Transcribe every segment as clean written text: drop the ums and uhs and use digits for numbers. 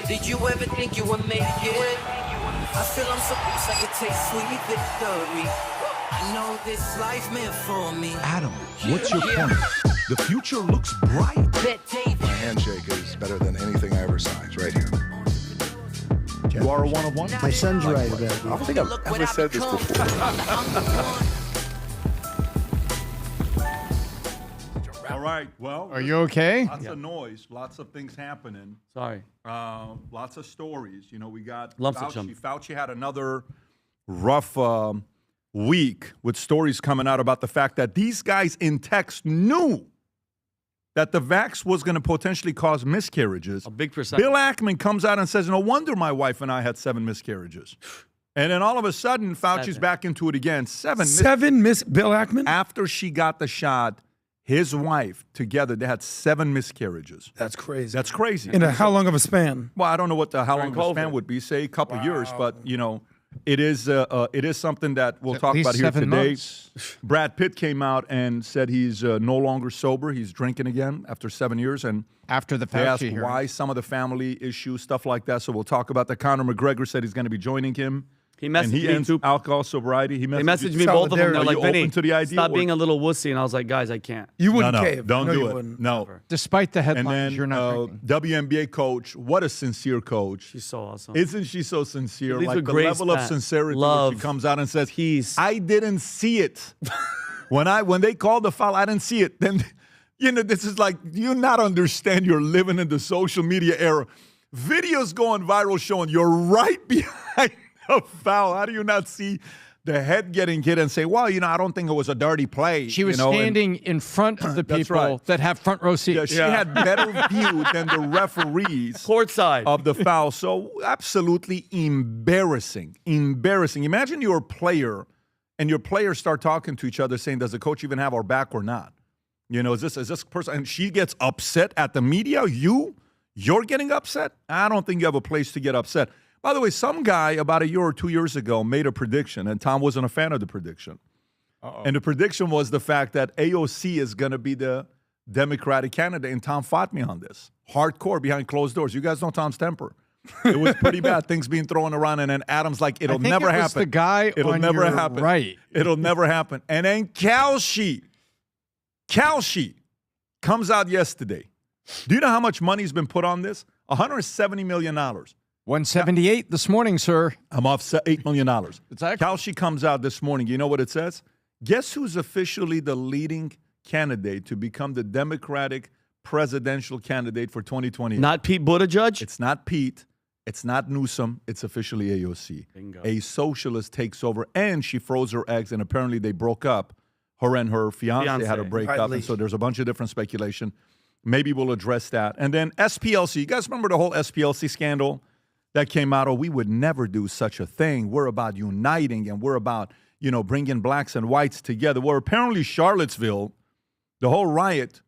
Did you ever think you would make it? I feel I'm so close, I can taste sweet victory. I know this life meant for me. Adam, what's your point? The future looks bright. My handshake is better than anything I ever saw. It's right here. You are a one-of-one? My son's right about I it. don't think I've ever said this before. All right. Well, Are you okay? lots of noise, lots of things happening, Sorry. lots of stories. You know, we got Lumps of chum. Fauci had another rough week with stories coming out about the fact that these guys in text knew that the vax was going to potentially cause miscarriages. A big percentage. Bill Ackman comes out and says, no wonder my wife and I had 7 miscarriages. And then all of a sudden, Fauci's back into it again. Seven Miss Bill Ackman? After she got the shot, his wife, together, they had 7 miscarriages. That's crazy. That's crazy. In how long of a span? Well, I don't know what how long During the span COVID. would be, say a couple years, but, you know, it is something that we'll At talk least about here 7 today. months. Brad Pitt came out and said he's no longer sober. He's drinking again after 7 years. And After the they asked Fauci hearing. why, some of the family issues, stuff like that. So we'll talk about that. Conor McGregor said he's going to be joining him. He And messaged he me ends too. alcohol sobriety. He They messaged me, Solidarity. both of them. They're Are like, you Vinny, open to the idea, stop or- being a little wussy. And I was like, guys, I can't. You No, wouldn't no, cave. don't No, do you it. wouldn't. No. Despite the And headlines, then you're not drinking. WNBA coach, what a sincere coach. She's so awesome. Isn't she so sincere? Leaves Like with the grace, level of Pat. sincerity where Love. she comes out and says, Peace. I didn't see it. when they called the foul, I didn't see it. Then, you know, this is like, you not understand you're living in the social media era. Videos going viral showing you're right behind the foul. How do you not see the head getting hit and say, well, you know, I don't think it was a dirty play. She was you know, and- standing in front of the That's people right. that have front row seats. Yeah, she had better view than the referees Courtside. of the foul. So absolutely embarrassing. Embarrassing. Imagine you're a player and your players start talking to each other saying, does the coach even have our back or not? You know, is this person? And she gets upset at the media. You're getting upset? I don't think you have a place to get upset. By the way, some guy about a year or 2 years ago made a prediction, and Tom wasn't a fan of the prediction. And the prediction was the fact that AOC is going to be the Democratic candidate, and Tom fought me on this. Hardcore, behind closed doors. You guys know Tom's temper. It was pretty bad, things being thrown around, and then Adam's like, it'll I think never it was happen. the guy It'll on never your happen. right. It'll never happen. And then Calci comes out yesterday. Do you know how much money's been put on this? $170 million. 178 this morning, sir. I'm off $8 million. Exactly. Calci comes out this morning. You know what it says? Guess who's officially the leading candidate to become the Democratic presidential candidate for 2020? Not Pete Buttigieg? It's not Pete. It's not Newsom. It's officially AOC. Bingo. A socialist takes over, and she froze her eggs, and apparently they broke up. Her and her fiance had a Fiancé. breakup, Rightly. and so there's a bunch of different speculation. Maybe we'll address that. And then SPLC. You guys remember the whole SPLC scandal that came out? Oh, we would never do such a thing. We're about uniting, and we're about, you know, bringing blacks and whites together. Well, apparently Charlottesville, the whole riot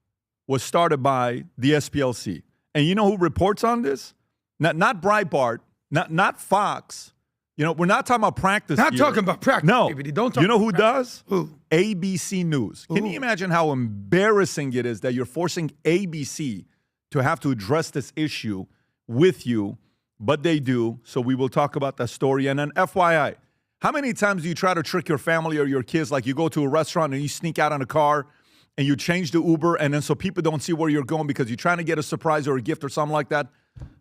was started by the SPLC. And you know who reports on this? Not Breitbart, not Fox. You know, we're not talking about practice Not here. talking about practice, No. PBD. Don't talk You know about who practice. does? Who? ABC News. Can you imagine how embarrassing it is that you're forcing ABC to have to address this issue with you? But they do. So we will talk about that story. And then FYI, how many times do you try to trick your family or your kids? Like you go to a restaurant and you sneak out in a car and you change the Uber, and then so people don't see where you're going because you're trying to get a surprise or a gift or something like that?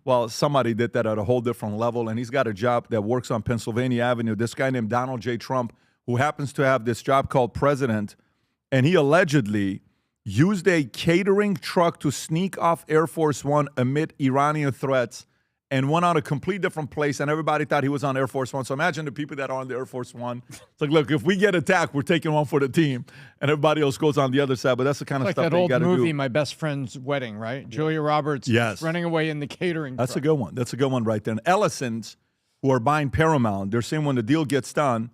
Well, somebody did that at a whole different level, and he's got a job that works on Pennsylvania Avenue. This guy named Donald J. Trump, who happens to have this job called president, and he allegedly used a catering truck to sneak off Air Force One amid Iranian threats and went on a complete different place, and everybody thought he was on Air Force One. So imagine the people that are on the Air Force One. It's like, look, if we get attacked, we're taking one for the team, and everybody else goes on the other side. But that's the kind of Like stuff that you old got to movie, do. My Best Friend's Wedding, right? Julia Roberts Yes. running away in the catering That's a truck. good one. That's a good one right there. And Ellison's, who are buying Paramount, they're saying when the deal gets done,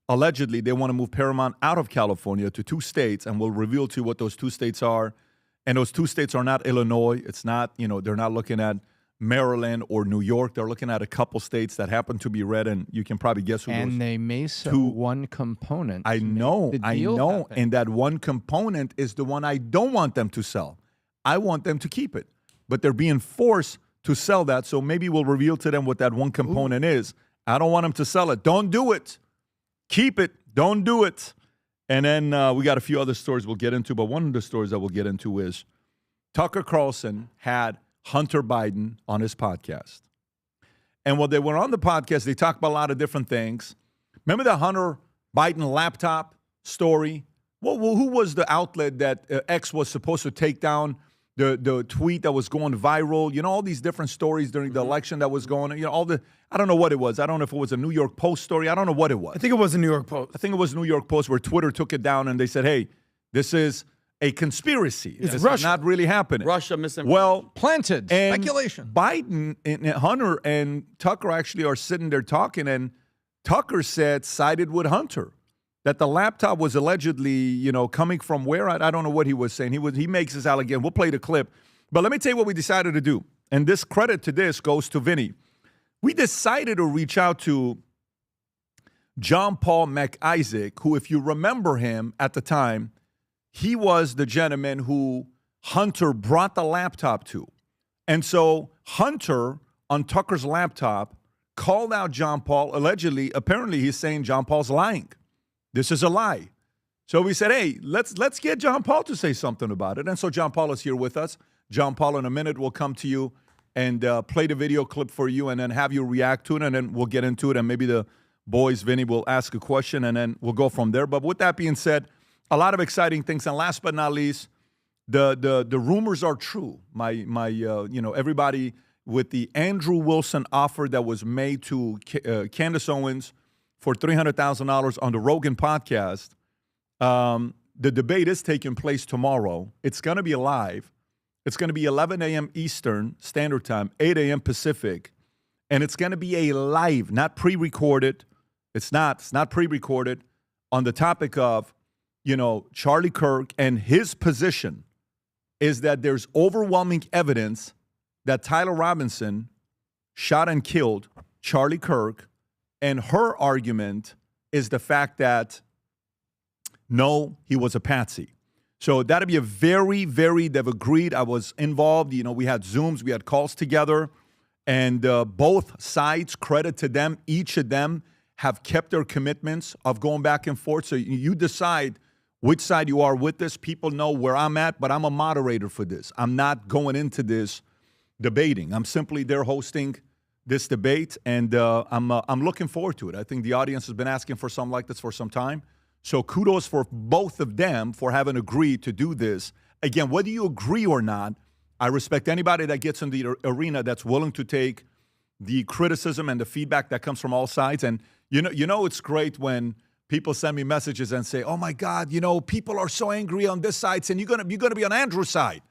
allegedly they want to move Paramount out of California to 2 states, and we'll reveal to you what those 2 states are. And those 2 states are not Illinois. It's not, you know, they're not looking at Maryland or New York. They're looking at a couple states that happen to be red, and you can probably guess who And those. they may sell two- one component. I to make know, the I deal know. happen. And that one component is the one I don't want them to sell. I want them to keep it. But they're being forced to sell that. So maybe we'll reveal to them what that one component is. I don't want them to sell it. Don't do it. Keep it. Don't do it. And then we got a few other stories we'll get into, but one of the stories that we'll get into is Tucker Carlson had Hunter Biden on his podcast. And when they were on the podcast, they talked about a lot of different things. Remember the Hunter Biden laptop story? Well, who was the outlet that X was supposed to take down the tweet that was going viral? You know, all these different stories during the election that was going on. You know, I don't know what it was. I don't know if it was a New York Post story. I don't know what it was. I think it was a New York Post. I think it was New York Post where Twitter took it down and they said, hey, this is a conspiracy. It's this Russia. is not really happening. Russia misinformation. Well, Planted. and Speculation. Biden and Hunter and Tucker actually are sitting there talking, and Tucker sided with Hunter, that the laptop was allegedly, you know, coming from where? I don't know what he was saying. He makes this allegation. We'll play the clip. But let me tell you what we decided to do. And this credit to this goes to Vinny. We decided to reach out to John Paul McIsaac, who, if you remember him at the time, he was the gentleman who Hunter brought the laptop to. And so Hunter, on Tucker's laptop, called out John Paul. Allegedly, apparently he's saying John Paul's lying. This is a lie. So we said, hey, let's get John Paul to say something about it. And so John Paul is here with us. John Paul, in a minute, will come to you and play the video clip for you and then have you react to it, and then we'll get into it. And maybe the boys, Vinny, will ask a question, and then we'll go from there. But with that being said, a lot of exciting things. And last but not least, the rumors are true. Everybody with the Andrew Wilson offer that was made to Candace Owens for $300,000 on the Rogan podcast, the debate is taking place tomorrow. It's going to be live. It's going to be 11 a.m. Eastern Standard Time, 8 a.m. Pacific. And it's going to be a live, not pre-recorded. It's not pre-recorded, on the topic of, you know, Charlie Kirk. And his position is that there's overwhelming evidence that Tyler Robinson shot and killed Charlie Kirk. And her argument is the fact that, no, he was a patsy. So that'd be a very, they've agreed. I was involved. You know, we had Zooms, we had calls together. And both sides, credit to them, each of them have kept their commitments of going back and forth. So you decide which side you are with this. People know where I'm at, but I'm a moderator for this. I'm not going into this debating. I'm simply there hosting this debate, and I'm looking forward to it. I think the audience has been asking for something like this for some time. So kudos for both of them for having agreed to do this. Again, whether you agree or not, I respect anybody that gets in the arena that's willing to take the criticism and the feedback that comes from all sides. And you know it's great when people send me messages and say, "Oh my God, you know, people are so angry on this side, saying you're gonna be on Andrew's side,"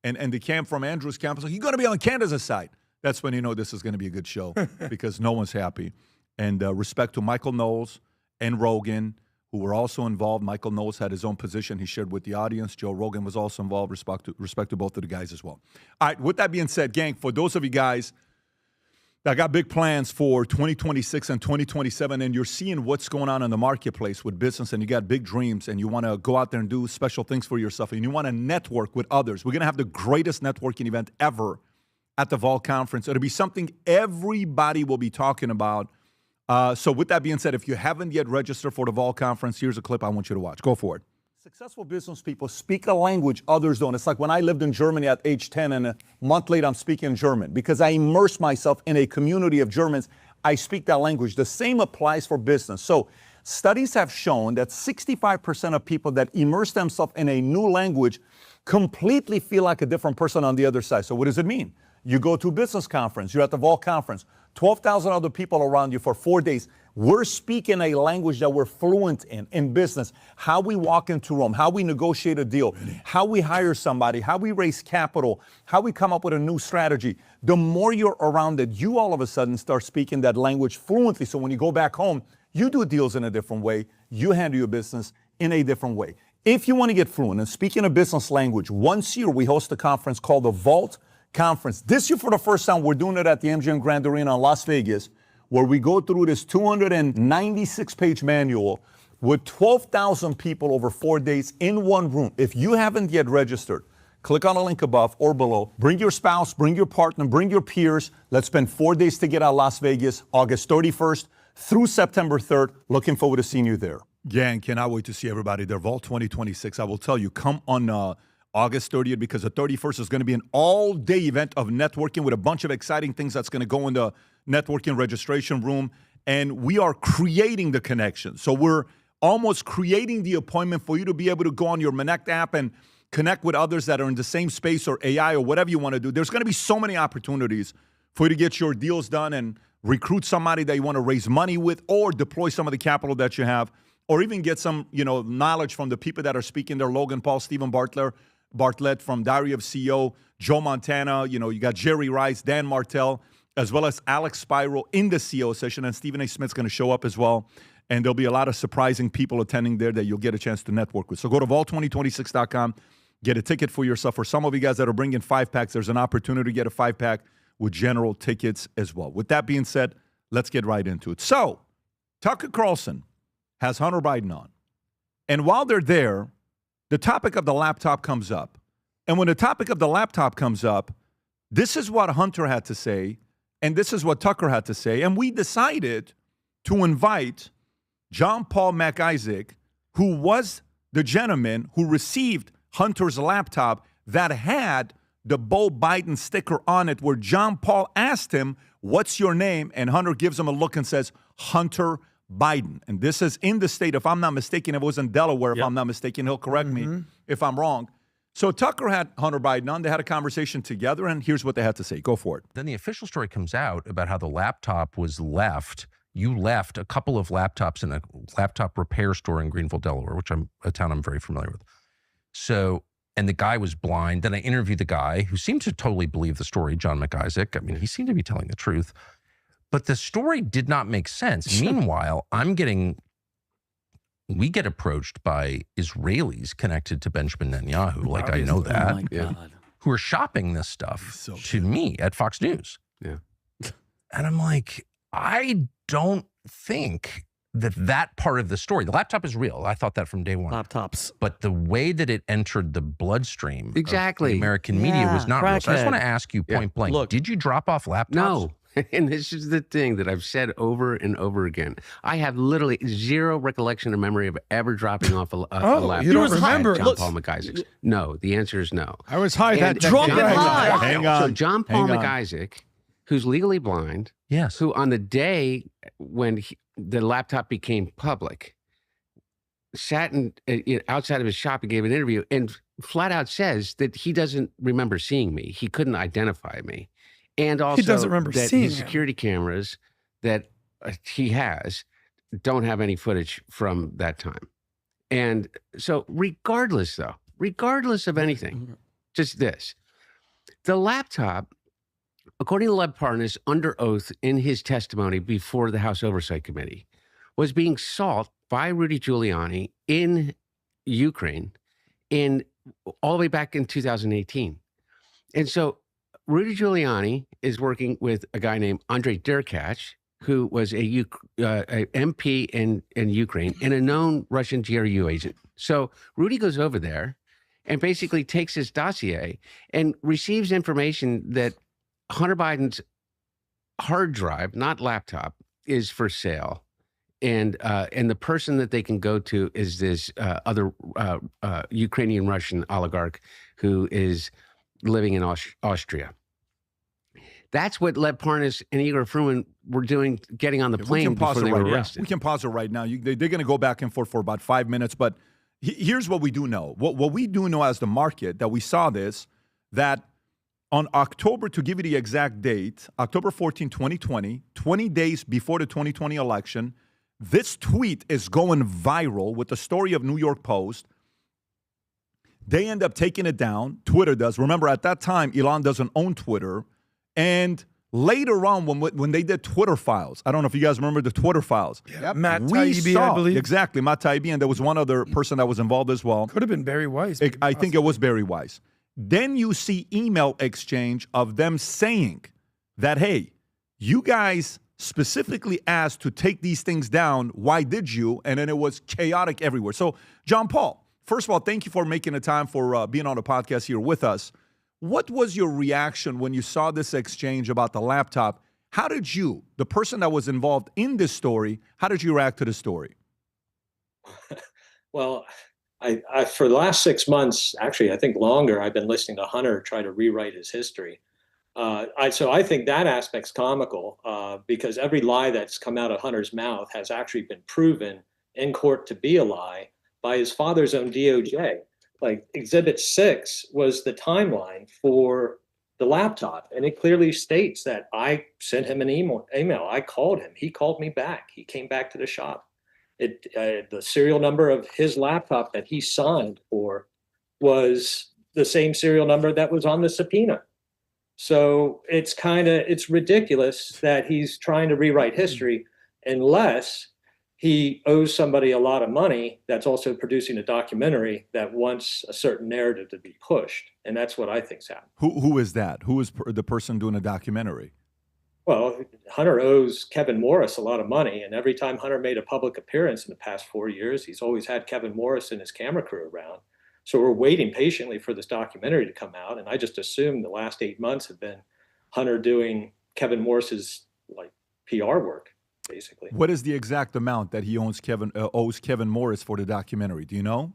and the camp from Andrew's camp is like, "You're gonna be on Candace's side." That's when you know this is gonna be a good show because no one's happy. And respect to Michael Knowles and Rogan, who were also involved. Michael Knowles had his own position he shared with the audience. Joe Rogan was also involved. Respect to both of the guys as well. All right, with that being said, gang, for those of you guys that got big plans for 2026 and 2027, and you're seeing what's going on in the marketplace with business, and you got big dreams, and you want to go out there and do special things for yourself, and you want to network with others, we're going to have the greatest networking event ever at the Vol Conference. It'll be something everybody will be talking about. So with that being said, if you haven't yet registered for the Vol Conference, here's a clip I want you to watch. Go for it. Successful business people speak a language others don't. It's like when I lived in Germany at age 10, and a month later I'm speaking German because I immersed myself in a community of Germans. I speak that language. The same applies for business. So studies have shown that 65% of people that immerse themselves in a new language completely feel like a different person on the other side. So what does it mean? You go to a business conference, you're at the Vol Conference, 12,000 other people around you for 4 days. We're speaking a language that we're fluent in business, how we walk into Rome, how we negotiate a deal, how we hire somebody, how we raise capital, how we come up with a new strategy. The more you're around it, you all of a sudden start speaking that language fluently. So when you go back home, you do deals in a different way. You handle your business in a different way. If you want to get fluent in speaking a business language, once a year we host a conference called the Vault Conference. This year, for the first time, we're doing it at the MGM Grand Arena in Las Vegas, where we go through this 296-page manual with 12,000 people over 4 days in one room. If you haven't yet registered, Click on the link above or below. Bring your spouse, bring your partner, bring your peers. Let's spend 4 days together at Las Vegas, August 31st through September 3rd. Looking forward to seeing you there. Gang, cannot wait to see everybody there. Vault 2026, I will tell you, come on August 30th because the 31st is going to be an all-day event of networking with a bunch of exciting things that's going to go in the networking registration room. And we are creating the connection. So we're almost creating the appointment for you to be able to go on your Connect app and connect with others that are in the same space or AI or whatever you want to do. There's going to be so many opportunities for you to get your deals done and recruit somebody that you want to raise money with or deploy some of the capital that you have or even get some, knowledge from the people that are speaking there. Logan Paul, Stephen Bartlett from Diary of CEO, Joe Montana, you got Jerry Rice, Dan Martell, as well as Alex Spiro in the CEO session, and Stephen A. Smith's going to show up as well. And there'll be a lot of surprising people attending there that you'll get a chance to network with. So go to vault2026.com, get a ticket for yourself. For some of you guys that are bringing 5-packs, there's an opportunity to get a 5-pack with general tickets as well. With that being said, let's get right into it. So Tucker Carlson has Hunter Biden on. And while they're there, the topic of the laptop comes up. And when the topic of the laptop comes up, this is what Hunter had to say, and this is what Tucker had to say. And we decided to invite John Paul MacIsaac, who was the gentleman who received Hunter's laptop that had the Beau Biden sticker on it, where John Paul asked him, "What's your name?" And Hunter gives him a look and says, "Hunter Biden." And this is in the state, if I'm not mistaken, it was in Delaware, if I'm not mistaken. He'll correct me if I'm wrong. So Tucker had Hunter Biden on. They had a conversation together, and here's what they had to say. Go for it. Then the official story comes out about how the laptop was left. You left a couple of laptops in a laptop repair store in Greenville, Delaware, which a town I'm very familiar with. So, and the guy was blind. Then I interviewed the guy who seemed to totally believe the story, John MacIsaac. I mean, he seemed to be telling the truth. But the story did not make sense. Meanwhile, we get approached by Israelis connected to Benjamin Netanyahu, like I know that, Oh my God. who are shopping this stuff to me at Fox News. Yeah. And I'm like, I don't think that part of the story, the laptop is real. I thought that from day one. Laptops. But the way that it entered the bloodstream of Exactly. the American media was not real. So I just want to ask you point blank, Look. did you drop off laptops? No. And this is the thing that I've said over and over again. I have literally zero recollection or memory of ever dropping off a laptop. you don't at remember. John Paul MacIsaac. No, the answer is no. I was high that day. Drunk and high. Hang on. So John Paul Hang on. MacIsaac, who's legally blind, Yes. who on the day when the laptop became public, sat outside of his shop and gave an interview and flat out says that he doesn't remember seeing me. He couldn't identify me. And also doesn't remember that seeing his him. security cameras that he has don't have any footage from that time. And so regardless of anything, just this, the laptop, according to Lev Parnas, under oath in his testimony before the House Oversight Committee, was being sought by Rudy Giuliani in Ukraine all the way back in 2018. And so Rudy Giuliani is working with a guy named Andrei Derkach, who was a MP in Ukraine and a known Russian GRU agent. So Rudy goes over there and basically takes his dossier and receives information that Hunter Biden's hard drive, not laptop, is for sale. And the person that they can go to is this other Ukrainian Russian oligarch who is living in Austria. That's what Lev Parnas and Igor Fruman were doing, getting on the plane before they were arrested. We can pause it right now. They're going to go back and forth for about 5 minutes, but here's what we do know. What we do know as the market, that we saw this, that on October, to give you the exact date, October 14, 2020, 20 days before the 2020 election, this tweet is going viral with the story of New York Post. They end up taking it down. Twitter does. Remember, at that time, Elon doesn't own Twitter. And later on, when they did Twitter files, I don't know if you guys remember the Twitter files. Yep. Matt Taibbi, I believe. Exactly, Matt Taibbi, and there was one other person that was involved as well. Could have been Barry Weiss. I think it was Barry Weiss. Then you see email exchange of them saying that, hey, you guys specifically asked to take these things down. Why did you? And then it was chaotic everywhere. So, John Paul, first of all, thank you for making the time for being on the podcast here with us. What was your reaction when you saw this exchange about the laptop? How did you, the person that was involved in this story, how did you react to the story? Well, I for the last 6 months, actually, I think longer, I've been listening to Hunter try to rewrite his history. So I think that aspect's comical because every lie that's come out of Hunter's mouth has actually been proven in court to be a lie by his father's own DOJ. Like Exhibit 6 was the timeline for the laptop, and it clearly states that I sent him an email. I called him. He called me back. He came back to the shop. The serial number of his laptop that he signed for was the same serial number that was on the subpoena. So it's ridiculous that he's trying to rewrite history unless he owes somebody a lot of money that's also producing a documentary that wants a certain narrative to be pushed. And that's what I think's happened. Who is that? Who is the person doing a documentary? Well, Hunter owes Kevin Morris a lot of money. And every time Hunter made a public appearance in the past 4 years, he's always had Kevin Morris and his camera crew around. So we're waiting patiently for this documentary to come out. And I just assumed the last 8 months have been Hunter doing Kevin Morris's PR work, basically. What is the exact amount that he owes Kevin Morris for the documentary? Do you know?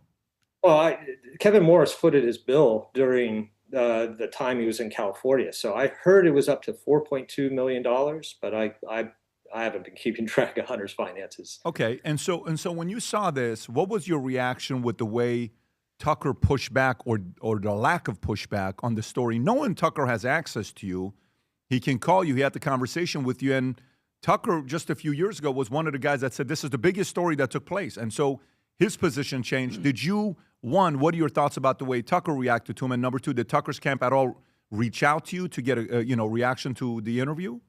Well, Kevin Morris footed his bill during the time he was in California. So I heard it was up to $4.2 million, but I haven't been keeping track of Hunter's finances. Okay. And so when you saw this, what was your reaction with the way Tucker pushed back or the lack of pushback on the story? Knowing Tucker has access to you, he can call you, he had the conversation with you, and Tucker just a few years ago was one of the guys that said this is the biggest story that took place. And so his position changed. Did you, one, what are your thoughts about the way Tucker reacted to him? And number two, did Tucker's camp at all reach out to you to get a reaction to the interview?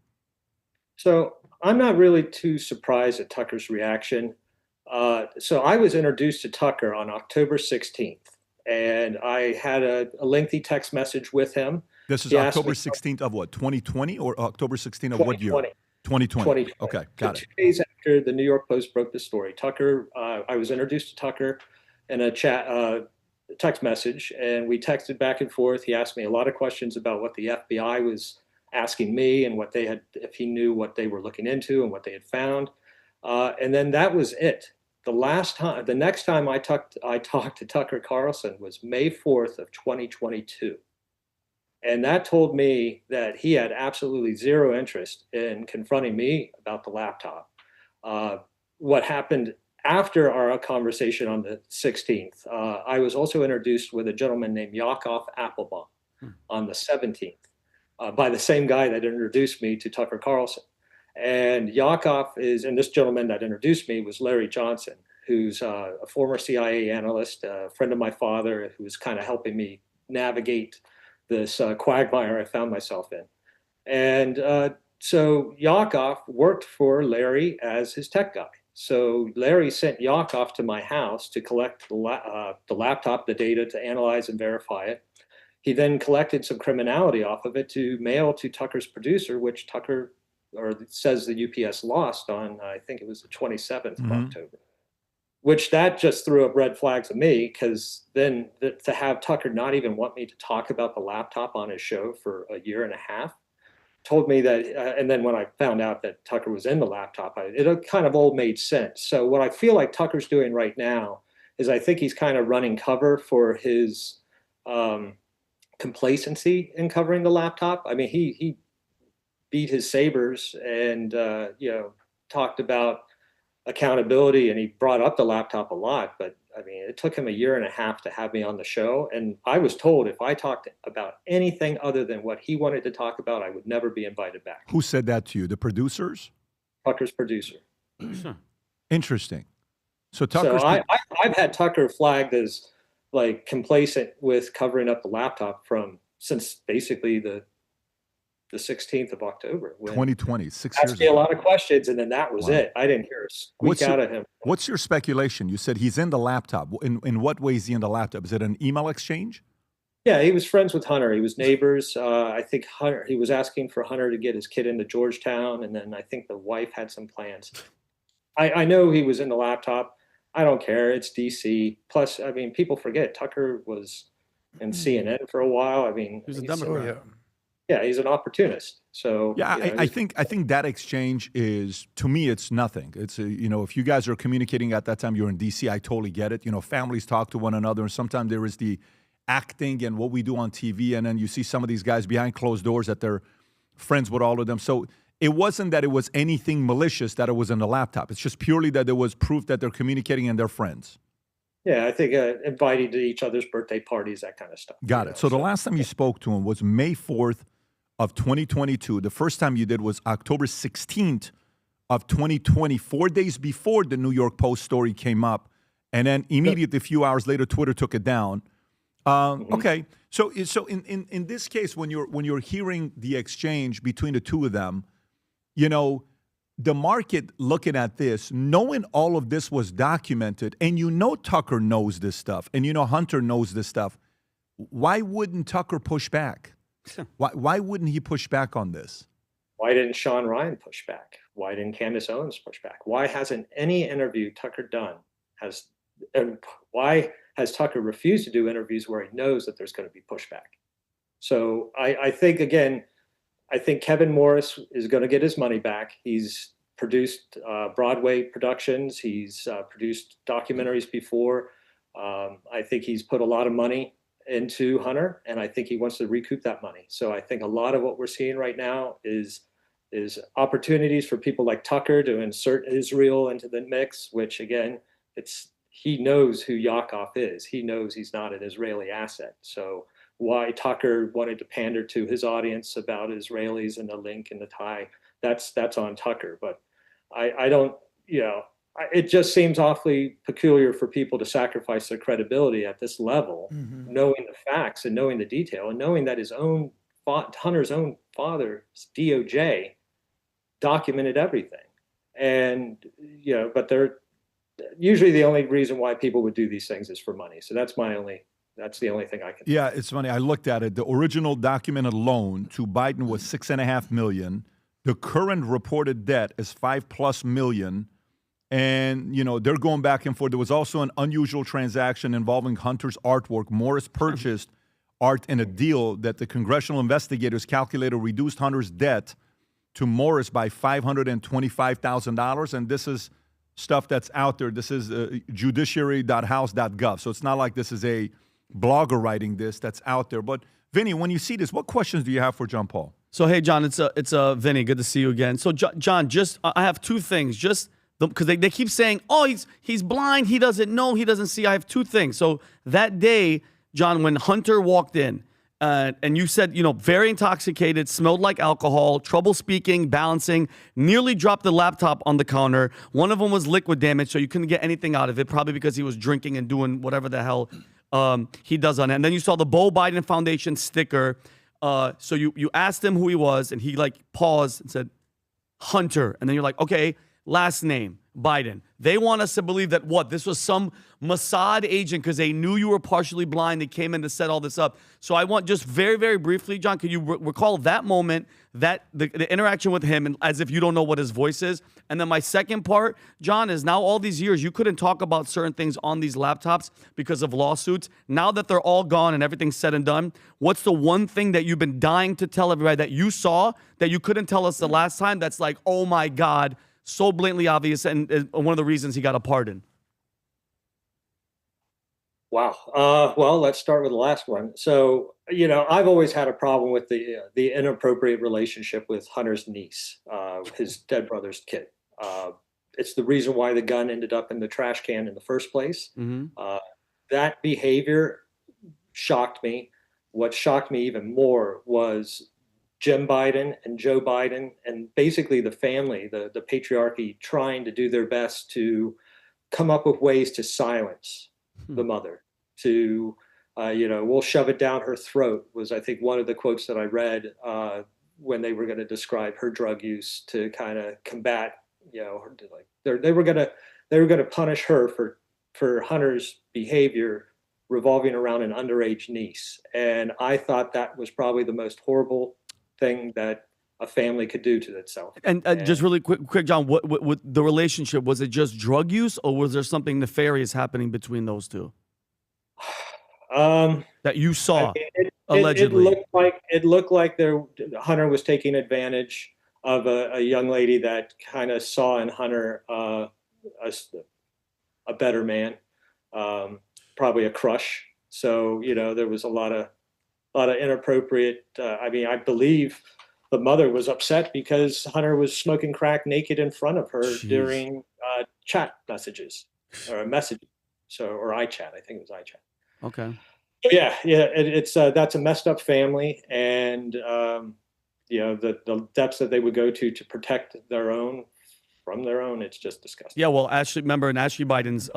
So I'm not really too surprised at Tucker's reaction. So I was introduced to Tucker on October 16th, and I had a lengthy text message with him. This is October 16th of what, 2020 or October 16th of what year? 2020. Okay, got it. 2 days after the New York Post broke the story, Tucker, I was introduced to Tucker in a text message, and we texted back and forth. He asked me a lot of questions about what the FBI was asking me and what they had, if he knew what they were looking into and what they had found. And then that was it. The next time I talked to Tucker Carlson was May 4th of 2022. And that told me that he had absolutely zero interest in confronting me about the laptop. What happened after our conversation on the 16th, I was also introduced with a gentleman named Yakov Applebaum on the 17th by the same guy that introduced me to Tucker Carlson. And Yakov and this gentleman that introduced me was Larry Johnson, who's a former CIA analyst, a friend of my father, who was kind of helping me navigate this quagmire I found myself in. And so Yakov worked for Larry as his tech guy. So Larry sent Yakov to my house to collect the laptop, the data, to analyze and verify it. He then collected some criminality off of it to mail to Tucker's producer, which Tucker says the UPS lost on, I think it was the 27th of October, which that just threw up red flags at me, because then to have Tucker not even want me to talk about the laptop on his show for a year and a half told me that, and then when I found out that Tucker was in the laptop, it kind of all made sense. So what I feel like Tucker's doing right now is I think he's kind of running cover for his complacency in covering the laptop. I mean, he beat his sabers and talked about accountability, and he brought up the laptop a lot, but I mean, it took him a year and a half to have me on the show, and I was told if I talked about anything other than what he wanted to talk about, I would never be invited back. Who said that to you? The producers? Tucker's producer. Interesting. So Tucker's I've had Tucker flagged as like complacent with covering up the laptop since basically the 16th of October. 2020, 6 years ago. Asked me a lot of questions, and then that was it. I didn't hear a squeak out of him. What's your speculation? You said he's in the laptop. In what way is he in the laptop? Is it an email exchange? Yeah, he was friends with Hunter. He was neighbors. I think he was asking for Hunter to get his kid into Georgetown, and then I think the wife had some plans. I know he was in the laptop. I don't care. It's DC. Plus, I mean, people forget Tucker was in CNN for a while. I mean, He was a he's- Democrat. yeah, he's an opportunist. So Yeah, you know, I think that exchange is, to me, it's nothing. It's if you guys are communicating at that time, you're in DC. I totally get it. Families talk to one another, and sometimes there is the acting and what we do on TV, and then you see some of these guys behind closed doors that they're friends with all of them. So it wasn't that it was anything malicious that it was in the laptop. It's just purely that there was proof that they're communicating and they're friends. yeah, I think inviting to each other's birthday parties, that kind of stuff. Got it. So the last time you spoke to him was May 4th of 2022. The first time you did was October 16th of 2020, 4 days before the New York Post story came up. And then immediately, a few hours later, Twitter took it down. Okay. So in this case, when you're hearing the exchange between the two of them, the market looking at this, knowing all of this was documented, and Tucker knows this stuff, and Hunter knows this stuff, why wouldn't Tucker push back? Why wouldn't he push back on this? Why didn't Sean Ryan push back? Why didn't Candace Owens push back? Why hasn't any interview Tucker done and why has Tucker refused to do interviews where he knows that there's going to be pushback? So I think, again, Kevin Morris is going to get his money back. He's produced Broadway productions. He's produced documentaries before. I think he's put a lot of money into Hunter, and I think he wants to recoup that money. So I think a lot of what we're seeing right now is opportunities for people like Tucker to insert Israel into the mix, which, again, he knows who Yakov is. He knows he's not an Israeli asset. So why Tucker wanted to pander to his audience about Israelis and the link and the tie, that's on Tucker. But I don't, it just seems awfully peculiar for people to sacrifice their credibility at this level, knowing the facts and knowing the detail and knowing that Hunter's own father's DOJ documented everything. And, but they're usually the only reason why people would do these things is for money. So that's the only thing I can. Yeah, it's funny. I looked at it. The original documented loan to Biden was $6.5 million. The current reported debt is $5+ million. And, they're going back and forth. There was also an unusual transaction involving Hunter's artwork. Morris purchased art in a deal that the congressional investigators calculated reduced Hunter's debt to Morris by $525,000. And this is stuff that's out there. This is judiciary.house.gov. So it's not like this is a blogger writing this that's out there. But Vinny, when you see this, what questions do you have for John Paul? So, hey, John, it's Vinny. Good to see you again. So, John, I have two things. Because they keep saying, oh, he's blind, he doesn't know, he doesn't see. I have two things. So that day, John, when Hunter walked in, and you said, very intoxicated, smelled like alcohol, trouble speaking, balancing, nearly dropped the laptop on the counter. One of them was liquid damage, so you couldn't get anything out of it, probably because he was drinking and doing whatever the hell he does on it. And then you saw the Beau Biden Foundation sticker. So you asked him who he was, and he paused and said, Hunter. And then you're like, okay, last name, Biden. They want us to believe that this was some Mossad agent because they knew you were partially blind. They came in to set all this up. So I want just very, very briefly, John, could you recall that moment, that the interaction with him, and as if you don't know what his voice is? And then my second part, John, is now all these years, you couldn't talk about certain things on these laptops because of lawsuits. Now that they're all gone and everything's said and done, what's the one thing that you've been dying to tell everybody that you saw that you couldn't tell us the last time that's like, oh my God, so blatantly obvious, and one of the reasons he got a pardon? Wow. Well, let's start with the last one. So, I've always had a problem with the inappropriate relationship with Hunter's niece, his dead brother's kid. It's the reason why the gun ended up in the trash can in the first place. That behavior shocked me. What shocked me even more was Jim Biden and Joe Biden, and basically the family, the patriarchy, trying to do their best to come up with ways to silence the mother. We'll shove it down her throat was, I think, one of the quotes that I read when they were going to describe her drug use to kind of combat, they were going to punish her for Hunter's behavior revolving around an underage niece. And I thought that was probably the most horrible thing that a family could do to itself. And just really quick, John, what the relationship, was it just drug use, or was there something nefarious happening between those two that you saw? Allegedly, it looked like Hunter was taking advantage of a young lady that kind of saw in Hunter a better man, probably a crush. So there was a lot of inappropriate. I believe the mother was upset because Hunter was smoking crack naked in front of her during chat messages or messages, or iChat. I think it was iChat. Okay. Yeah, it's that's a messed up family, and the depths that they would go to protect their own from their own. It's just disgusting. Yeah, well, remember in Ashley Biden's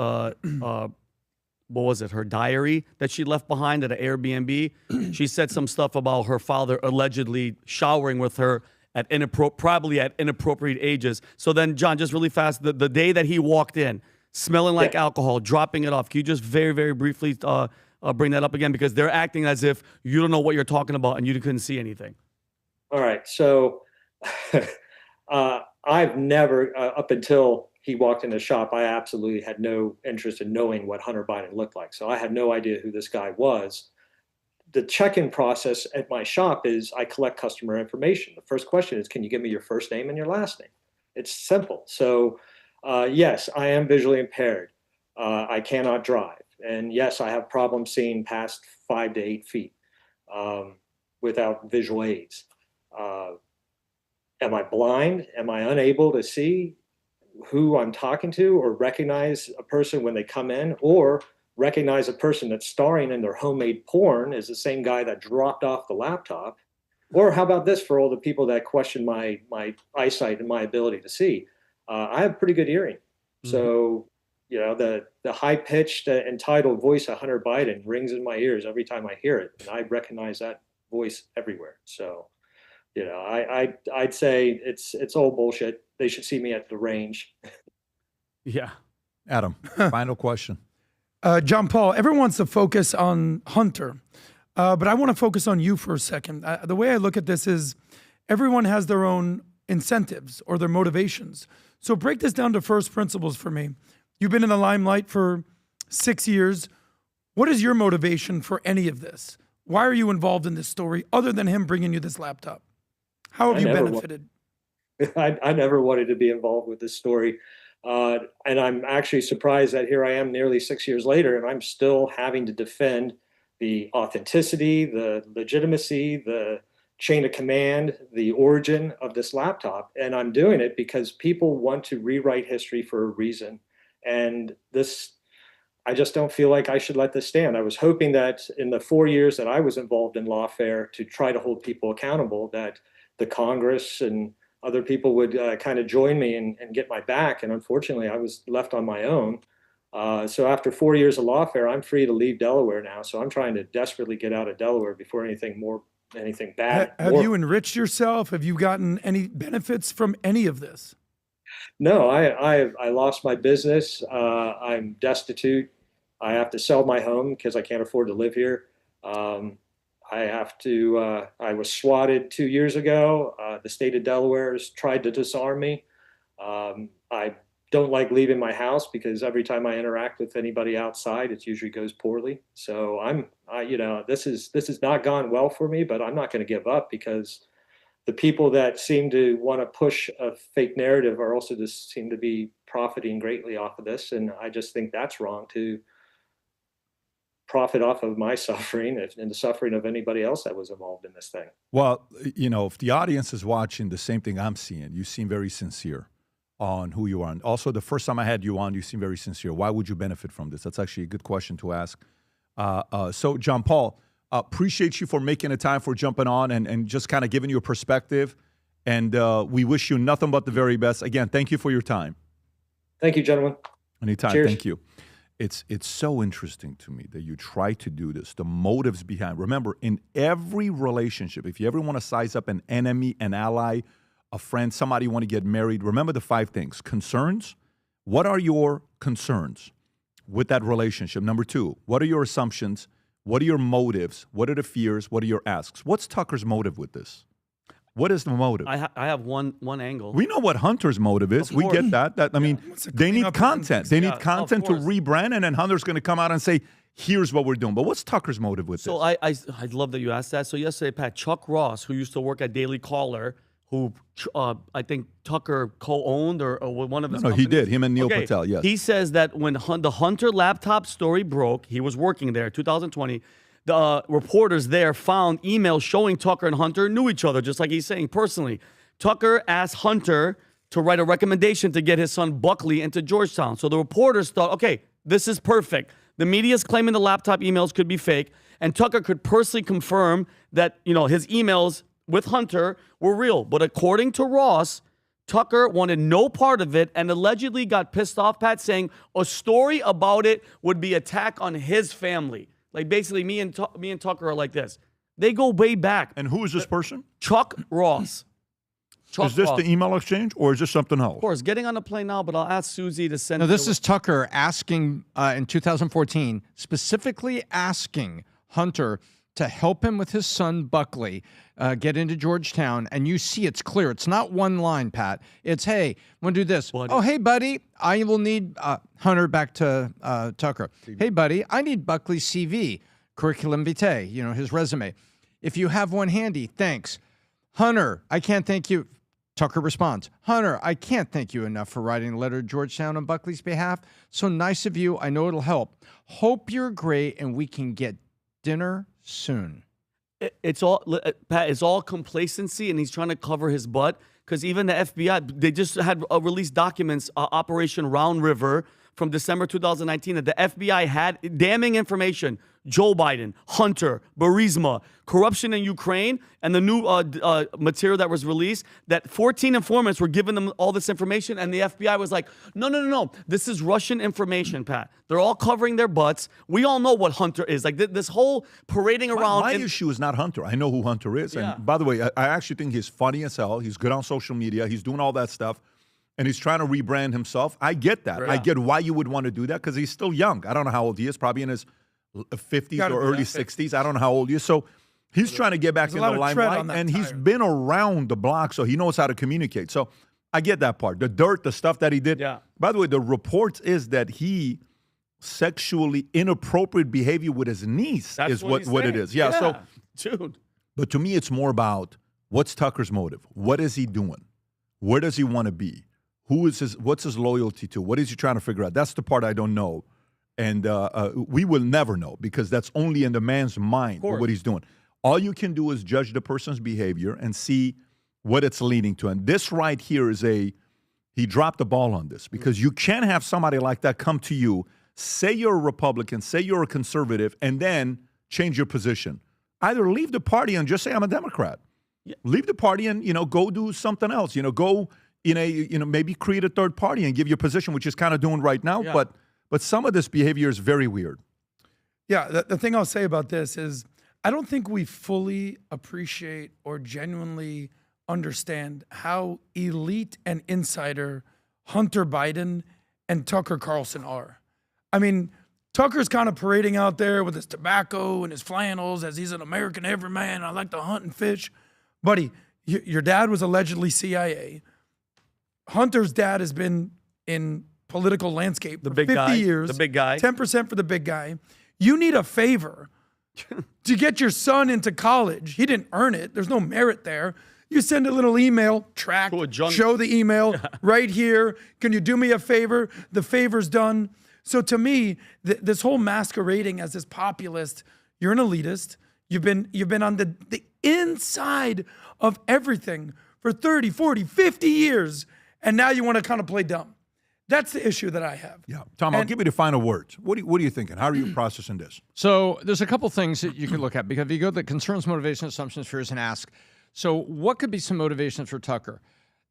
what was it, her diary that she left behind at an Airbnb, she said some stuff about her father allegedly showering with her at probably at inappropriate ages. So then, John, just really fast, the day that he walked in, smelling like alcohol, dropping it off, can you just very, very briefly bring that up again? Because they're acting as if you don't know what you're talking about and you couldn't see anything. All right. So I've never, up until he walked in the shop, I absolutely had no interest in knowing what Hunter Biden looked like. So I had no idea who this guy was. The check-in process at my shop is I collect customer information. The first question is, can you give me your first name and your last name? It's simple. So yes, I am visually impaired. I cannot drive. And yes, I have problems seeing past 5 to 8 feet without visual aids. Am I blind? Am I unable to see who I'm talking to, or recognize a person when they come in, or recognize a person that's starring in their homemade porn as the same guy that dropped off the laptop? Or how about this for all the people that question my eyesight and my ability to see? I have pretty good hearing. Mm-hmm. So, the high-pitched, entitled voice of Hunter Biden rings in my ears every time I hear it, and I recognize that voice everywhere. So, I'd say it's all bullshit. They should see me at the range. Yeah. Adam, final question. John Paul, everyone wants to focus on Hunter, but I want to focus on you for a second. The way I look at this is everyone has their own incentives or their motivations. So break this down to first principles for me. You've been in the limelight for 6 years. What is your motivation for any of this? Why are you involved in this story other than him bringing you this laptop? How have you benefited? I never wanted to be involved with this story. And I'm actually surprised that here I am nearly 6 years later, and I'm still having to defend the authenticity, the legitimacy, the chain of command, the origin of this laptop. And I'm doing it because people want to rewrite history for a reason. And I just don't feel like I should let this stand. I was hoping that in the 4 years that I was involved in lawfare to try to hold people accountable, that the Congress and other people would kind of join me and get my back. And unfortunately, I was left on my own. So after 4 years of lawfare, I'm free to leave Delaware now. So I'm trying to desperately get out of Delaware before anything bad. Have you enriched yourself? Have you gotten any benefits from any of this? No, I lost my business. I'm destitute. I have to sell my home because I can't afford to live here. I was swatted 2 years ago. The state of Delaware has tried to disarm me. I don't like leaving my house because every time I interact with anybody outside, it usually goes poorly. So this has not gone well for me, but I'm not going to give up because the people that seem to want to push a fake narrative are also just seem to be profiting greatly off of this. And I just think that's wrong to profit off of my suffering and the suffering of anybody else that was involved in this thing. Well, if the audience is watching the same thing I'm seeing, you seem very sincere on who you are. And also, the first time I had you on, you seem very sincere. Why would you benefit from this? That's actually a good question to ask. So, John Paul, appreciate you for making the time for jumping on and just kind of giving you a perspective. And we wish you nothing but the very best. Again, thank you for your time. Thank you, gentlemen. Anytime. Cheers. Thank you. It's so interesting to me that you try to do this, the motives behind. Remember, in every relationship, if you ever want to size up an enemy, an ally, a friend, somebody you want to get married, remember the 5 things. Concerns. What are your concerns with that relationship? Number 2, what are your assumptions? What are your motives? What are the fears? What are your asks? What's Tucker's motive with this? What is the motive? I have one angle. We know what Hunter's motive is. Of We course. get that. I mean, Wants to they clean need up content. They Yeah, need of content to course. rebrand, and then Hunter's going to come out and say, "Here's what we're doing." But what's Tucker's motive with So this? I love that you asked that. So yesterday, Pat, Chuck Ross, who used to work at Daily Caller, who I think Tucker co-owned or one of his No, he companies. did. Him and Neil Okay, Patel, yes. He says that when the Hunter laptop story broke, he was working there, 2020. The reporters there found emails showing Tucker and Hunter knew each other, just like he's saying personally. Tucker asked Hunter to write a recommendation to get his son Buckley into Georgetown. So the reporters thought, okay, this is perfect. The media's claiming the laptop emails could be fake, and Tucker could personally confirm that his emails with Hunter were real. But according to Ross, Tucker wanted no part of it and allegedly got pissed off, Pat, saying a story about it would be attack on his family. Like basically, me and Tucker are like this. They go way back. And who is this person? Chuck Ross. Chuck Is this Ross. the email exchange, or is this something else? Of course, getting on the plane now, but I'll ask Susie to send. No, this is Tucker asking in 2014, specifically asking Hunter to help him with his son Buckley get into Georgetown. And you see it's clear. It's not one line, Pat. It's, hey, I'm going to do this. Buddy. Oh, hey, buddy, I will need Hunter back to Tucker. Hey, buddy, I need Buckley's CV, curriculum vitae, his resume. If you have one handy, thanks. Hunter, I can't thank you. Tucker responds, Hunter, I can't thank you enough for writing a letter to Georgetown on Buckley's behalf. So nice of you. I know it'll help. Hope you're great and we can get dinner soon. It's all, Pat, it's all complacency, and he's trying to cover his butt because even the FBI, they just had released documents, Operation Round River from December 2019, that the FBI had damning information. Joe Biden, Hunter, Burisma, corruption in Ukraine, and the new material that was released, that 14 informants were giving them all this information, and the FBI was like, no, this is Russian information, Pat. They're all covering their butts. We all know what Hunter is. Like, this whole parading around. My issue is not Hunter. I know who Hunter is. Yeah. And by the way, I actually think he's funny as hell. He's good on social media. He's doing all that stuff. And he's trying to rebrand himself. I get that. Yeah. I get why you would want to do that because he's still young. I don't know how old he is, probably in his 50s Gotta or be, early yeah. 60s. I don't know how old he is. So he's trying to get back in There's a the lot of tread limelight. on that And he's tire. been around the block, so he knows how to communicate. So I get that part. The dirt, the stuff that he did. Yeah. By the way, the reports is that he sexually inappropriate behavior with his niece That's is what he's it saying. is. Yeah. So dude. but to me, it's more about what's Tucker's motive? What is he doing? Where does he want to be? What's his loyalty to? What is he trying to figure out? That's the part I don't know. And we will never know because that's only in the man's mind what he's doing. All you can do is judge the person's behavior and see what it's leading to. And this right here is he dropped the ball on this because you can't have somebody like that come to you, say you're a Republican, say you're a conservative, and then change your position. Either leave the party and just say I'm a Democrat. Yeah. Leave the party and go do something else. Go maybe create a third party and give your position, which is kind of doing right now. Yeah. But some of this behavior is very weird. Yeah, the thing I'll say about this is I don't think we fully appreciate or genuinely understand how elite and insider Hunter Biden and Tucker Carlson are. I mean, Tucker's kind of parading out there with his tobacco and his flannels as he's an American everyman. I like to hunt and fish. Buddy, your dad was allegedly CIA. Hunter's dad has been in political landscape for 50 years. The big guy. 10% for the big guy. You need a favor to get your son into college. He didn't earn it. There's no merit there. You send a little email, track, show the email right here. Can you do me a favor? The favor's done. So to me, this whole masquerading as this populist, you're an elitist. You've been on the inside of everything for 30, 40, 50 years, and now you want to kind of play dumb. That's the issue that I have. Yeah. Tom, I'll give you the final words. What are you thinking? How are you processing this? So there's a couple things that you could look at, because if you go to the concerns, motivation, assumptions, fears, and ask, so what could be some motivations for Tucker?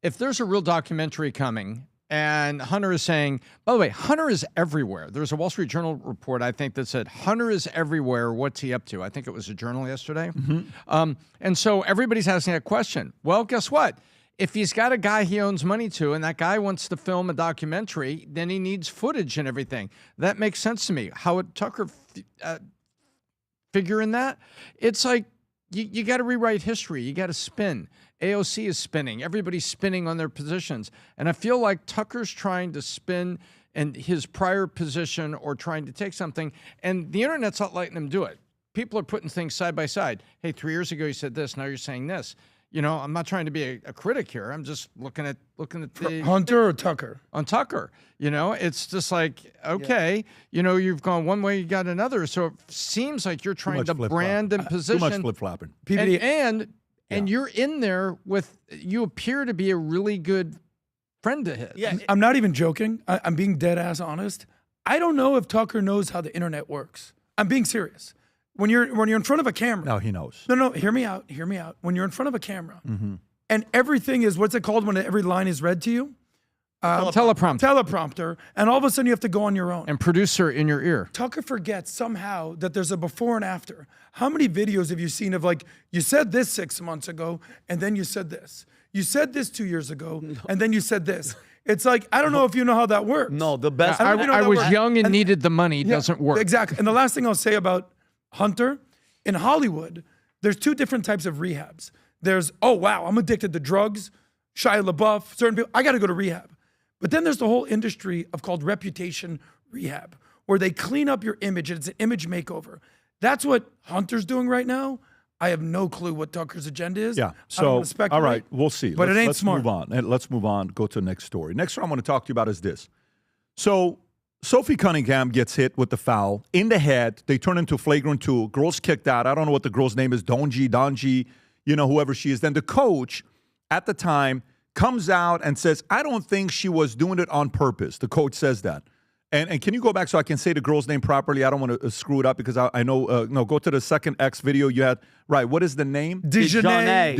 If there's a real documentary coming and Hunter is saying, by the way, Hunter is everywhere. There's a Wall Street Journal report, I think, that said Hunter is everywhere. What's he up to? I think it was a Journal yesterday. Mm-hmm. And so everybody's asking that question. Well, guess what? If he's got a guy he owns money to and that guy wants to film a documentary, then he needs footage and everything. That makes sense to me. How would Tucker figure in that? It's like, you got to rewrite history. You got to spin. AOC is spinning. Everybody's spinning on their positions. And I feel like Tucker's trying to spin and his prior position or trying to take something, and the internet's not letting him do it. People are putting things side by side. Hey, 3 years ago you said this, now you're saying this. You know, I'm not trying to be a critic here. I'm just looking at the Hunter or Tucker? On Tucker. You know, it's just like, okay, you know, you've gone one way, you got another. So it seems like you're trying to brand and position. Too much flip-flopping. PBD. And you're in there with, you appear to be a really good friend to his. Yeah. I'm not even joking. I'm being dead ass honest. I don't know if Tucker knows how the internet works. I'm being serious. When you're in front of a camera. No, he knows. No, hear me out. When you're in front of a camera and everything is, what's it called when every line is read to you? Teleprompter. And all of a sudden you have to go on your own. And producer in your ear. Tucker forgets somehow that there's a before and after. How many videos have you seen of like, you said this 6 months ago and then you said this. You said this 2 years ago and then you said this. It's like, I don't know if you know how that works. No, the best. I was young and needed the money. It doesn't work. Exactly. And the last thing I'll say about Hunter, in Hollywood, there's two different types of rehabs. There's, oh, wow, I'm addicted to drugs, Shia LaBeouf, certain people, I got to go to rehab. But then there's the whole industry of called reputation rehab, where they clean up your image. And it's an image makeover. That's what Hunter's doing right now. I have no clue what Tucker's agenda is. Yeah. So, all right, we'll see. But let's move on. And let's move on. Go to the next story. Next one I want to talk to you about is this. So Sophie Cunningham gets hit with the foul in the head. They turn into flagrant 2. Girl's kicked out. I don't know what the girl's name is. Donji, you know, whoever she is. Then the coach at the time comes out and says, I don't think she was doing it on purpose. The coach says that. And can you go back so I can say the girl's name properly? I don't want to screw it up because I know. No, go to the second X video you had. Right. What is the name? Dejanay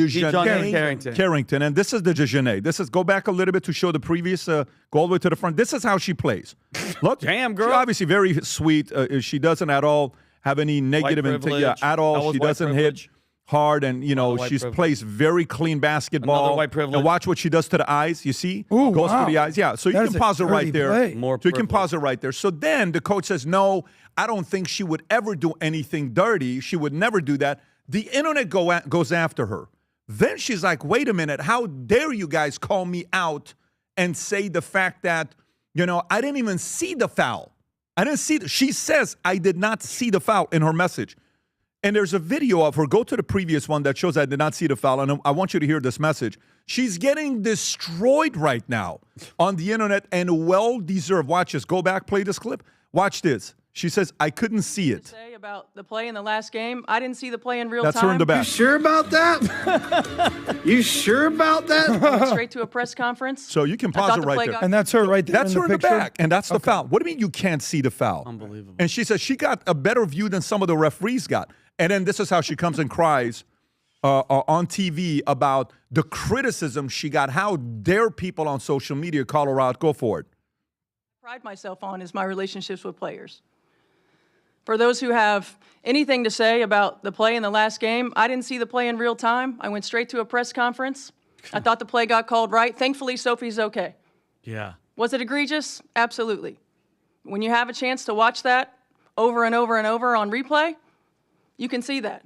Carrington. And this is the Dejanay. This is, go back a little bit to show the previous, go all the way to the front. This is how she plays. Look. Damn, girl. She's obviously very sweet. She doesn't at all have any negative intent at all. She doesn't hit hard, and you know she plays very clean basketball. Another white privilege. And watch what she does to the eyes. You see, Ooh, goes wow. to the eyes. Yeah, so you can pause it right there. You can pause it right there. So then the coach says, "No, I don't think she would ever do anything dirty. She would never do that." The internet goes after her. Then she's like, "Wait a minute! How dare you guys call me out and say the fact that I didn't even see the foul? I didn't see." She says, "I did not see the foul" in her message. And there's a video of her. Go to the previous one that shows I did not see the foul. And I want you to hear this message. She's getting destroyed right now on the internet and well-deserved. Watch this. Go back, play this clip. Watch this. She says, I couldn't see it. Say about the play in the last game. I didn't see the play in real time. That's her in the back. You sure about that? You sure about that? I went straight to a press conference. So you can pause it right there. And that's her right there. That's her in the back. And that's the foul. What do you mean you can't see the foul? Unbelievable. And she says she got a better view than some of the referees got. And then this is how she comes and cries on TV about the criticism she got. How dare people on social media call her out? Go for it. Pride myself on is my relationships with players. For those who have anything to say about the play in the last game, I didn't see the play in real time. I went straight to a press conference. I thought the play got called right. Thankfully, Sophie's okay. Yeah. Was it egregious? Absolutely. When you have a chance to watch that over and over and over on replay, you can see that.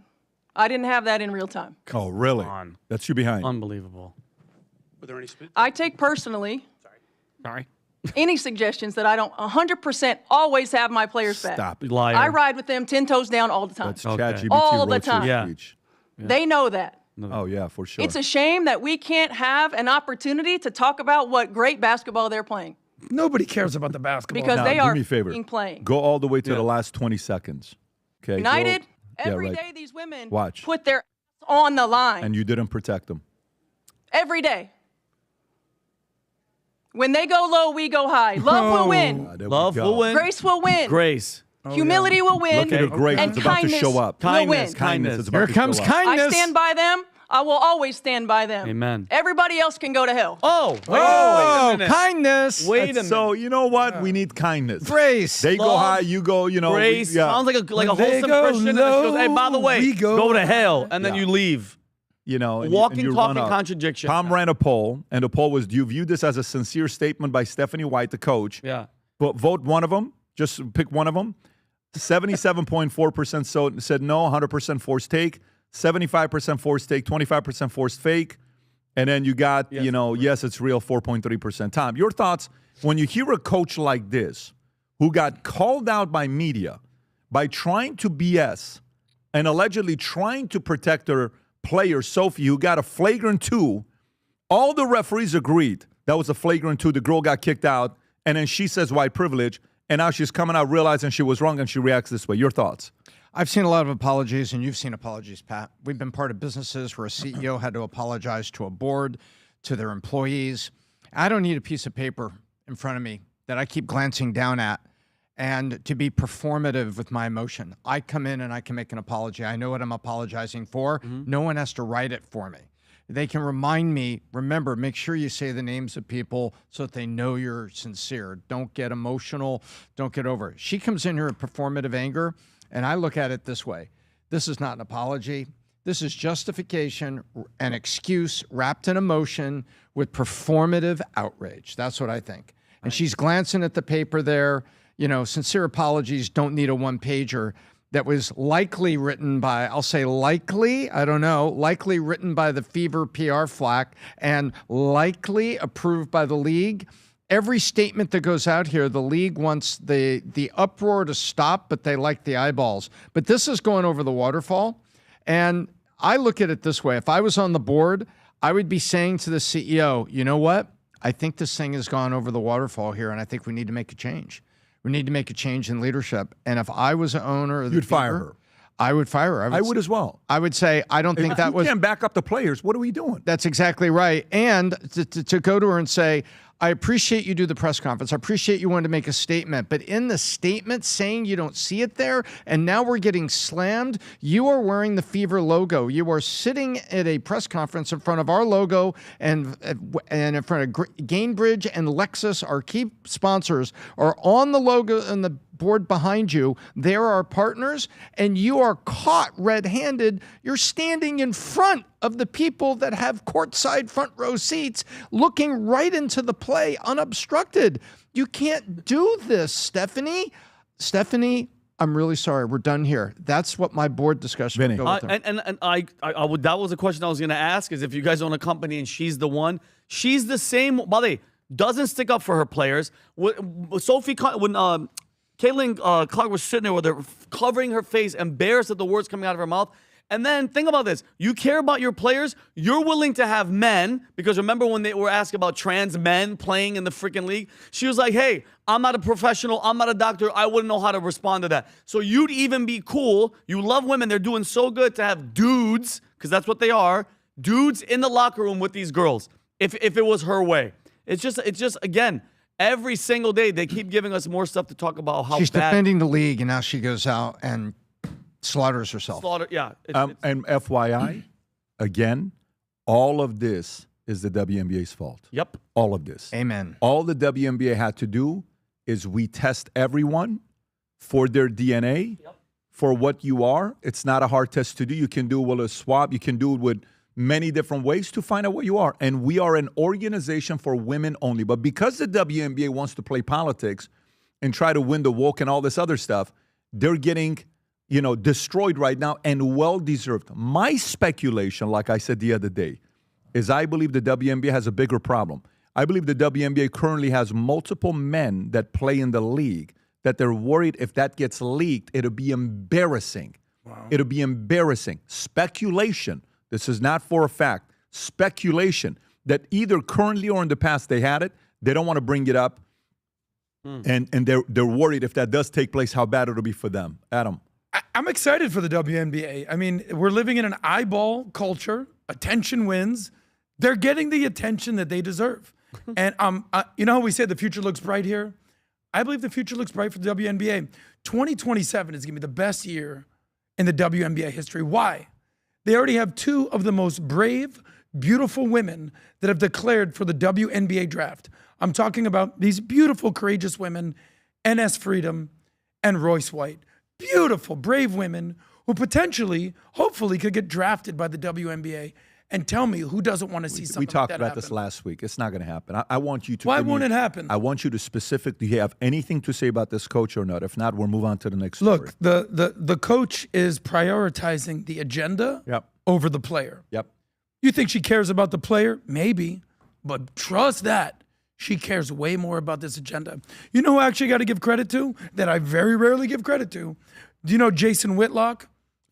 I didn't have that in real time. Oh, really? That's you behind. Unbelievable. Were there any I take personally Sorry. any suggestions that I don't 100% always have my players back. Stop. Liar. I ride with them 10 toes down all the time. That's ChatGPT All the wrote your time. Yeah. speech. They know that. Oh, yeah, for sure. It's a shame that we can't have an opportunity to talk about what great basketball they're playing. Nobody cares about the basketball. Because Now, they do are me a favor. playing. Go all the way to the last 20 seconds. Okay. United, Go- every yeah, day right. these women Watch. put their on the line. And you didn't protect them. Every day. When they go low, we go high. Love will win. There we Love go. will win. Grace will win. Grace. Humility will win. Look at her grace. And It's about to kindness show up. will win. Kindness. It's about Here to comes show up. kindness. I stand by them. I will always stand by them. Amen. Everybody else can go to hell. Oh, wait Oh, a minute. kindness. Wait a minute. So, you know what? We need kindness. Grace. They go Love, high, you go, Grace. Sounds like a When they wholesome go Christian. And then she goes, hey, by the way, we go to hell. And then Yeah. you leave. You know, and Walking, you talking run up. contradiction. Tom ran a poll, and the poll was, do you view this as a sincere statement by Stephanie White, the coach? Yeah. But vote one of them. Just pick one of them. 77.4% said no, 100% forced take. 75% forced take, 25% forced fake. And then you got, yes, it's real, 4.3% time. Your thoughts when you hear a coach like this who got called out by media by trying to BS and allegedly trying to protect her player, Sophie, who got a flagrant 2. All the referees agreed that was a flagrant 2. The girl got kicked out. And then she says white privilege. And now she's coming out realizing she was wrong and she reacts this way. Your thoughts? I've seen a lot of apologies, and you've seen apologies, Pat. We've been part of businesses where a CEO had to apologize to a board, to their employees. I don't need a piece of paper in front of me that I keep glancing down at and to be performative with my emotion. I come in and I can make an apology. I know what I'm apologizing for. No one has to write it for me. They can remind me, remember, make sure you say the names of people so that they know you're sincere. Don't get emotional. Don't get over it. She comes in here with performative anger, and I look at it this way. This is not an apology. This is justification, an excuse wrapped in emotion with performative outrage. That's what I think. And she's glancing at the paper there. Sincere apologies don't need a one-pager. That was likely written by, I'll say likely, I don't know, likely written by the Fever PR flack and likely approved by the league. Every statement that goes out here, the league wants the uproar to stop, but they like the eyeballs. But this is going over the waterfall. And I look at it this way. If I was on the board, I would be saying to the CEO, you know what? I think this thing has gone over the waterfall here, and I think we need to make a change. We need to make a change in leadership. And if I was an owner of the You'd fire her. I would fire her. I would as well. I would say, I don't think that was... If you can't back up the players, what are we doing? That's exactly right. And to go to her and say, I appreciate you do the press conference. I appreciate you wanted to make a statement. But in the statement saying you don't see it there, and now we're getting slammed, you are wearing the Fever logo. You are sitting at a press conference in front of our logo and in front of Gainbridge and Lexus, our key sponsors, are on the logo and the board behind you. They're our partners, and you are caught red-handed. You're standing in front of the people that have courtside front row seats looking right into the play unobstructed. You can't do this, Stephanie. Stephanie, I'm really sorry. We're done here. That's what my board discussion would go with her. And I would, that was a question I was going to ask, is if you guys own a company and she's the one, she's the same, by the way, doesn't stick up for her players. Sophie, when Caitlin Clark was sitting there with her covering her face, embarrassed at the words coming out of her mouth. And then think about this. You care about your players. You're willing to have men, because remember when they were asked about trans men playing in the freaking league? She was like, hey, I'm not a professional. I'm not a doctor. I wouldn't know how to respond to that. So you'd even be cool. You love women. They're doing so good to have dudes, because that's what they are, dudes in the locker room with these girls, if it was her way. It's just again, every single day they keep giving us more stuff to talk about how she's bad. defending the league, and now she goes out and slaughters herself. And FYI, again, all of this is the WNBA's fault. Yep. All of this. Amen. All the WNBA had to do is we test everyone for their DNA, for what you are. It's not a hard test to do. You can do it with a swab. You can do it with many different ways to find out what you are. And we are an organization for women only. But because the WNBA wants to play politics and try to win the woke and all this other stuff, they're getting, destroyed right now, and well-deserved. My speculation, like I said the other day, is I believe the WNBA has a bigger problem. I believe the WNBA currently has multiple men that play in the league that they're worried if that gets leaked, it'll be embarrassing. Wow. It'll be embarrassing. Speculation. This is not for a fact. Speculation that either currently or in the past they had it. They don't want to bring it up. And they're worried if that does take place, how bad it'll be for them. Adam. I'm excited for the WNBA. I mean, we're living in an eyeball culture. Attention wins. They're getting the attention that they deserve. And you know how we say the future looks bright here? I believe the future looks bright for the WNBA. 2027 is going to be the best year in the WNBA history. Why? They already have two of the most brave, beautiful women that have declared for the WNBA draft. I'm talking about these beautiful, courageous women, NS Freedom and Royce White. Beautiful, brave women who potentially, hopefully, could get drafted by the WNBA. and tell me who doesn't want to see something We talked like that about happen. this last week. It's not going to happen. I want you to. Why won't it happen? I want you to specifically have anything to say about this coach or not. If not, we'll move on to the next story. Look, the coach is prioritizing the agenda over the player. Yep. You think she cares about the player? Maybe. But trust that. She cares way more about this agenda. You know who I actually got to give credit to that I very rarely give credit to? Do you know Jason Whitlock?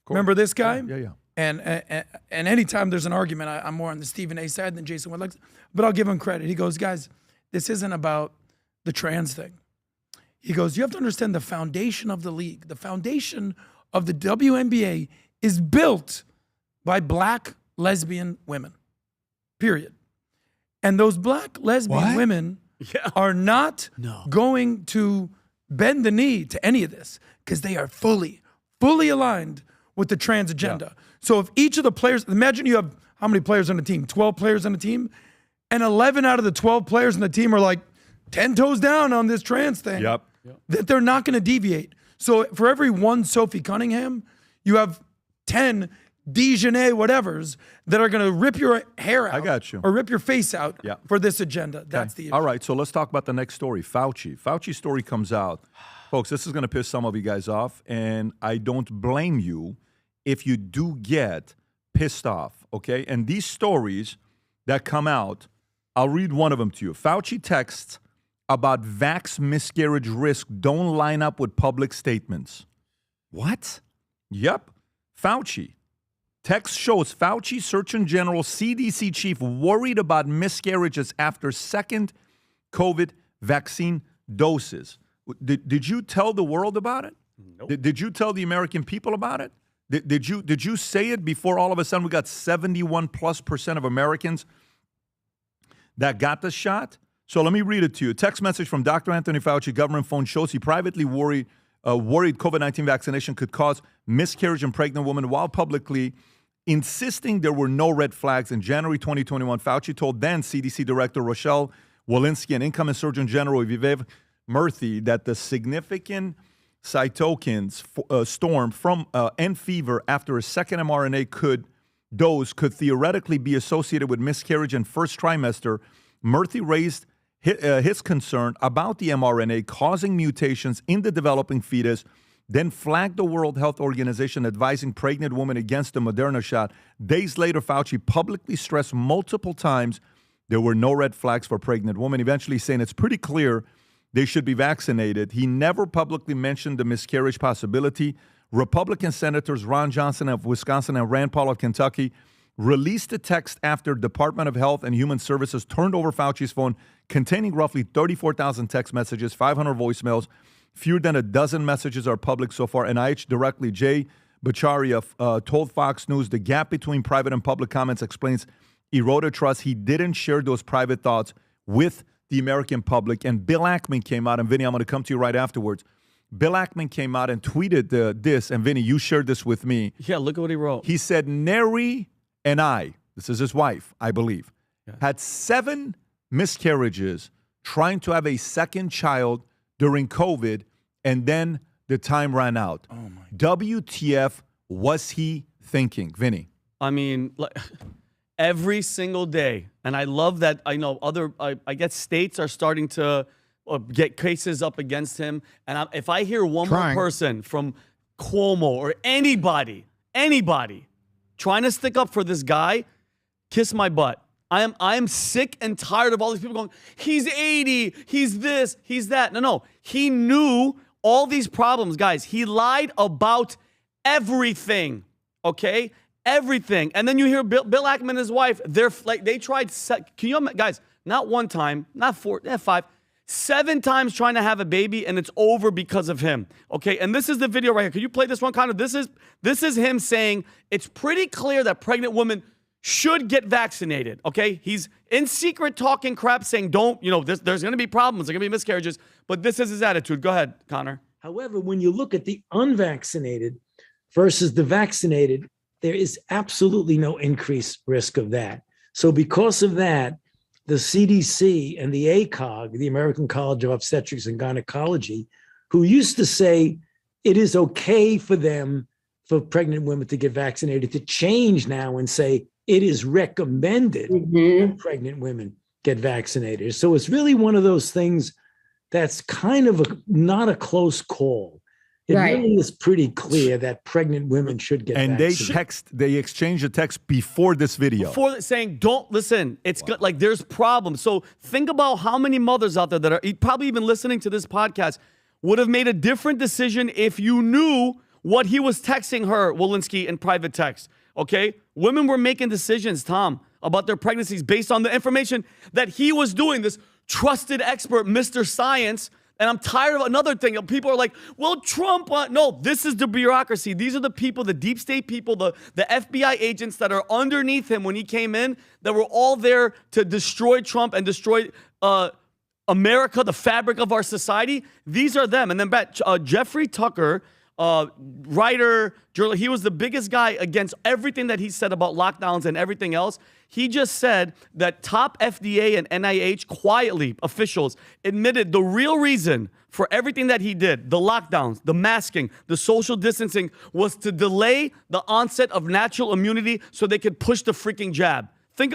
Remember this guy? Yeah. And anytime there's an argument, I'm more on the Stephen A side than Jason Whitlock. But I'll give him credit. He goes, guys, this isn't about the trans thing. He goes, you have to understand the foundation of the league. The foundation of the WNBA is built by black lesbian women, period. And those black lesbian women are not going to bend the knee to any of this because they are fully aligned with the trans agenda. So if each of the players, imagine you have how many players on the team? 12 players on the team, and 11 out of the 12 players on the team are like 10 toes down on this trans thing. That they're not going to deviate. So for every one Sophie Cunningham, you have 10 Dejanay whatevers that are going to rip your hair out. I got you. Or rip your face out for this agenda. That's the issue. All right, so let's talk about the next story. Fauci's story comes out. Folks, this is going to piss some of you guys off, and I don't blame you if you do get pissed off, okay? And these stories that come out, I'll read one of them to you. Fauci texts about vax miscarriage risk don't line up with public statements. What? Yep. Fauci. Text shows Fauci, Surgeon General, CDC chief, worried about miscarriages after second COVID vaccine doses. Did you tell the world about it? Nope. Did you tell the American people about it? Did you say it before all of a sudden we got 71+% of Americans that got the shot? So let me read it to you. Text message from Dr. Anthony Fauci, government phone shows he privately worried COVID-19 vaccination could cause miscarriage in pregnant women while publicly insisting there were no red flags. In January 2021, Fauci told then CDC Director Rochelle Walensky and incoming Surgeon General Vivek Murthy that the significant cytokines storm from and fever after a second mRNA dose could theoretically be associated with miscarriage in first trimester. Murthy raised his concern about the mRNA causing mutations in the developing fetus, then flagged the World Health Organization advising pregnant women against the Moderna shot. Days later, Fauci publicly stressed multiple times there were no red flags for pregnant women, eventually saying it's pretty clear they should be vaccinated. He never publicly mentioned the miscarriage possibility. Republican Senators Ron Johnson of Wisconsin and Rand Paul of Kentucky released a text after Department of Health and Human Services turned over Fauci's phone containing roughly 34,000 text messages, 500 voicemails. Fewer than a dozen messages are public so far. NIH directly, Jay Bhattacharya told Fox News the gap between private and public comments explains eroded trust. He didn't share those private thoughts with the American public. And Bill Ackman came out, and Vinny, I'm going to come to you right afterwards. Bill Ackman came out and tweeted this, and Vinny, you shared this with me. Yeah, look at what he wrote. He said, Neri and I, this is his wife, I believe, had 7 miscarriages trying to have a second child during COVID, and then the time ran out. Oh my God. WTF was he thinking, Vinny? I mean, every single day, and I love that. I know I guess states are starting to get cases up against him. And if I hear one more person from Cuomo or anybody trying to stick up for this guy, kiss my butt. I am sick and tired of all these people going, he's 80, he's this, he's that. No. He knew all these problems, guys. He lied about everything, okay? Everything. And then you hear Bill Ackman and his wife, they tried, guys, not one time, not 4, 5, 7 times trying to have a baby, and it's over because of him, okay? And this is the video right here. Can you play this one, Connor? This is him saying it's pretty clear that pregnant women should get vaccinated, okay? He's in secret talking crap saying there's going to be problems, there's going to be miscarriages, but this is his attitude. Go ahead, Connor. However, when you look at the unvaccinated versus the vaccinated, there is absolutely no increased risk of that. So because of that, the CDC and the ACOG, the American College of Obstetrics and Gynecology, who used to say it is okay for pregnant women to get vaccinated, to change now and say it is recommended that pregnant women get vaccinated. So it's really one of those things that's kind of not a close call. It really is pretty clear that pregnant women should get vaccinated. And they exchanged a text before this video. Before saying, don't listen, it's good. Like, there's problems. So think about how many mothers out there that are probably even listening to this podcast would have made a different decision if you knew what he was texting her, Walensky, in private text. Okay? Women were making decisions, Tom, about their pregnancies based on the information that he was doing, this trusted expert, Mr. Science. And I'm tired of another thing. People are like, well, Trump. No, this is the bureaucracy. These are the people, the deep state people, the FBI agents that are underneath him when he came in, that were all there to destroy Trump and destroy America, the fabric of our society. These are them. And then Jeffrey Tucker, writer, journalist, he was the biggest guy against everything that he said about lockdowns and everything else. He just said that top FDA and NIH quietly, officials, admitted the real reason for everything that he did, the lockdowns, the masking, the social distancing, was to delay the onset of natural immunity so they could push the freaking jab.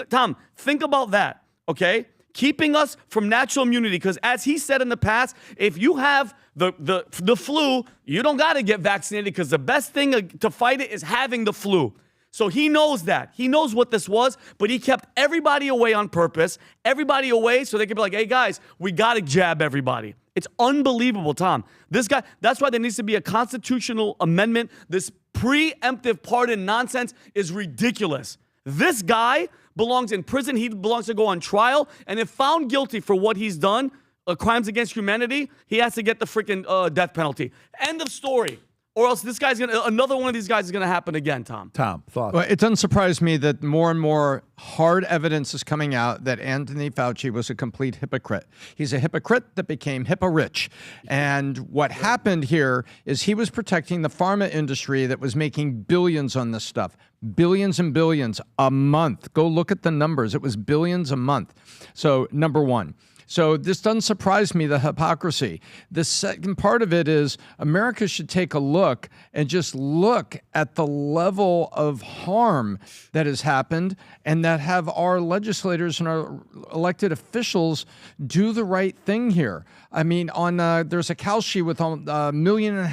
Tom, think about that, okay? Keeping us from natural immunity, because as he said in the past, if you have the flu, you don't got to get vaccinated, because the best thing to fight it is having the flu. So he knows that. He knows what this was, but he kept everybody away on purpose, everybody away so they could be like, hey, guys, we got to jab everybody. It's unbelievable, Tom. This guy, that's why there needs to be a constitutional amendment. This preemptive pardon nonsense is ridiculous. This guy belongs in prison. He belongs to go on trial. And if found guilty for what he's done, crimes against humanity, he has to get the freaking death penalty. End of story. Or else this guy's another one of these guys is gonna happen again, Tom. Tom, thoughts? Well, it doesn't surprise me that more and more hard evidence is coming out that Anthony Fauci was a complete hypocrite. He's a hypocrite that became hippo-rich. And what happened here is he was protecting the pharma industry that was making billions on this stuff. Billions and billions a month. Go look at the numbers. It was billions a month. So, number one. So this doesn't surprise me, the hypocrisy. The second part of it is America should take a look and just look at the level of harm that has happened, and that have our legislators and our elected officials do the right thing here. I mean, there's a Kalshi with $1.5 million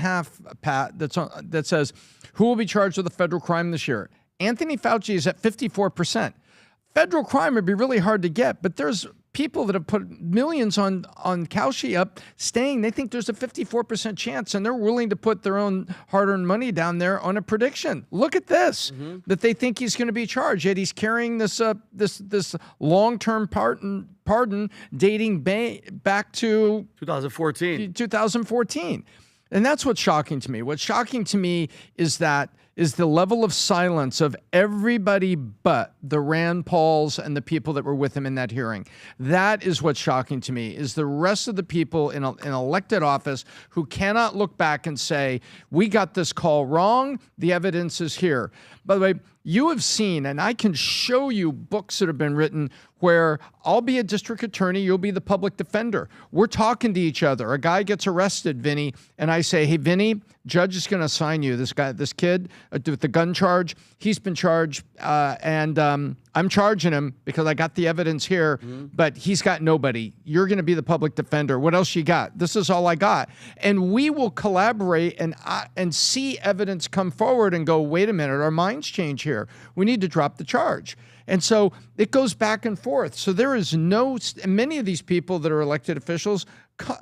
pat that says, who will be charged with a federal crime this year? Anthony Fauci is at 54%. Federal crime would be really hard to get, but there's people that have put millions on Kalshi up staying. They think there's a 54% chance, and they're willing to put their own hard-earned money down there on a prediction. Look at this, that they think he's going to be charged, yet he's carrying this long-term pardon dating back to 2014. And that's what's shocking to me. What's shocking to me is the level of silence of everybody but the Rand Pauls and the people that were with him in that hearing. That is what's shocking to me, is the rest of the people in elected office who cannot look back and say, we got this call wrong, the evidence is here. By the way, you have seen, and I can show you books that have been written where I'll be a district attorney, you'll be the public defender. We're talking to each other. A guy gets arrested, Vinny, and I say, hey, Vinny, judge is going to assign you this kid with the gun charge. He's been charged, and I'm charging him because I got the evidence here, but he's got nobody. You're going to be the public defender. What else you got? This is all I got. And we will collaborate and see evidence come forward and go, wait a minute, our minds change here. We need to drop the charge. And so it goes back and forth. So there is many of these people that are elected officials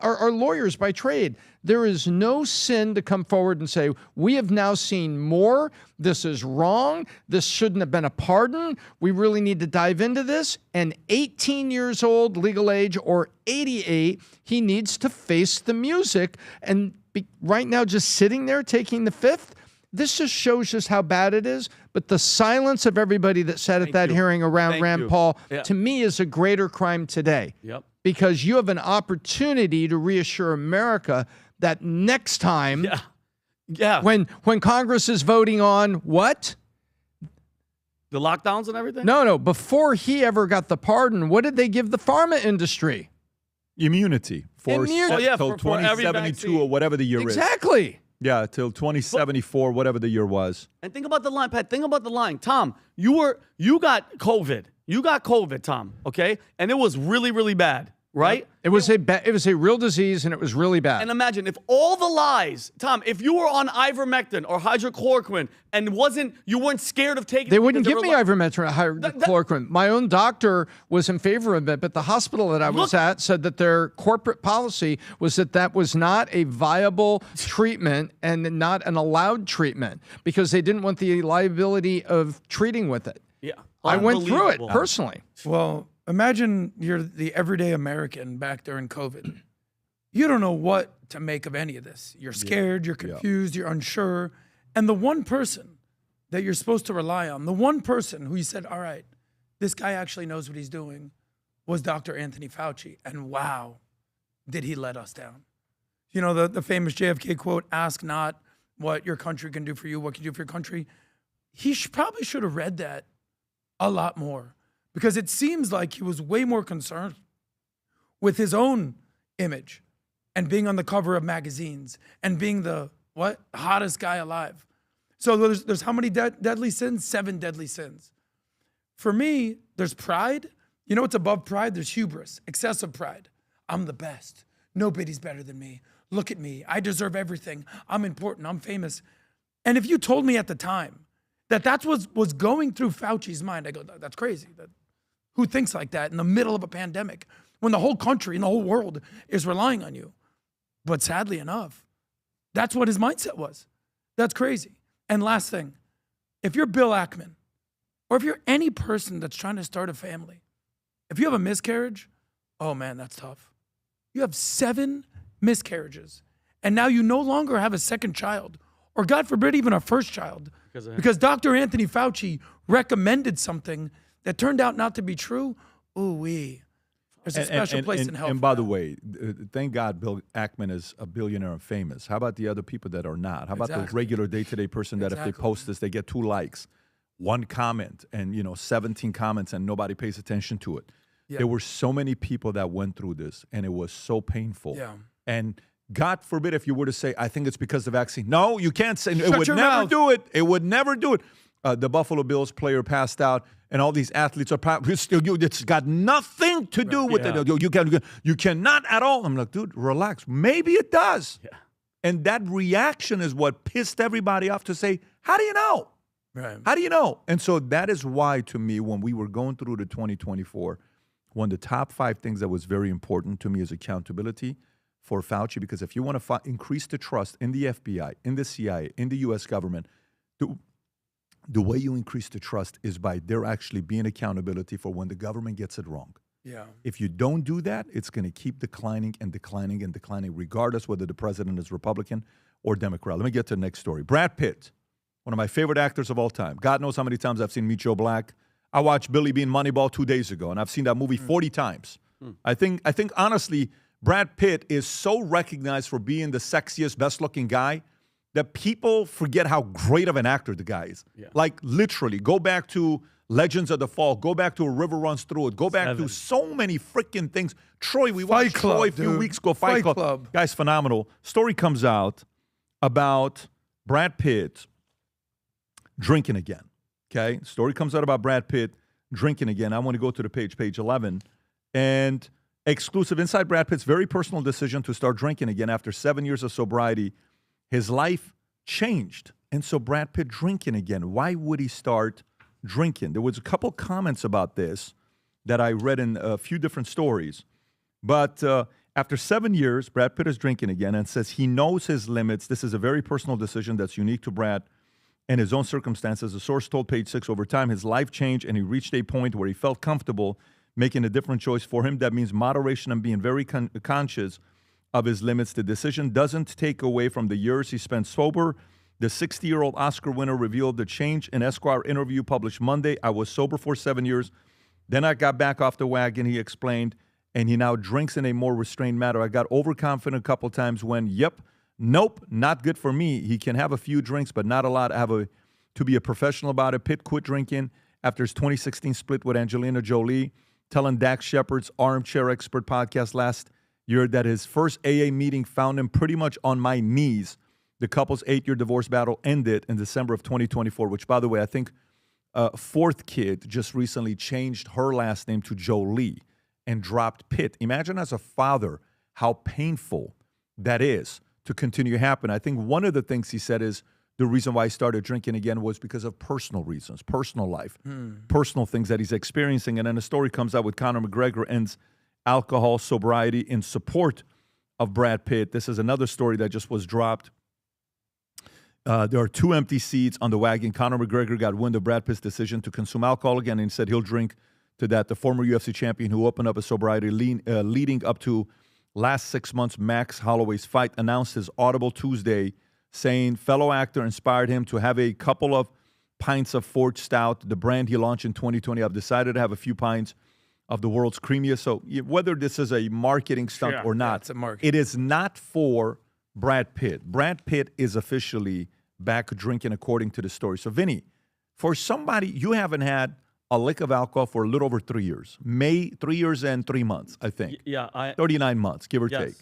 are lawyers by trade. There is no sin to come forward and say, we have now seen more. This is wrong. This shouldn't have been a pardon. We really need to dive into this. And 18 years old, legal age, or 88, he needs to face the music. And right now, just sitting there taking the fifth, this just shows just how bad it is. But the silence of everybody that sat at that hearing around Rand Paul, to me, is a greater crime today. Yep. Because you have an opportunity to reassure America that next time, when Congress is voting on what? The lockdowns and everything? No. Before he ever got the pardon, what did they give the pharma industry? Immunity. For 2072 or whatever the year is. Exactly. Yeah, till 2074, whatever the year was. And think about the line, Pat. Think about the line. Tom, you got COVID. You got COVID, Tom, okay? And it was really, really bad, right? It was a real disease, and it was really bad. And imagine if all the lies, Tom, if you were on ivermectin or hydrochloroquine and you weren't scared of taking it. They wouldn't give me ivermectin or hydrochloroquine. My own doctor was in favor of it, but the hospital that I was at said that their corporate policy was that was not a viable treatment and not an allowed treatment because they didn't want the liability of treating with it. Yeah. I went through it personally. Well, imagine you're the everyday American back during COVID. You don't know what to make of any of this. You're scared, you're confused, you're unsure. And the one person that you're supposed to rely on, the one person who you said, all right, this guy actually knows what he's doing, was Dr. Anthony Fauci. And wow, did he let us down. You know, the famous JFK quote, ask not what your country can do for you, what can you do for your country. He probably should have read that a lot more, because it seems like he was way more concerned with his own image and being on the cover of magazines and being the hottest guy alive. So there's how many deadly sins? 7 deadly sins. For me, there's pride. You know what's above pride? There's hubris, excessive pride. I'm the best. Nobody's better than me. Look at me. I deserve everything. I'm important. I'm famous. And if you told me at the time that's what was going through Fauci's mind, I go, that's crazy. Who thinks like that in the middle of a pandemic when the whole country and the whole world is relying on you? But sadly enough, that's what his mindset was. That's crazy. And last thing, if you're Bill Ackman, or if you're any person that's trying to start a family, if you have a miscarriage, oh man, that's tough. You have 7 miscarriages, and now you no longer have a second child, or God forbid, even a first child, because Dr. Anthony Fauci recommended something that turned out not to be true. Ooh-wee. There's a special place in hell. And by the way, thank God Bill Ackman is a billionaire and famous. How about the other people that are not? How about the regular day-to-day person that if they post this, they get 2 likes, 1 comment, and 17 comments, and nobody pays attention to it? Yeah. There were so many people that went through this, and it was so painful. Yeah. And God forbid if you were to say, I think it's because of the vaccine. No, you can't say. It would never do it. It would never do it. The Buffalo Bills player passed out, and all these athletes are it's got nothing to do with it. You cannot at all. I'm like, dude, relax. Maybe it does. Yeah. And that reaction is what pissed everybody off to say, how do you know? Right. How do you know? And so that is why, to me, when we were going through the 2024, one of the top 5 things that was very important to me is accountability for Fauci, because if you want to increase the trust in the FBI, in the CIA, in the U.S. government, the way you increase the trust is by there actually being accountability for when the government gets it wrong. Yeah. If you don't do that, it's going to keep declining and declining and declining, regardless whether the president is Republican or Democrat. Let me get to the next story. Brad Pitt, one of my favorite actors of all time. God knows how many times I've seen Meet Joe Black. I watched Billy Bean Moneyball 2 days ago, and I've seen that movie 40 times. I think honestly, Brad Pitt is so recognized for being the sexiest, best-looking guy that people forget how great of an actor the guy is. Yeah. Like, literally, go back to Legends of the Fall, go back to A River Runs Through It, go back to so many freaking things. Troy, we watched Troy a few weeks ago, Fight Club. Guy's phenomenal. Story comes out about Brad Pitt drinking again, okay? Story comes out about Brad Pitt drinking again. I want to go to the page 11, and exclusive inside Brad Pitt's very personal decision to start drinking again after 7 years of sobriety. His life changed. And so Brad Pitt drinking again. Why would he start drinking? There was a couple comments about this that I read in a few different stories. But after 7 years, Brad Pitt is drinking again and says he knows his limits. This is a very personal decision that's unique to Brad and his own circumstances. A source told Page Six over time his life changed and he reached a point where he felt comfortable making a different choice for him. That means moderation and being very conscious of his limits. The decision doesn't take away from the years he spent sober. The 60-year-old Oscar winner revealed the change in Esquire interview published Monday. I was sober for 7 years. Then I got back off the wagon, he explained, and he now drinks in a more restrained manner. I got overconfident a couple times when, nope, not good for me. He can have a few drinks, but not a lot. I have to be a professional about it. Pitt quit drinking after his 2016 split with Angelina Jolie, telling Dax Shepard's Armchair Expert podcast last year that his first AA meeting found him pretty much on my knees The couple's 8-year divorce battle ended in December of 2024, which, by the way, I think fourth kid just recently changed her last name to Jolie and dropped Pitt. Imagine as a father how painful that is to continue to happen. I think one of the things he said is the reason why he started drinking again was because of personal reasons, personal life, personal things that he's experiencing. And then a story comes out with Conor McGregor ends alcohol sobriety in support of Brad Pitt. This is another story that just was dropped. There are 2 empty seats on the wagon. Conor McGregor got wind of Brad Pitt's decision to consume alcohol again and said he'll drink to that. The former UFC champion who opened up a sobriety leading up to last 6 months Max Holloway's fight announced his audible Tuesday saying fellow actor inspired him to have a couple of pints of Forged Stout, the brand he launched in 2020. I've decided to have a few pints of the world's creamiest. So whether this is a marketing stunt or not, it's a market. it is not for Brad Pitt. Brad Pitt is officially back drinking according to the story. So Vinny, for somebody, you haven't had a lick of alcohol for a little over 3 years. 3 years and 3 months, I think. 39 months, give or take.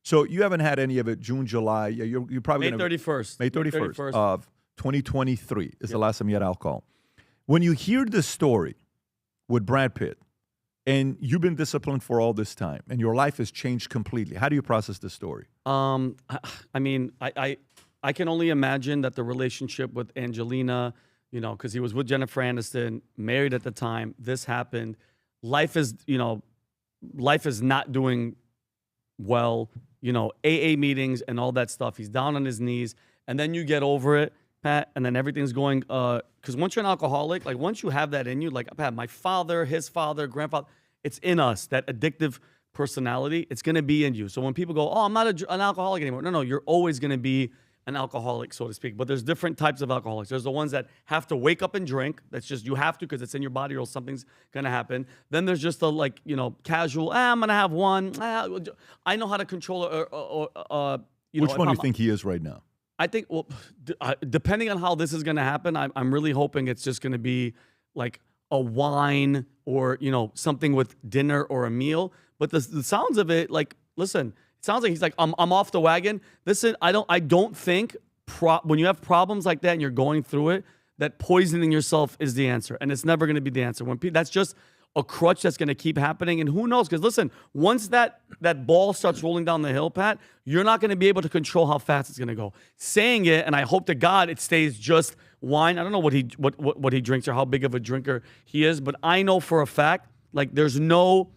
So you haven't had any of it June, July. You're probably May 31st. May 31st of 2023 is the last time you had alcohol. When you hear this story with Brad Pitt, and you've been disciplined for all this time, and your life has changed completely, how do you process this story? I mean, I can only imagine that the relationship with Angelina, you know, because he was with Jennifer Aniston, married at the time, this happened. Life is not doing well, you know, AA meetings and all that stuff. He's down on his knees. And then you get over it, Pat, and then everything's going, because once you're an alcoholic, like once you have that in you, like Pat, my father, his father, grandfather, it's in us, that addictive personality, it's going to be in you. So when people go, oh, I'm not an alcoholic anymore. No, you're always going to be an alcoholic, so to speak. But there's different types of alcoholics. There's the ones that have to wake up and drink. That's just, you have to because it's in your body or else something's going to happen. Then there's just the, like, you know, casual, I'm going to have one. I know how to control it. Which one do you think he is right now? I think, well, depending on how this is going to happen, I'm really hoping it's just going to be like a wine or, you know, something with dinner or a meal. But the sounds of it, like, listen, it sounds like he's like, I'm off the wagon. Listen, I don't think when you have problems like that and you're going through it, that poisoning yourself is the answer. And it's never going to be the answer. That's just a crutch that's going to keep happening. And who knows? Because listen, once that ball starts rolling down the hill, Pat, you're not going to be able to control how fast it's going to go. Saying it, and I hope to God it stays just wine. I don't know what he drinks or how big of a drinker he is, but I know for a fact, like there's no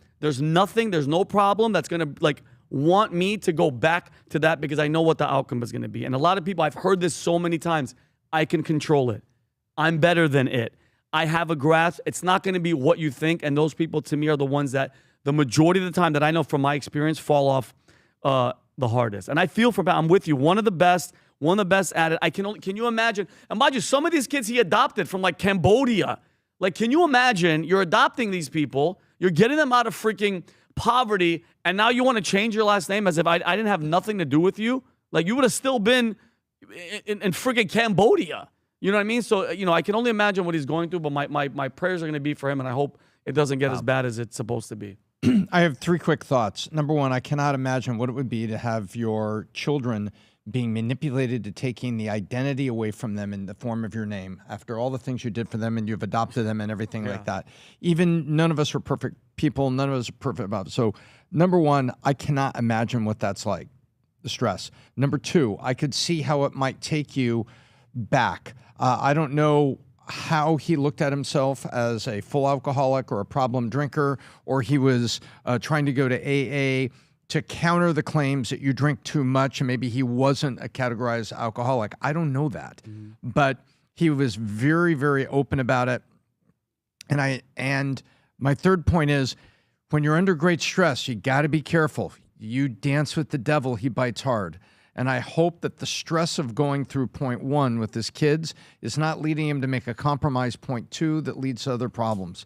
problem that's going to like want me to go back to that because I know what the outcome is going to be. And a lot of people, I've heard this so many times, I can control it. I'm better than it. I have a grasp. It's not going to be what you think. And those people to me are the ones that the majority of the time that I know from my experience fall off the hardest. And I feel for, I'm with you. One of the best at it. Can you imagine? Imagine some of these kids he adopted from like Cambodia. Like, can you imagine you're adopting these people, you're getting them out of freaking poverty, and now you want to change your last name as if I didn't have nothing to do with you? Like, you would have still been in freaking Cambodia. You know what I mean? So, you know, I can only imagine what he's going through, but my prayers are going to be for him, and I hope it doesn't get as bad as it's supposed to be. I have 3 quick thoughts. Number one, I cannot imagine what it would be to have your children being manipulated to taking the identity away from them in the form of your name after all the things you did for them and you've adopted them and everything like that. Even none of us are perfect people. None of us are perfect about it. So number one, I cannot imagine what that's like, the stress. Number two, I could see how it might take you back. I don't know how he looked at himself as a full alcoholic or a problem drinker, or he was trying to go to AA to counter the claims that you drink too much and maybe he wasn't a categorized alcoholic. I don't know that. But he was very, very open about it. And my third point is, when you're under great stress, you got to be careful. You dance with the devil, he bites hard. And I hope that the stress of going through point 1 with his kids is not leading him to make a compromise point 2 that leads to other problems.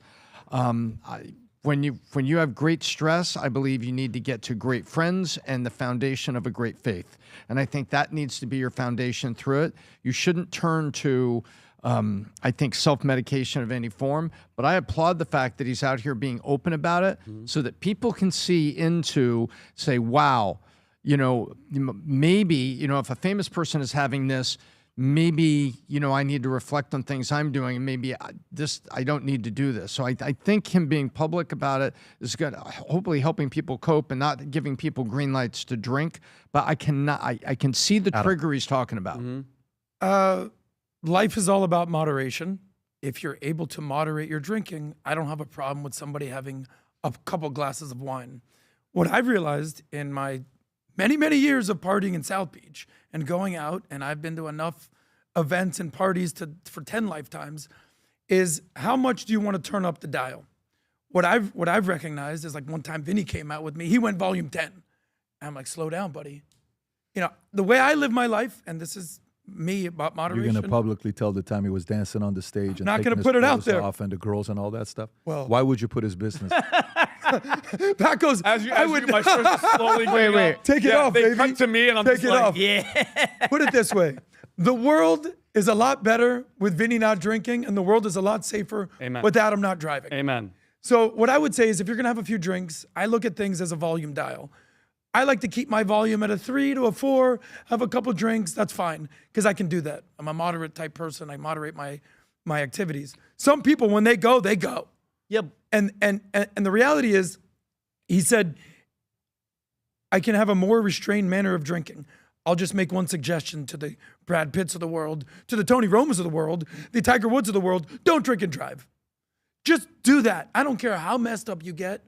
When you have great stress, I believe you need to get to great friends and the foundation of a great faith. And I think that needs to be your foundation through it. You shouldn't turn to, I think, self-medication of any form. But I applaud the fact that he's out here being open about it so that people can see into, say, wow, maybe, if a famous person is having this, maybe, I need to reflect on things I'm doing, and maybe I don't need to do this. So I think him being public about it is good, hopefully helping people cope and not giving people green lights to drink. But I can see the trigger he's talking about. Mm-hmm. Life is all about moderation. If you're able to moderate your drinking, I don't have a problem with somebody having a couple glasses of wine. What I've realized in my many, many years of partying in South Beach and going out, and I've been to enough events and parties for 10 lifetimes, is how much do you want to turn up the dial? What I've recognized is, like, one time Vinny came out with me, he went volume 10. And I'm like, slow down, buddy. The way I live my life, and this is me about moderation. You're going to publicly tell the time he was dancing on the stage and not going to put it out there. Off and the girls and all that stuff? Well, why would you put his business? That goes. My shirts are slowly going up. Take it off, they baby. come to me and I'm Take just it like, off. yeah. Put it this way. The world is a lot better with Vinny not drinking, and the world is a lot safer without him not driving. Amen. So what I would say is, if you're going to have a few drinks, I look at things as a volume dial. I like to keep my volume at a 3 to a 4, have a couple drinks, that's fine, because I can do that. I'm a moderate type person. I moderate my activities. Some people, when they go, they go. Yep. And the reality is, he said, I can have a more restrained manner of drinking. I'll just make one suggestion to the Brad Pitts of the world, to the Tony Romans of the world, the Tiger Woods of the world: don't drink and drive. Just do that. I don't care how messed up you get.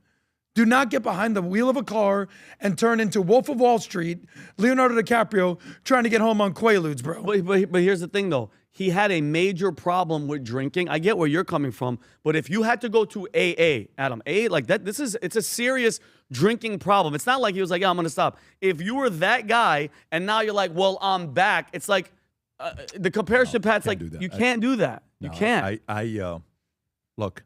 Do not get behind the wheel of a car and turn into Wolf of Wall Street, Leonardo DiCaprio, trying to get home on Quaaludes, bro. But here's the thing, though. He had a major problem with drinking. I get where you're coming from, but if you had to go to AA, Adam, like that, it's a serious drinking problem. It's not like he was like, yeah, I'm going to stop. If you were that guy and now you're like, well, I'm back, it's like the comparison, Pat's like, you can't do that. You can't. Look,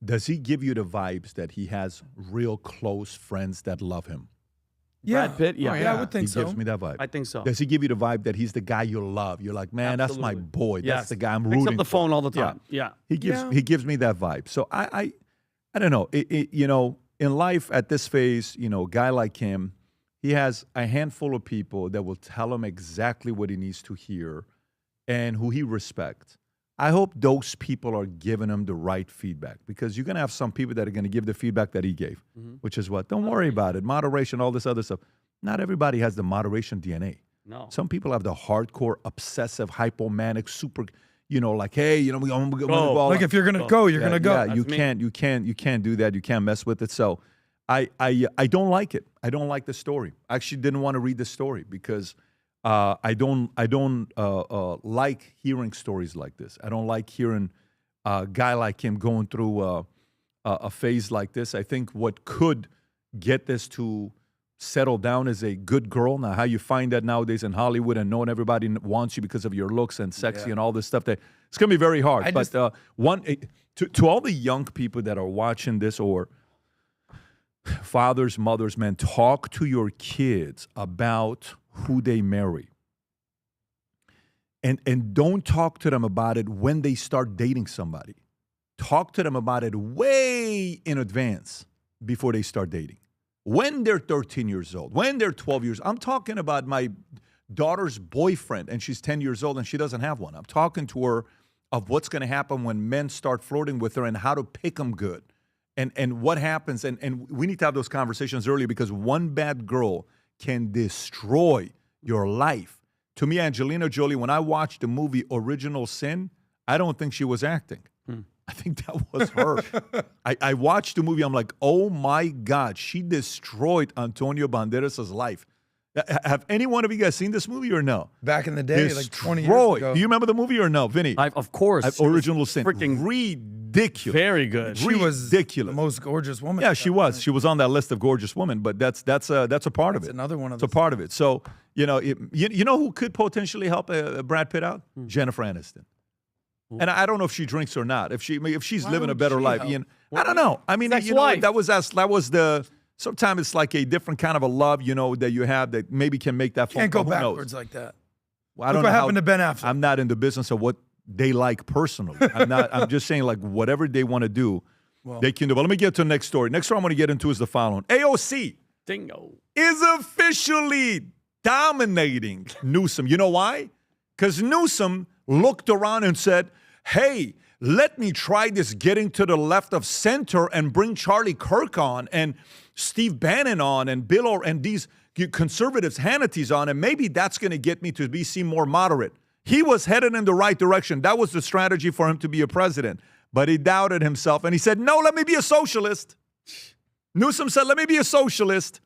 does he give you the vibes that he has real close friends that love him? Yeah. Brad Pitt, yeah. Yeah, I would think so. He gives me that vibe. I think so. Does he give you the vibe that he's the guy you love? You're like, man, that's my boy. Yes. That's the guy I'm rooting Picks up the phone all the time. Yeah. He gives me that vibe. So I don't know. In life at this phase, a guy like him, he has a handful of people that will tell him exactly what he needs to hear and who he respects. I hope those people are giving him the right feedback, because you're going to have some people that are going to give the feedback that he gave, which is what? Don't worry about it. Moderation, all this other stuff. Not everybody has the moderation DNA. No. Some people have the hardcore, obsessive, hypomanic, super, like, hey, we're going to go. Like, if you're going to go, you're going to go. Yeah, you can't do that. You can't mess with it. So I don't like it. I don't like the story. I actually didn't want to read the story because I don't like hearing stories like this. I don't like hearing a guy like him going through a phase like this. I think what could get this to settle down is a good girl. Now, how you find that nowadays in Hollywood and knowing everybody wants you because of your looks and sexy and all this stuff, that it's going to be very hard. To all the young people that are watching this, or fathers, mothers, men, talk to your kids about who they marry. And don't talk to them about it when they start dating somebody. Talk to them about it way in advance before they start dating. When they're 13 years old, when they're 12 years old. I'm talking about my daughter's boyfriend, and she's 10 years old and she doesn't have one. I'm talking to her of what's going to happen when men start flirting with her and how to pick them good. And what happens. And we need to have those conversations early, because one bad girl can destroy your life. To me, Angelina Jolie, when I watched the movie Original Sin, I don't think she was acting. I think that was her. I watched the movie. I'm like, oh my God, she destroyed Antonio Banderas' life. Have any one of you guys seen this movie or no? Back in the day, like 20 years ago. Do you remember the movie or no, Vinny? Of course. Original Sin. Freaking ridiculous. Very good. She was ridiculous. The most gorgeous woman. Yeah, she was. She was on that list of gorgeous women, but that's a part of it. That's another one of It's a part of it. So, you know who could potentially help Brad Pitt out? Jennifer Aniston. And I don't know if she drinks or not. If she's living a better life, I don't know. I mean, that was the. Sometimes it's like a different kind of a love, that you have that maybe can make that phone Can't go call. backwards like that. Well, I don't Look know what happened to Ben Affleck. I'm not in the business of what they like personally. I'm just saying, like, whatever they want to do, they can do. But let me get to the next story. Next story I'm going to get into is the following. AOC Dingo. is officially dominating Newsom. You know why? Because Newsom looked around and said, hey, let me try this getting to the left of center and bring Charlie Kirk on and Steve Bannon on and Bill O'Reilly and these conservatives, Hannity's on, and maybe that's going to get me to be seen more moderate. He was headed in the right direction. That was the strategy for him to be a president. But he doubted himself, and he said, no, let me be a socialist. Newsom said, let me be a socialist.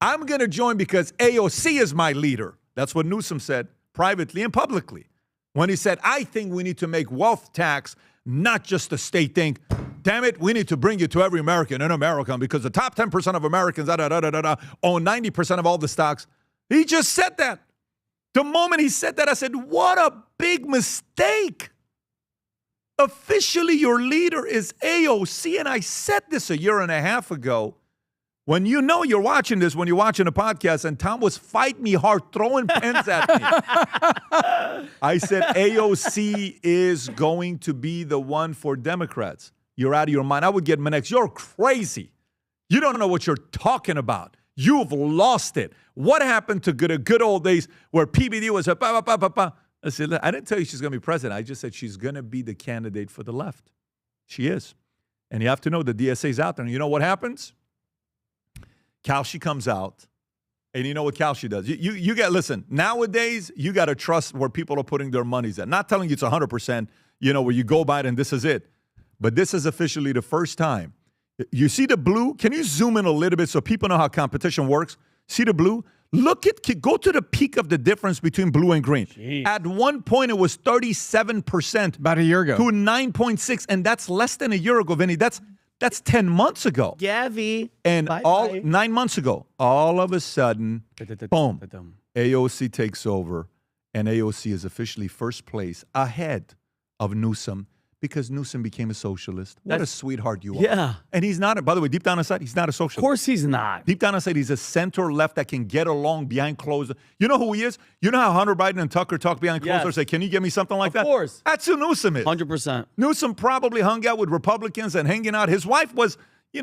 I'm going to join because AOC is my leader. That's what Newsom said privately and publicly. When he said, I think we need to make wealth tax not just a state thing. Damn it, we need to bring it to every American in America because the top 10% of Americans own 90% of all the stocks. He just said that. The moment he said that, I said, what a big mistake. Officially, your leader is AOC. And I said this a year and a half ago. When you know you're watching this, when you're watching a podcast, and Tom was fighting me hard, throwing pens at me. I said, AOC is going to be the one for Democrats. You're out of your mind. I would get Manex. You're crazy. You don't know what you're talking about. You've lost it. What happened to the good old days where PBD was a I said, I didn't tell you she's going to be president. I just said she's going to be the candidate for the left. She is. And you have to know the DSA's out there. And you know what happens? Fauci comes out, and you know what Fauci does. You got, listen, nowadays, you got to trust where people are putting their monies at. Not telling you it's 100%, where you go by it and this is it. But this is officially the first time. You see the blue? Can you zoom in a little bit so people know how competition works? See the blue? Go to the peak of the difference between blue and green. Jeez. At one point, it was 37%. About a year ago. To 9.6, and that's less than a year ago, Vinny. That's 10 months ago. Gavi. And Bye-bye. 9 months ago, all of a sudden, boom, AOC takes over, and AOC is officially first place ahead of Newsom because Newsom became a socialist. What a sweetheart you are. Yeah. And he's not, by the way, deep down inside, he's not a socialist. Of course he's not. Deep down inside, he's a center-left that can get along behind closed. You know who he is? You know how Hunter Biden and Tucker talk behind closed doors? Say, can you give me something like that? Of course. That's who Newsom is. 100%. Newsom probably hung out with Republicans and hanging out. His wife was, he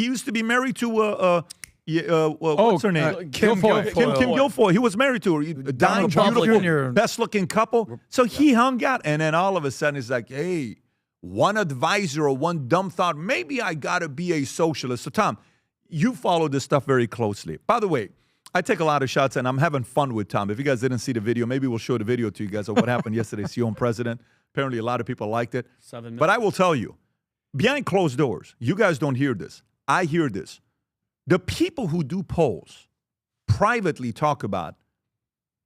used to be married to, what's her name? Kim Guilfoyle. Kim Guilfoyle. He was married to her. Dying, beautiful, best-looking couple. So he hung out, and then all of a sudden, it's like, hey, one advisor or one dumb thought, maybe I got to be a socialist. So, Tom, you follow this stuff very closely. By the way, I take a lot of shots, and I'm having fun with Tom. If you guys didn't see the video, maybe we'll show the video to you guys of what happened yesterday. CEO president. Apparently, a lot of people liked it. 7 minutes. But I will tell you, behind closed doors, you guys don't hear this. I hear this. The people who do polls privately talk about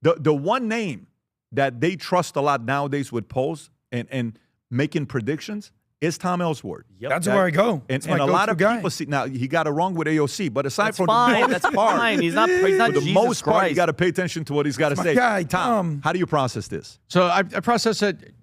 the one name that they trust a lot nowadays with polls and making predictions is Tom Ellsworth. Yep. That's where I go. And my a lot of go-to guy. people see, now he got it wrong with AOC, but aside That's from fine. the That's most part, fine. He's not for the Jesus most part, Christ. you got to pay attention to what he's got to my say. guy, Tom, Tom. how do you process this? So I process it,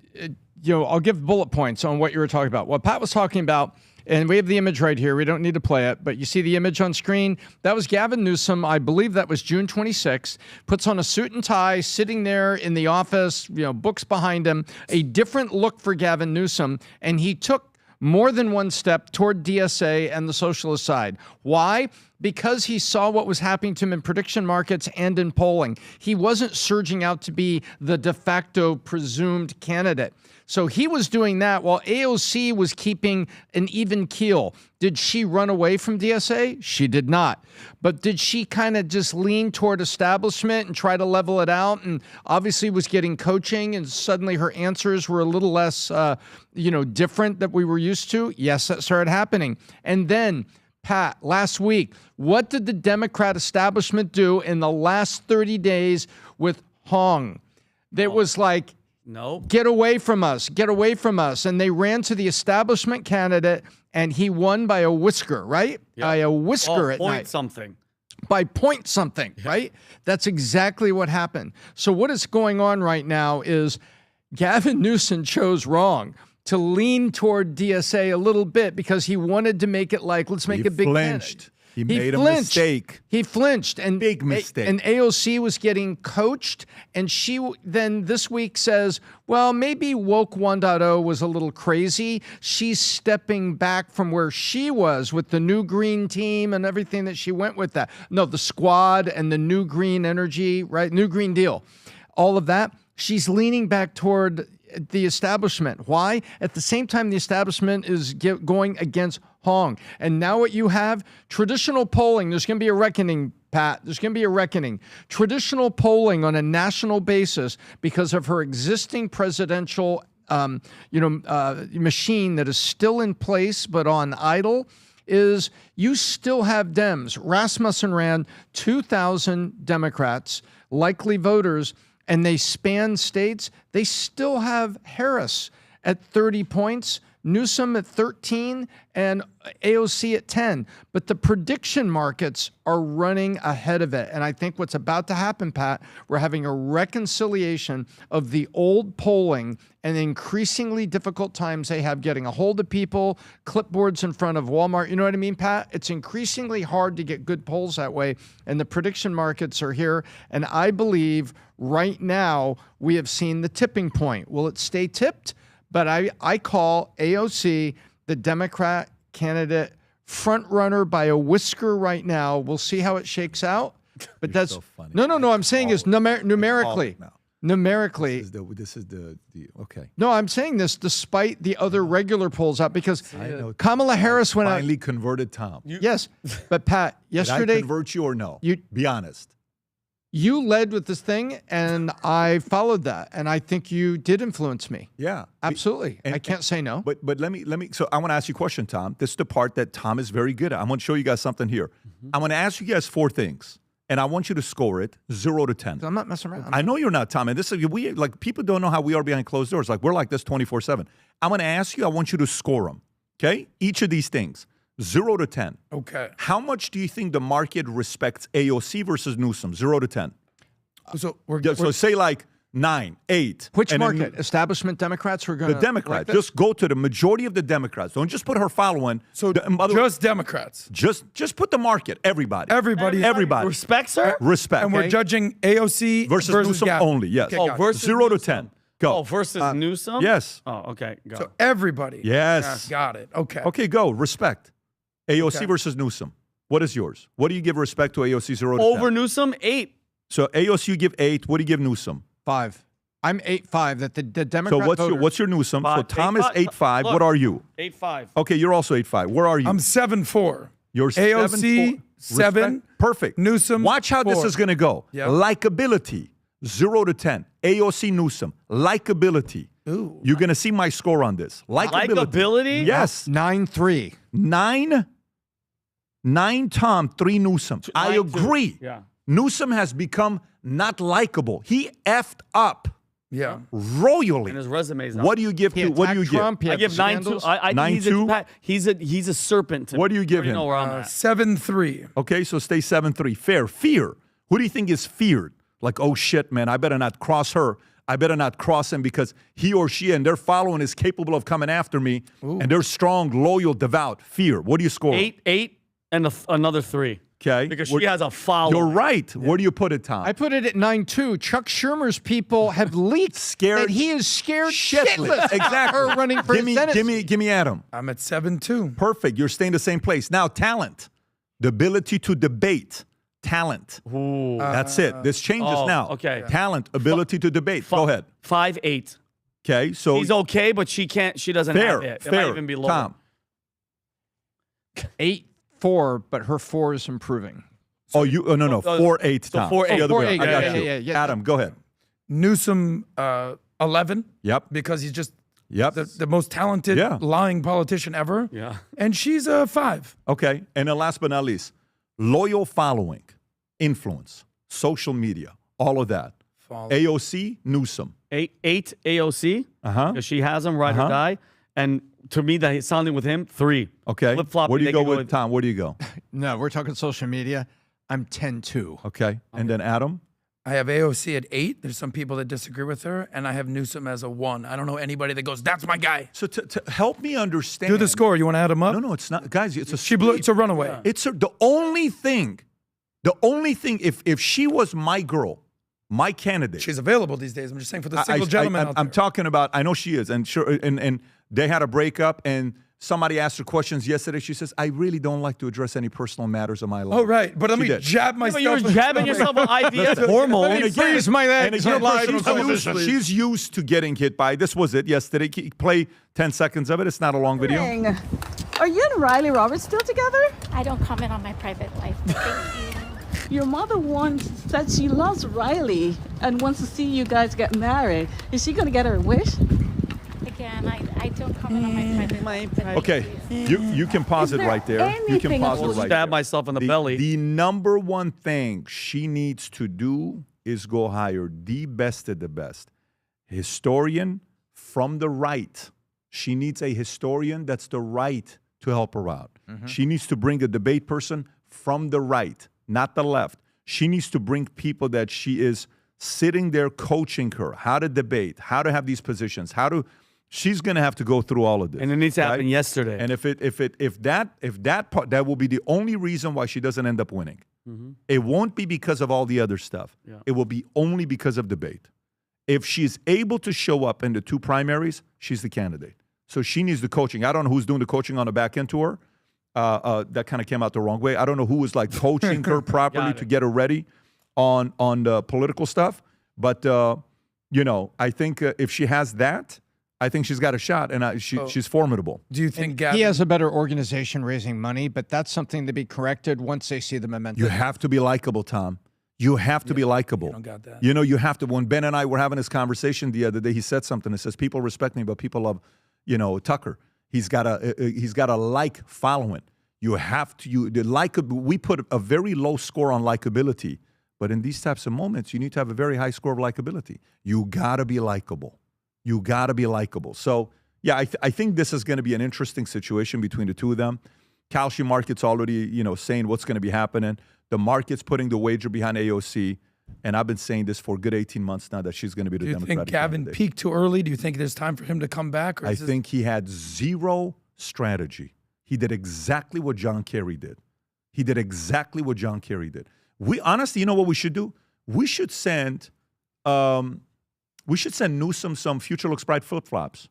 I'll give bullet points on what you were talking about. What Pat was talking about, and we have the image right here. We don't need to play it, but you see the image on screen. That was Gavin Newsom. I believe that was June 26th. Puts on a suit and tie, sitting there in the office, books behind him. A different look for Gavin Newsom, and he took more than one step toward DSA and the socialist side. Why? Because he saw what was happening to him in prediction markets and in polling. He wasn't surging out to be the de facto presumed candidate. So he was doing that while AOC was keeping an even keel. Did she run away from DSA? She did not. But did she kind of just lean toward establishment and try to level it out? And obviously was getting coaching, and suddenly her answers were a little less, different that we were used to? Yes, that started happening. And then, Pat, last week, what did the Democrat establishment do in the last 30 days with Hong? It was like, no. Get away from us. Get away from us. And they ran to the establishment candidate, and he won by a whisker, right? Yep. By a whisker at point night. something. By point something, right? That's exactly what happened. So what is going on right now is Gavin Newsom chose wrong to lean toward DSA a little bit because he wanted to make it like, let's make a big flinched. He made a flinched. mistake. He flinched, and Big mistake. And AOC was getting coached, and she then this week says, "Well, maybe woke 1.0 was a little crazy." She's stepping back from where she was with the new green team and everything that she went with. That the squad and the new green energy, right? New Green Deal, all of that. She's leaning back toward the establishment. Why? At the same time, the establishment is going against Hong. And now what you have, traditional polling, there's going to be a reckoning, Pat. There's going to be a reckoning. Traditional polling on a national basis because of her existing presidential machine that is still in place but on idle is you still have Dems. Rasmussen ran 2,000 Democrats, likely voters, and they span states. They still have Harris at 30 points, Newsom at 13, and AOC at 10. But the prediction markets are running ahead of it. And I think what's about to happen, Pat, we're having a reconciliation of the old polling and the increasingly difficult times they have getting a hold of people, clipboards in front of Walmart. You know what I mean, Pat? It's increasingly hard to get good polls that way. And the prediction markets are here. And I believe right now we have seen the tipping point. Will it stay tipped? But I call AOC the Democrat candidate front runner by a whisker right now. We'll see how it shakes out. But that's so funny. No. I'm saying is numerically. Numerically. This is the okay. No, I'm saying this despite the other regular polls out because Kamala Harris went out. Finally converted Tom. Yes, but Pat, yesterday. Did I convert you or no? Be honest. You led with this thing, and I followed that, and I think you did influence me. Yeah, absolutely. I can't say no. But let me. So I want to ask you a question, Tom. This is the part that Tom is very good at. I want to show you guys something here. I want to ask you guys 4 things, and I want you to score it 0 to 10. I'm not messing around. I know you're not, Tom. And this is people don't know how we are behind closed doors. Like we're like this 24/7. I'm going to ask you. I want you to score them. Okay, each of these things. 0 to 10. Okay. How much do you think the market respects AOC versus Newsom? 0 to 10. So so say like 9, 8. Which market? Establishment Democrats who are going to the Democrats. Just go to the majority of the Democrats. Don't just put her following. So just Democrats. Just put the market. Everybody. Everybody respects her. Respect. And we're judging AOC versus Newsom Gavin. only. Yes. Okay, versus 0 to Newsom. 10. Go. Oh, versus Newsom. Yes. Oh, okay. Go. So everybody. Yes. Got it. Okay. Okay. Go. Respect. AOC Okay. versus Newsom. What is yours? What do you give respect to AOC? 0 to 10. Over Newsom, 8. So AOC you give 8. What do you give Newsom? 5. I'm 8-5. That the Democrat. So what's your Newsom? So 5. Tom is 8-5. Look. What are you? 8-5. Okay, you're also 8-5. Where are you? I'm 7-4. You're AOC 7. Respect. Perfect. Newsom. Watch how 4. this is going to go. Yep. Likability 0 to 10. AOC Newsom. Likability. Ooh. You're going to see my score on this. Likability? Yes. 9-3. 9 Tom, 3 Newsom. I 9-2. agree. Yeah. Newsom has become not likable. He effed up Yeah. royally. And his resume's What do you give to? What do you Trump. give? I give 9-2. I think 9-2? he's a serpent. To What do you give me. I him? know where I'm at. 7-3. Okay, so stay 7-3. Fair. Fear. Who do you think is feared? Like, oh shit, man, I better not cross her. I better not cross him because he or she and their following is capable of coming after me. And they're strong, loyal, devout. Fear. What do you score? 8 and another 3. Okay. Because she has a follow. You're right. Yeah. Where do you put it, Tom? I put it at 9-2. Chuck Schumer's people have leaked scared. that he is scared shitless. Exactly. Her running for Senate. Give me Adam. I'm at 7-2. Perfect. You're staying the same place. Now, talent. The ability to debate. Talent. Ooh. That's it. This changes now. Okay. Talent, ability to debate. Go ahead. 5-8. Okay. So he's okay, but she can't. She doesn't fair, have it. It fair. might even be lower. Tom. 8-4, but her 4 is improving. Oh, you? Oh, no. 4-8. So Tom. 4-8. The other way. 4-8. I got you. Yeah. Adam, go ahead. Newsom 11. Yep. Because he's just Yep. the most talented lying politician ever. Yeah. And she's a 5. Okay. And then last but not least, loyal following, influence, social media, all of that. AOC, Newsom. 8 AOC. Uh-huh. She has him, ride or die. And to me, that he's sounding with him, 3. Okay. Flip-flop. Where do you go with Tom? Where do you go? No, we're talking social media. I'm 10-2. Okay. And then Adam? I have AOC at 8. There's some people that disagree with her, and I have Newsom as a 1. I don't know anybody that goes, that's my guy. So to help me understand. Do the score. You want to add them up? No, it's not. Guys, it's a It's a runaway. Yeah. The only thing, if she was my girl, my candidate. She's available these days. I'm just saying for the single gentleman out there. I'm talking about, I know she is, and sure, and they had a breakup, and somebody asked her questions yesterday. She says, I really don't like to address any personal matters of my life. Oh, right. But let me jab myself. You were jabbing yourself with IVF hormones. And freeze my legs. She's used to getting hit by, this was it yesterday. Play 10 seconds of it. It's not a long video. Are you and Riley Roberts still together? I don't comment on my private life. Thank you. Your mother once said she loves Riley and wants to see you guys get married. Is she going to get her wish? Again, I don't comment on my private life. Okay, you can pause it right there. You can pause it right there. Stab myself in the belly. The number one thing she needs to do is go hire the best of the best. Historian from the right. She needs a historian that's the right to help her out. She needs to bring a debate person from the right, not the left. She needs to bring people that she is sitting there coaching her, how to debate, how to have these positions, she's going to have to go through all of this. And it needs to happen yesterday. And if that part, that will be the only reason why she doesn't end up winning. It won't be because of all the other stuff. Yeah. It will be only because of debate. If she's able to show up in the 2 primaries, she's the candidate. So she needs the coaching. I don't know who's doing the coaching on the back end to her. That kind of came out the wrong way. I don't know who was like coaching her properly to get her ready on the political stuff. But, I think if she has that, I think she's got a shot, and she's formidable. Do you think he has a better organization raising money, but that's something to be corrected once they see the momentum? You have to be likable, Tom. You have to be likable. You don't got that. You have to. When Ben and I were having this conversation the other day, he said something. He says, people respect me, but people love, Tucker. He's got a like following. You have to, we put a very low score on likability, but in these types of moments, you need to have a very high score of likability. You got to be likable. You got to be likable. So, yeah, I think this is going to be an interesting situation between the two of them. Calcium market's already, saying what's going to be happening. The market's putting the wager behind AOC, and I've been saying this for a good 18 months now that she's going to be the Democratic candidate. Do you think Gavin candidate. peaked too early? Do you think there's time for him to come back? I think he had zero strategy. He did exactly what John Kerry did. We honestly, you know what we should do? We should send Newsom some Future Looks Bright flip-flops.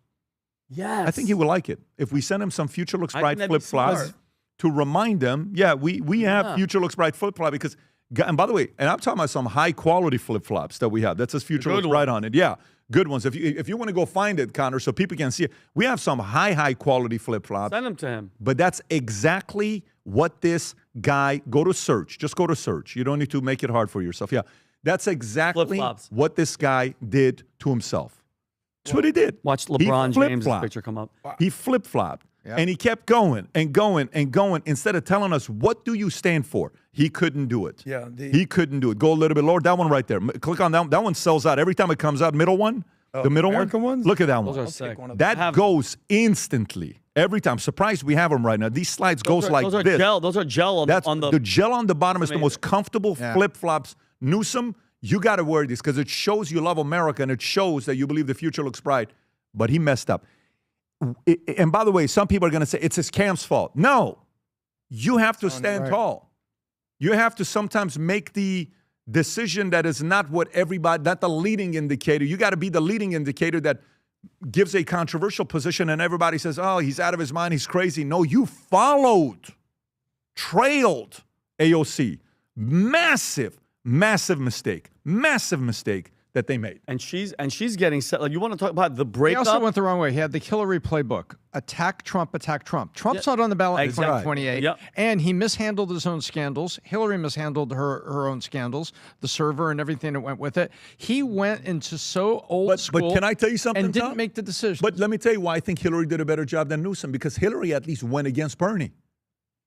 Yes. I think he would like it. If we send him some Future Looks Bright flip-flops to remind him, we have Future Looks Bright flip-flop because, and by the way, and I'm talking about some high-quality flip-flops that we have. That says Future Looks Bright on it. Yeah, good ones. If you want to go find it, Connor, so people can see it, we have some high-quality flip-flops. Send them to him. But that's exactly what this guy, just go to search. You don't need to make it hard for yourself. Yeah, that's exactly what this guy did to himself. That's what he did. Watch LeBron James' picture come up. He flip-flopped, and he kept going and going and going instead of telling us, what do you stand for? He couldn't do it. Yeah, he couldn't do it. Go a little bit lower. That one right there. Click on that one. That one sells out every time it comes out. Middle one. The middle American one. Ones? Look at that one. Those are sick. That goes instantly. Every time. Surprised we have them right now. These slides goes like this. Those are gel on the gel on the bottom is the most comfortable flip-flops. Newsom, you got to wear these because it shows you love America and it shows that you believe the future looks bright. But he messed up. And by the way, some people are going to say it's his camp's fault. No. You have to stand tall. You have to sometimes make the decision that is not what everybody, not the leading indicator. You got to be the leading indicator that gives a controversial position and everybody says, oh, he's out of his mind, he's crazy. No, you trailed AOC. Massive mistake that they made. And she's getting set. Like, you want to talk about the breakup? He also went the wrong way. He had the Hillary playbook. Attack Trump. Trump's not on the ballot in 2028. Yep. And he mishandled his own scandals. Hillary mishandled her own scandals, the server and everything that went with it. He went into old school. But can I tell you something, and didn't Tom? make the decision. But let me tell you why I think Hillary did a better job than Newsom, because Hillary at least went against Bernie.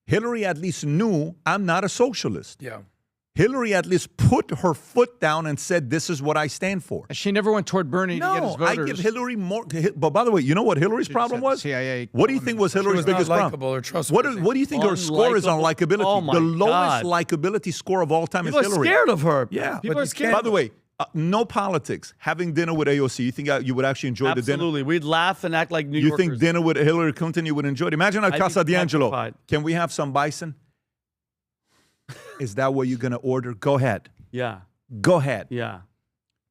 Hillary at least knew, I'm not a socialist. Yeah. Hillary at least put her foot down and said, this is what I stand for. She never went toward Bernie to get his No, I voters. give Hillary more. But by the way, you know what Hillary's problem was? CIA. What do you think was Hillary's was not biggest problem? likable or trustworthy. What do you think her score is on likability? Oh my the lowest God. likability score of all time People is are Hillary. scared of her. Yeah. People are scared. By the way, no politics. Having dinner with AOC, you think you would actually enjoy the dinner? Absolutely. We'd laugh and act like New You Yorkers. think dinner with Hillary Clinton you would enjoy it? Imagine at I'd be Casa D'Angelo. petrified. Can we have some bison? Is that what you're going to order? Go ahead. Yeah. Go ahead. Yeah.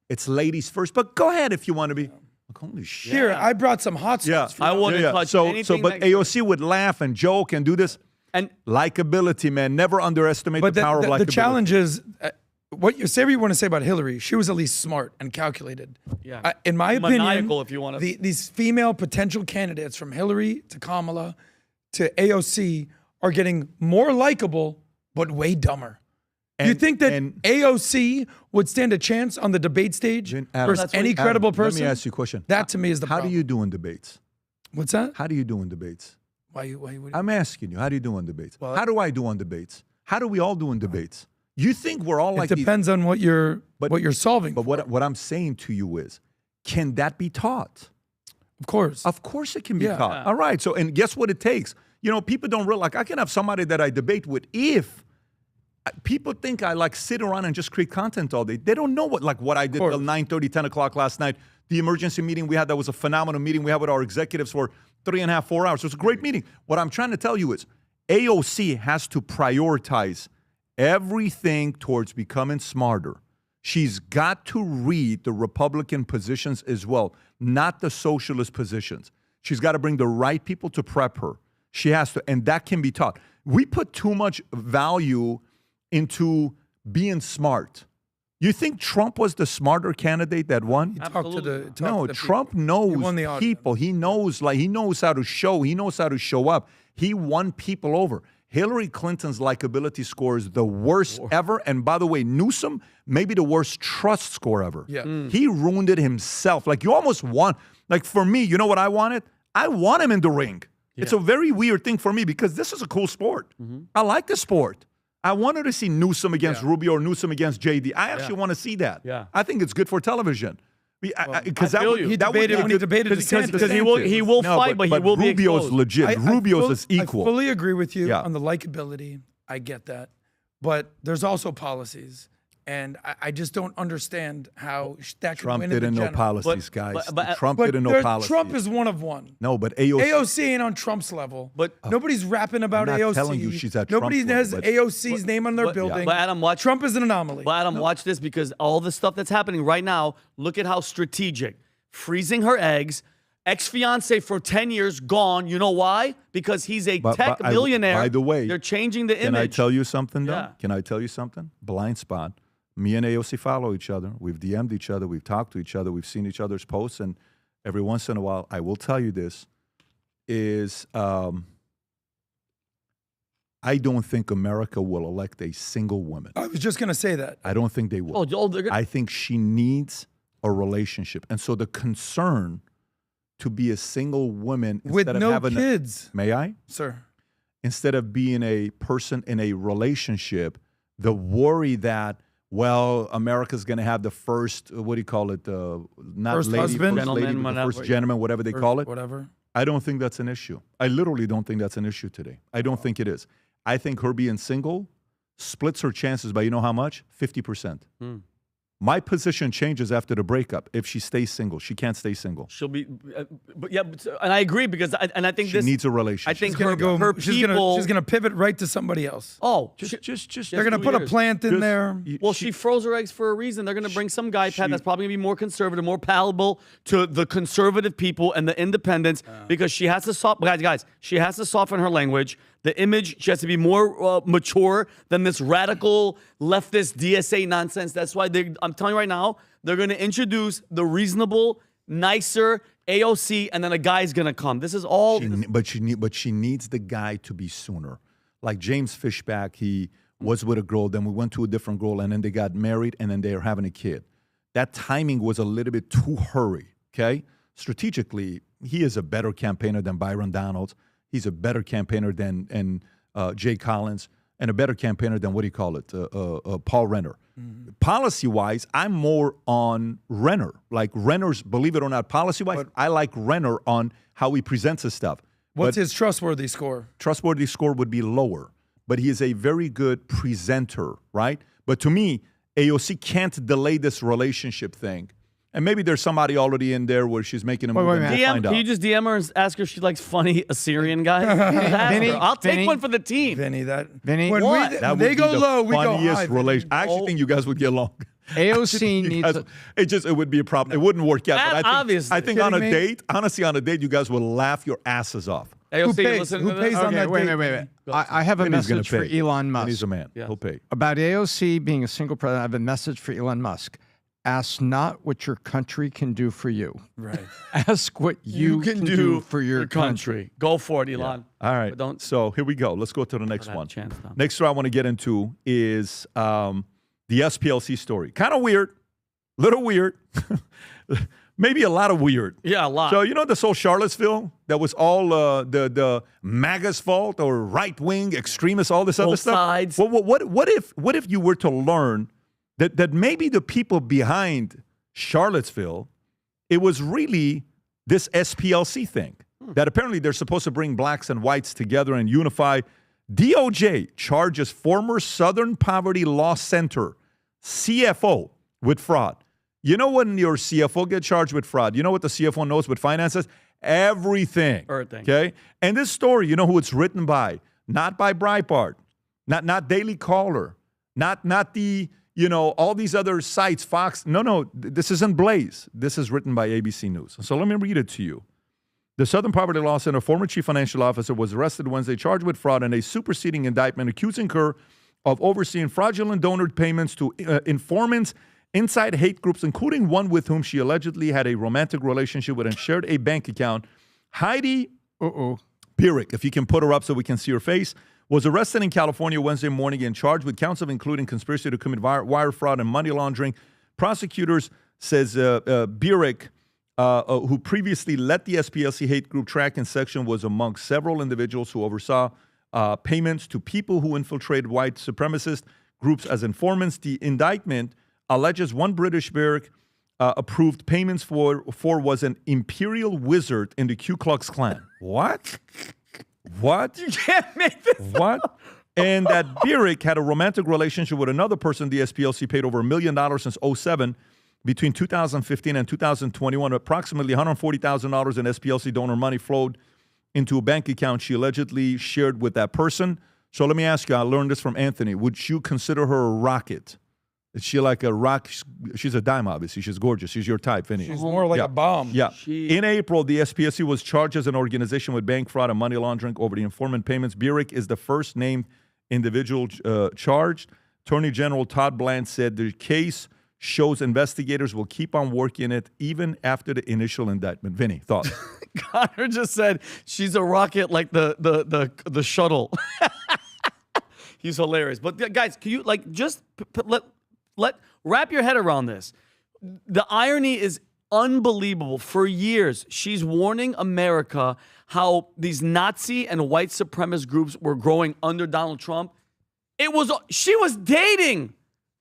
It's ladies first, but go ahead if you want to be. Like, holy shit. Here, I brought some hot sauce. For I you. wouldn't touch So, anything but that- AOC would laugh and joke and do this. And likability, man. Never underestimate But the power of likability. the challenge is, what you want to say about Hillary, she was at least smart and calculated. Yeah. In my opinion, Maniacal, if you want to. these female potential candidates from Hillary to Kamala to AOC are getting more likable, but way dumber. You think that AOC would stand a chance on the debate stage versus any credible person? Let me ask you a question. That to me is the problem. How do you do in debates? What's that? How do you do in debates? Why I'm asking you. How do you do on debates? Well, how do I do on debates? How do we all do in debates? You think we're all like it depends on what you're solving. But what I'm saying to you is, can that be taught? Of course. Of course it can be Yeah. taught. All right. So, and guess what it takes? You know, people don't realize, like, I can have somebody that I debate with if people think I like sit around and just create content all day. They don't know what I did till 9:30, 10 o'clock last night. The emergency meeting we had, that was a phenomenal meeting we had with our executives for 3.5, 4 hours. It was a great meeting. What I'm trying to tell you is AOC has to prioritize everything towards becoming smarter. She's got to read the Republican positions as well, not the socialist positions. She's got to bring the right people to prep her. She has to, and that can be taught. We put too much value into being smart. You think Trump was the smarter candidate that won? Trump knows people. He knows how to show. He knows how to show up. He won people over. Hillary Clinton's likability score is the worst ever. And by the way, Newsom, maybe the worst trust score ever. Yeah. He ruined it himself. Like, you almost want, like, for me, you know what I wanted? I want him in the ring. Yeah. It's a very weird thing for me because this is a cool sport. Mm-hmm. I like the sport. I wanted to see Newsom against Rubio or Newsom against JD. I actually want to see that. Yeah. I think it's good for television. Because he debated DeSantis. Because he will fight, but he will be Rubio's exposed. legit. Rubio's is equal. I fully agree with you on the likability. I get that. But there's also policies. And I just don't understand how that Trump can win in the didn't know policies, guys. Trump didn't know policies. Trump is one of one. No, but AOC ain't on Trump's level. But nobody's rapping about I'm not AOC. telling you she's at Trump's Nobody has level, AOC's name on their building. But Adam, watch. Trump is an anomaly. But Adam, watch this, because all the stuff that's happening right now, look at how strategic. Freezing her eggs. Ex-fiance for 10 years, gone. You know why? Because he's a tech millionaire. By the way, they're changing the image. Can I tell you something, though? Yeah. Can I tell you something? Blind spot. Me and AOC follow each other. We've DM'd each other. We've talked to each other. We've seen each other's posts. And every once in a while, I will tell you this, is I don't think America will elect a single woman. I was just going to say that. I don't think they will. I think she needs a relationship. And so the concern to be a single woman with instead of no having kids. May I? Sir. Instead of being a person in a relationship, the worry that, well, America's going to have the first, what do you call it? Not first lady, husband, first lady, gentleman, but the first gentleman, whatever they call it. Whatever. I don't think that's an issue. I literally don't think that's an issue today. I don't think it is. I think her being single splits her chances by, you know how much? 50%. My position changes after the breakup. If she stays single, she can't stay single. She'll be, and I agree, because I think she needs a relationship. I think she's gonna pivot right to somebody else. Oh, just they're gonna put a plant in there. Well, she froze her eggs for a reason. They're gonna bring some guy, Pat, that's probably gonna be more conservative, more palatable to the conservative people and the independents, because she has to guys, she has to soften her language. The image, she has to be more mature than this radical leftist DSA nonsense. That's why I'm telling you right now, they're going to introduce the reasonable, nicer AOC, and then a guy's going to come. This is all. But she needs the guy to be sooner. Like James Fishback, he was with a girl, then we went to a different girl, and then they got married, and then they're having a kid. That timing was a little bit too hurry, okay? Strategically, he is a better campaigner than Byron Donalds. He's a better campaigner than Jay Collins. and a better campaigner than, what do you call it, Paul Renner. Policy-wise, I'm more on Renner. Like Renner's, believe it or not, policy-wise, I like Renner on how he presents his stuff. What's his trustworthy score? Trustworthy score would be lower, but he is a very good presenter, right? But to me, AOC can't delay this relationship thing. And maybe there's somebody already in there where she's making a move. And we'll find Can you out. just DM her and ask her if she likes funny Assyrian guys? Vinny, I'll take Vinny. one for the team. Vinny, Vinny, when what? we, That would they be go the low, we go funniest high. relation. I actually think you guys would get along. AOC needs. It would be a problem. It wouldn't work out. But Obviously. I think on a Kidding me? date, honestly, on a date, you guys will laugh your asses off. AOC, Who you pays? listen Who to this? pays on Okay, that wait. date? I have a Vinny's gonna message for pay. Elon Musk. He's a man. He'll pay. About AOC being a single president, I have a message for Elon Musk. Ask not what your country can do for you. Right. Ask what you can do for your country. Go for it, Elon. All right. But don't So here we go. Let's go to the next have a one. chance, Tom. Next story I want to get into is the SPLC story. Kind of weird. Little weird. Maybe a lot of weird. Yeah, a lot. So you know this whole Charlottesville that was all the MAGA's fault or right wing extremists, all this other Both stuff. sides. What if you were to learn that maybe the people behind Charlottesville, it was really this SPLC thing that apparently they're supposed to bring blacks and whites together and unify. DOJ charges former Southern Poverty Law Center CFO with fraud. You know when your CFO gets charged with fraud, you know what the CFO knows with finances? Everything. Everything. Okay? And this story, you know who it's written by? Not by Breitbart, not Daily Caller, not the, all these other sites, Fox. No, this isn't Blaze. This is written by ABC News. So let me read it to you. The Southern Poverty Law Center former chief financial officer was arrested Wednesday, charged with fraud in a superseding indictment accusing her of overseeing fraudulent donor payments to informants inside hate groups, including one with whom she allegedly had a romantic relationship with and shared a bank account. Heidi Pierrick, if you can put her up so we can see her face, was arrested in California Wednesday morning and charged with counts of including conspiracy to commit wire fraud and money laundering. Prosecutors says Pierrick, who previously led the SPLC hate group tracking section, was among several individuals who oversaw payments to people who infiltrated white supremacist groups as informants. The indictment alleges one British Pierrick approved payments for was an imperial wizard in the Ku Klux Klan. What? You can't make this What? And that Pierrick had a romantic relationship with another person the SPLC paid over $1 million since 2007. Between 2015 and 2021, approximately $140,000 in SPLC donor money flowed into a bank account she allegedly shared with that person. So let me ask you, I learned this from Anthony. Would you consider her a rocket? Is she like a rock? She's a dime, obviously. She's gorgeous. She's your type, Vinny. She's more like a bomb. Yeah. In April, the SPLC was charged as an organization with bank fraud and money laundering over the informant payments. Pierrick is the first named individual charged. Attorney General Todd Bland said the case shows investigators will keep on working it even after the initial indictment. Vinny, thoughts? Connor just said she's a rocket like the shuttle. He's hilarious. But guys, can you just wrap your head around this? The irony is unbelievable. For years, she's warning America how these Nazi and white supremacist groups were growing under Donald Trump. She was dating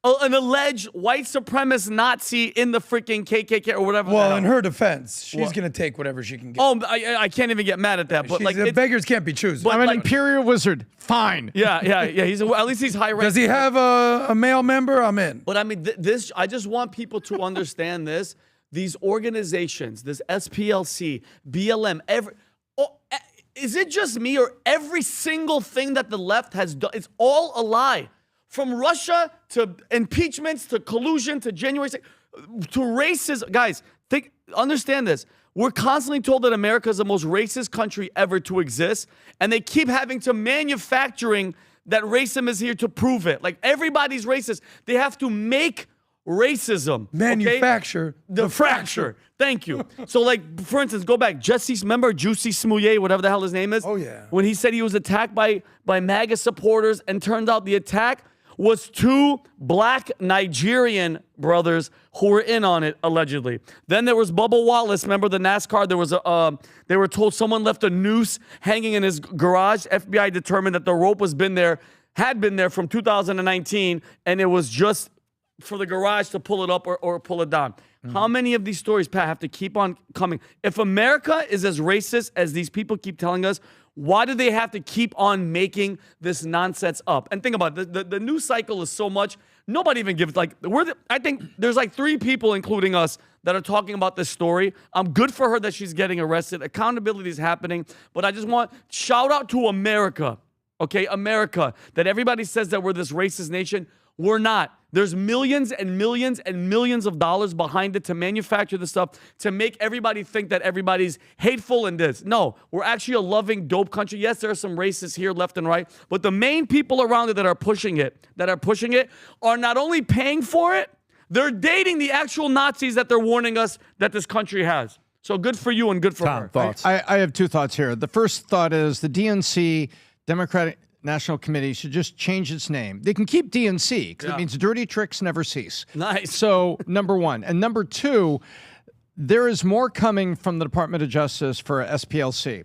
an alleged white supremacist Nazi in the freaking KKK or whatever. Well, in her defense, she's going to take whatever she can get. Oh, I can't even get mad at that. But the beggars can't be choosers. I'm an imperial wizard. Fine. Yeah. At least he's high ranked. Does he have a male member? I'm in. But I mean, I just want people to understand this. These organizations, this SPLC, BLM, is it just me or every single thing that the left has done? It's all a lie. From Russia to impeachments to collusion to January 6th to racism. Guys, understand this. We're constantly told that America is the most racist country ever to exist, and they keep having to manufacturing that racism is here to prove it. Like everybody's racist. They have to make racism. Manufacture the fracture. Thank you. So for instance, go back. Remember Juicy Smouye, whatever the hell his name is? Oh, yeah. When he said he was attacked by MAGA supporters, and turned out the attack was two black Nigerian brothers who were in on it, allegedly. Then there was Bubba Wallace. Remember the NASCAR? There was they were told someone left a noose hanging in his garage. FBI determined that the rope has been there had been there from 2019, and it was just for the garage to pull it up or pull it down. How many of these stories, Pat, have to keep on coming? If America is as racist as these people keep telling us, why do they have to keep on making this nonsense up? And think about it, the news cycle is so much, nobody even gives, like, I think there's like 3 people, including us, that are talking about this story. I'm good for her that she's getting arrested. Accountability is happening. But I just want, shout out to America, okay? America, that everybody says that we're this racist nation. We're not. There's millions and millions and millions of dollars behind it to manufacture the stuff, to make everybody think that everybody's hateful in this. No, we're actually a loving, dope country. Yes, there are some racists here, left and right, but the main people around it that are pushing it, are not only paying for it, they're dating the actual Nazis that they're warning us that this country has. So good for you and good for her. Thoughts? I have 2 thoughts here. The first thought is the DNC, Democratic National Committee, should just change its name. They can keep DNC because it means dirty tricks never cease. Nice. So, number 1. And number 2, there is more coming from the Department of Justice for SPLC.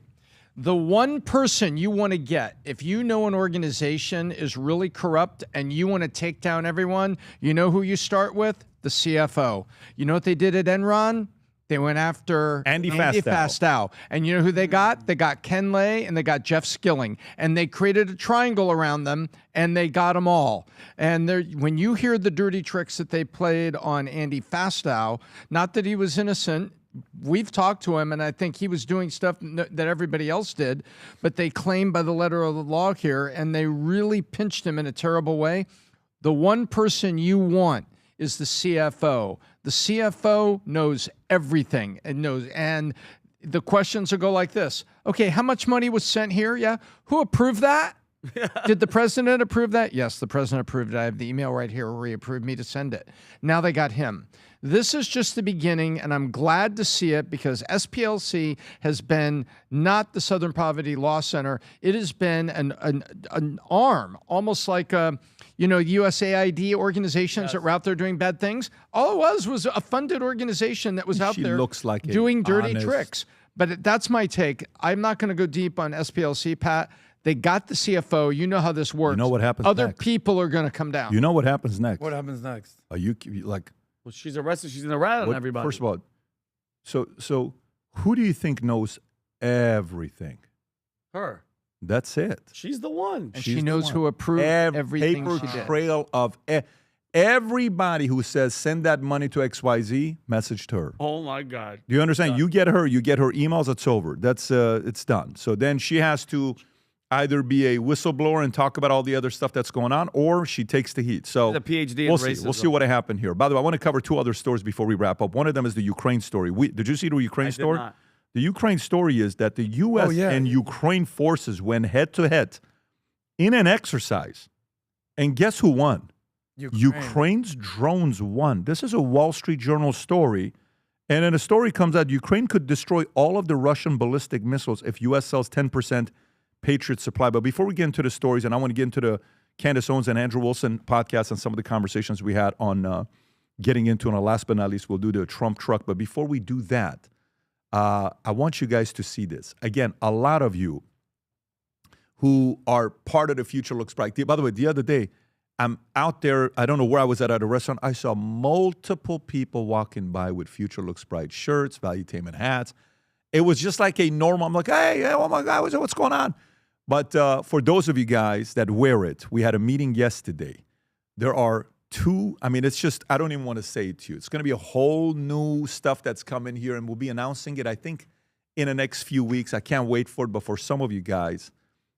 The one person you want to get, if you know an organization is really corrupt and you want to take down everyone, you know who you start with? The CFO. You know what they did at Enron? They went after Andy Fastow. And you know who they got? They got Ken Lay and they got Jeff Skilling. And they created a triangle around them and they got them all. And when you hear the dirty tricks that they played on Andy Fastow, not that he was innocent, we've talked to him and I think he was doing stuff that everybody else did, but they claim by the letter of the law here and they really pinched him in a terrible way. The one person you want is the CFO. The CFO knows everything and the questions will go like this. Okay, how much money was sent here? Yeah. Who approved that? Did the president approve that? Yes, the president approved it. I have the email right here where he approved me to send it. Now they got him. This is just the beginning, and I'm glad to see it because SPLC has been not the Southern Poverty Law Center. It has been an arm, almost like USAID organizations that were out there doing bad things. All it was a funded organization that was out there doing dirty tricks. But that's my take. I'm not going to go deep on SPLC, Pat. They got the CFO. You know how this works. You know what happens Other next. people are going to come down. You know what happens next? What happens next? Are you like... Well, she's arrested. She's in a rat on everybody. First of all, so who do you think knows everything? Her. That's it. She's the one. And she knows who approved everything paper she did. trail of everybody who says send that money to XYZ, messaged her. Oh my God. Do you understand? You get her emails, it's over. That's it's done. So then she has to either be a whistleblower and talk about all the other stuff that's going on, or she takes the heat. So the PhD we'll in see. racism. We'll see what happened here. By the way, I want to cover 2 other stories before we wrap up. One of them is the Ukraine story. Did you see the Ukraine story? Did not. The Ukraine story is that the U.S. and Ukraine forces went head-to-head in an exercise. And guess who won? Ukraine's drones won. This is a Wall Street Journal story. And then a story comes out, Ukraine could destroy all of the Russian ballistic missiles if U.S. sells 10% Patriot supply. But before we get into the stories, and I want to get into the Candace Owens and Andrew Wilson podcast and some of the conversations we had on getting into, and last but not least, we'll do the Trump truck. But before we do that, I want you guys to see this. Again, a lot of you who are part of the Future Looks Bright. By the way, the other day, I'm out there. I don't know where I was at a restaurant. I saw multiple people walking by with Future Looks Bright shirts, Valuetainment hats. It was just like a normal. I'm like, hey, oh my God, what's going on? But for those of you guys that wear it, we had a meeting yesterday. There are 2. I mean, it's just, I don't even want to say it to you. It's going to be a whole new stuff that's coming here, and we'll be announcing it, I think, in the next few weeks. I can't wait for it. But for some of you guys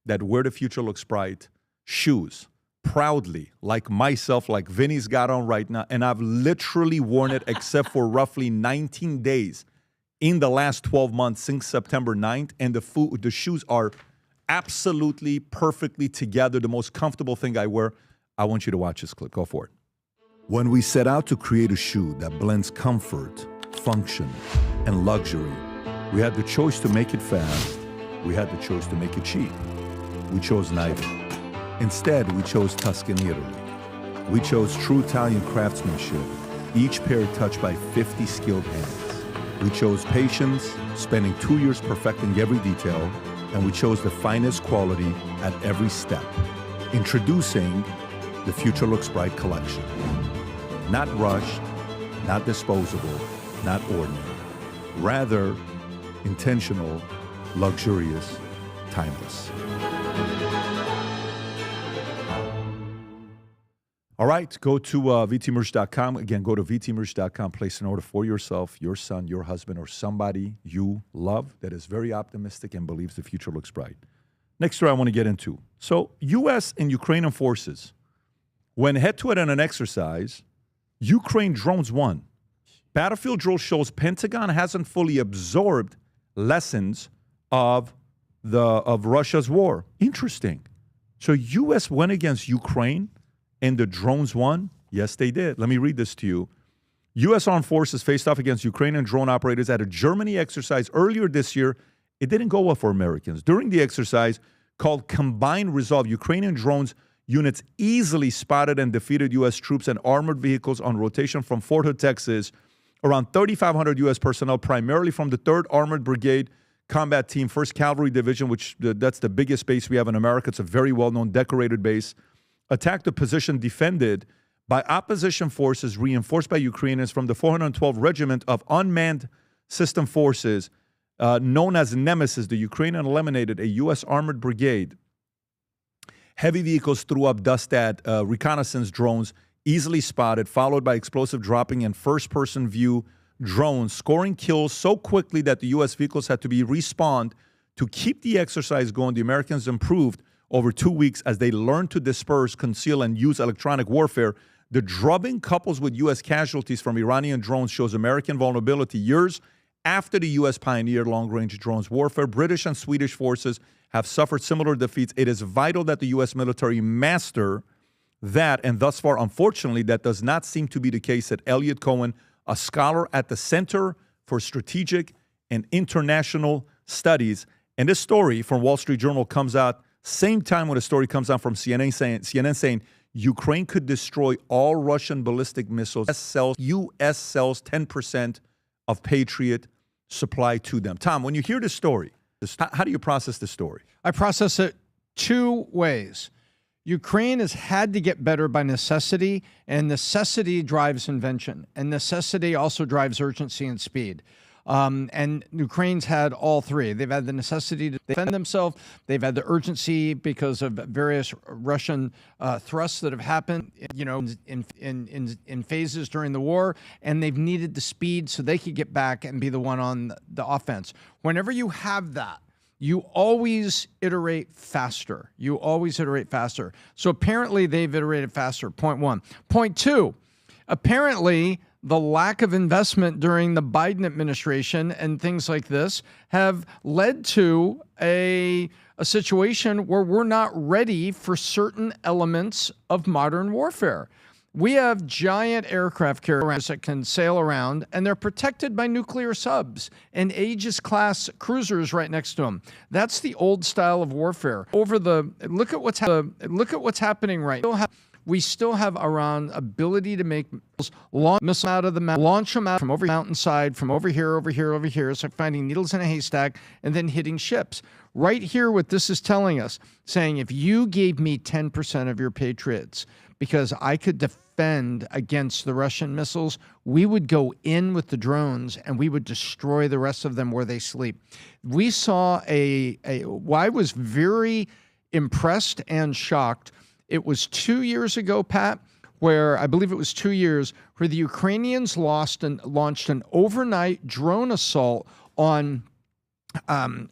that wear the Future Looks Bright shoes proudly, like myself, like Vinny's got on right now, and I've literally worn it except for roughly 19 days in the last 12 months since September 9th, and the shoes are absolutely perfectly together, the most comfortable thing I wear. I want you to watch this clip. Go for it. When we set out to create a shoe that blends comfort, function, and luxury, we had the choice to make it fast. We had the choice to make it cheap. We chose neither. Instead, we chose Tuscany, Italy. We chose true Italian craftsmanship, each pair touched by 50 skilled hands. We chose patience, spending 2 years perfecting every detail, and we chose the finest quality at every step. Introducing the Future Looks Bright collection. Not rushed, not disposable, not ordinary. Rather, intentional, luxurious, timeless. All right, go to vtmerch.com. Again, go to vtmerch.com. Place an order for yourself, your son, your husband, or somebody you love that is very optimistic and believes the future looks bright. Next story I want to get into. So, U.S. and Ukrainian forces, when head-to-head in an exercise, Ukraine drones won. Battlefield drill shows Pentagon hasn't fully absorbed lessons of Russia's war. Interesting. So, U.S. went against Ukraine, and the drones won? Yes, they did. Let me read this to you. U.S. armed forces faced off against Ukrainian drone operators at a Germany exercise earlier this year. It didn't go well for Americans. During the exercise, called Combined Resolve, Ukrainian drones units easily spotted and defeated U.S. troops and armored vehicles on rotation from Fort Hood, Texas. Around 3,500 U.S. personnel, primarily from the 3rd Armored Brigade Combat Team, 1st Cavalry Division, which that's the biggest base we have in America. It's a very well-known, decorated base. Attacked a position defended by opposition forces reinforced by Ukrainians from the 412 Regiment of Unmanned System Forces, known as Nemesis. The Ukrainian eliminated a U.S. armored brigade. Heavy vehicles threw up dust at reconnaissance drones, easily spotted, followed by explosive dropping and first-person view drones, scoring kills so quickly that the U.S. vehicles had to be respawned. To keep the exercise going, the Americans improved over 2 weeks as they learned to disperse, conceal, and use electronic warfare. The drubbing couples with U.S. casualties from Iranian drones shows American vulnerability years after the U.S. pioneered long-range drones warfare. British and Swedish forces have suffered similar defeats. It is vital that the U.S. military master that, and thus far, unfortunately, that does not seem to be the case, said Elliot Cohen, a scholar at the Center for Strategic and International Studies. And this story from Wall Street Journal comes out same time when a story comes out from CNN saying Ukraine could destroy all Russian ballistic missiles. U.S. sells 10% of Patriot supply to them. Tom, when you hear this story, how do you process this story? I process it 2 ways. Ukraine has had to get better by necessity, and necessity drives invention, and necessity also drives urgency and speed. And Ukraine's had all 3. They've had the necessity to defend themselves. They've had the urgency because of various Russian thrusts that have happened, in phases during the war. And they've needed the speed so they could get back and be the one on the offense. Whenever you have that, you always iterate faster. So apparently they've iterated faster, point 1. Point 2, apparently the lack of investment during the Biden administration and things like this have led to a situation where we're not ready for certain elements of modern warfare. We have giant aircraft carriers that can sail around, and they're protected by nuclear subs and Aegis-class cruisers right next to them. That's the old style of warfare. Look at what's happening right now. We still have Iran ability to make missiles out of the mountain, launch them out from over the mountainside, from over here. It's like finding needles in a haystack and then hitting ships. Right here, what this is telling us, saying if you gave me 10% of your Patriots because I could defend against the Russian missiles, we would go in with the drones and we would destroy the rest of them where they sleep. We saw I was very impressed and shocked. It was 2 years ago, Pat, where I believe it was 2 years, where the Ukrainians launched an overnight drone assault on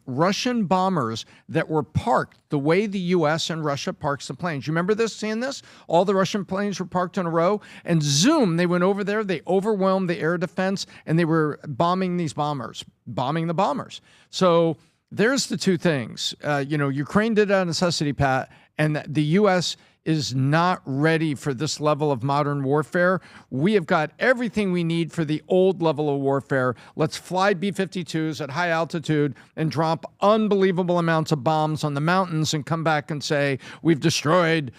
Russian bombers that were parked the way the U.S. and Russia parks the planes. You remember this, seeing this? All the Russian planes were parked in a row, and zoom, they went over there, they overwhelmed the air defense, and they were bombing the bombers. So there's the 2 things. Ukraine did it out of necessity, Pat, and the U.S. is not ready for this level of modern warfare. We have got everything we need for the old level of warfare. Let's fly B-52s at high altitude and drop unbelievable amounts of bombs on the mountains and come back and say, we've destroyed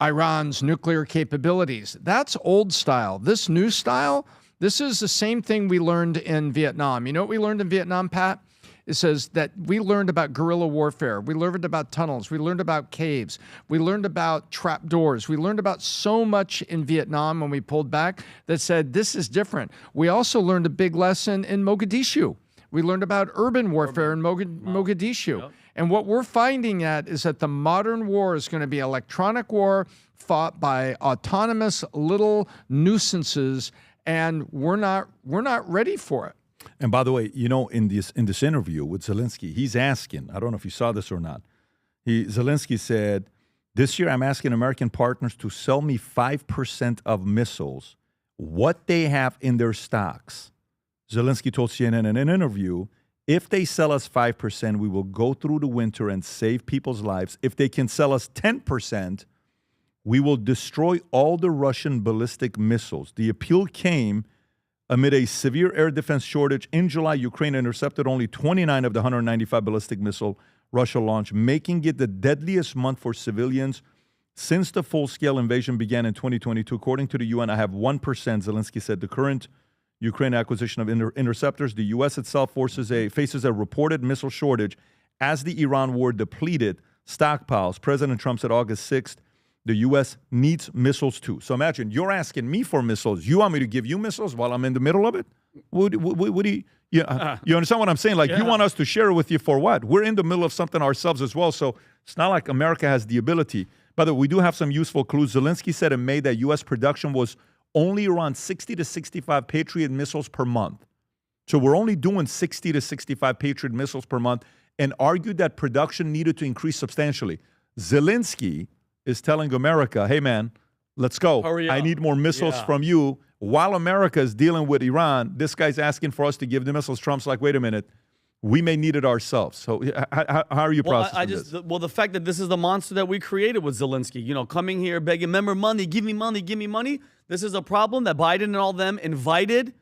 Iran's nuclear capabilities. That's old style. This new style, this is the same thing we learned in Vietnam. You know what we learned in Vietnam, Pat? It says that we learned about guerrilla warfare. We learned about tunnels. We learned about caves. We learned about trap doors. We learned about so much in Vietnam when we pulled back that said this is different. We also learned a big lesson in Mogadishu. We learned about urban warfare in Mogadishu. Yep. And what we're finding at is that the modern war is going to be electronic war fought by autonomous little nuisances, and we're not ready for it. And by the way, you know, in this interview with Zelensky, he's asking, I don't know if you saw this or not. Zelensky said, this year I'm asking American partners to sell me 5% of missiles, what they have in their stocks. Zelensky told CNN in an interview, if they sell us 5%, we will go through the winter and save people's lives. If they can sell us 10%, we will destroy all the Russian ballistic missiles. The appeal came amid a severe air defense shortage. In July, Ukraine intercepted only 29 of the 195 ballistic missile Russia launched, making it the deadliest month for civilians since the full-scale invasion began in 2022. According to the UN, I have 1%, Zelensky said. The current Ukraine acquisition of interceptors, the U.S. itself faces a reported missile shortage as the Iran war depleted stockpiles. President Trump said August 6th, the U.S. needs missiles too. So imagine you're asking me for missiles. You want me to give you missiles while I'm in the middle of it? What do you, you understand what I'm saying? Like, you want us to share it with you for what? We're in the middle of something ourselves as well. So it's not like America has the ability. By the way, we do have some useful clues. Zelensky said in May that U.S. production was only around 60 to 65 Patriot missiles per month. So we're only doing 60 to 65 Patriot missiles per month, and argued that production needed to increase substantially. Zelensky is telling America, hey, man, let's go. I need more missiles from you. While America is dealing with Iran, this guy's asking for us to give the missiles. Trump's like, wait a minute, we may need it ourselves. So how are you processing this? The fact that this is the monster that we created with Zelensky, you know, coming here begging, remember money, give me money, give me money. This is a problem that Biden and all them invited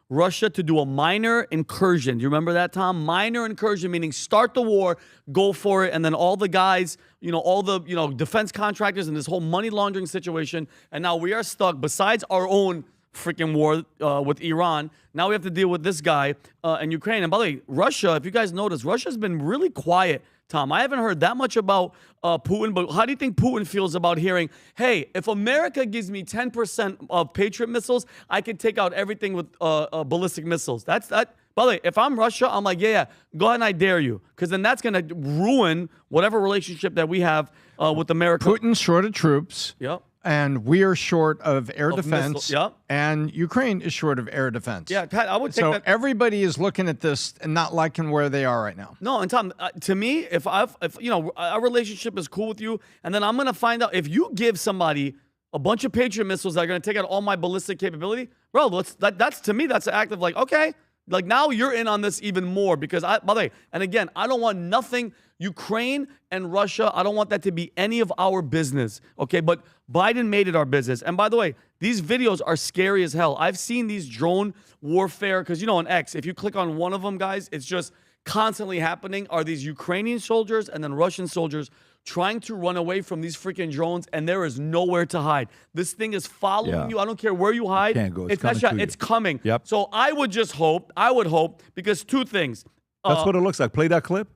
Russia to do a minor incursion. Do you remember that, Tom? Minor incursion, meaning start the war, go for it, and then all the guys, you know, all the, you know, defense contractors and this whole money laundering situation. And now we are stuck, besides our own freaking war with Iran, now we have to deal with this guy in Ukraine. And by the way, Russia, if you guys notice, Russia's been really quiet, Tom. I haven't heard that much about Putin, but how do you think Putin feels about hearing, hey, if America gives me 10% of Patriot missiles, I can take out everything with ballistic missiles? That. By the way, if I'm Russia, I'm like, yeah, go ahead and I dare you. Because then that's going to ruin whatever relationship that we have with America. Putin's short of troops. Yep. And we are short of air defense. Yep. And Ukraine is short of air defense. Yeah, Pat, I would take that. So everybody is looking at this and not liking where they are right now. No, and Tom, to me, if you know, our relationship is cool with you, and then I'm going to find out if you give somebody a bunch of Patriot missiles that are going to take out all my ballistic capability, bro, that's to me, that's an act of like, okay, like now you're in on this even more because by the way, and again, I don't want nothing Ukraine and Russia. I don't want that to be any of our business. Okay. But Biden made it our business. And by the way, these videos are scary as hell. I've seen these drone warfare because, you know, on X, if you click on one of them, guys, it's just constantly happening. Are these Ukrainian soldiers and then Russian soldiers trying to run away from these freaking drones, and there is nowhere to hide. This thing is following you. I don't care where you hide. Can't go. It's coming. Yep. So I would hope, because two things. That's what it looks like. Play that clip.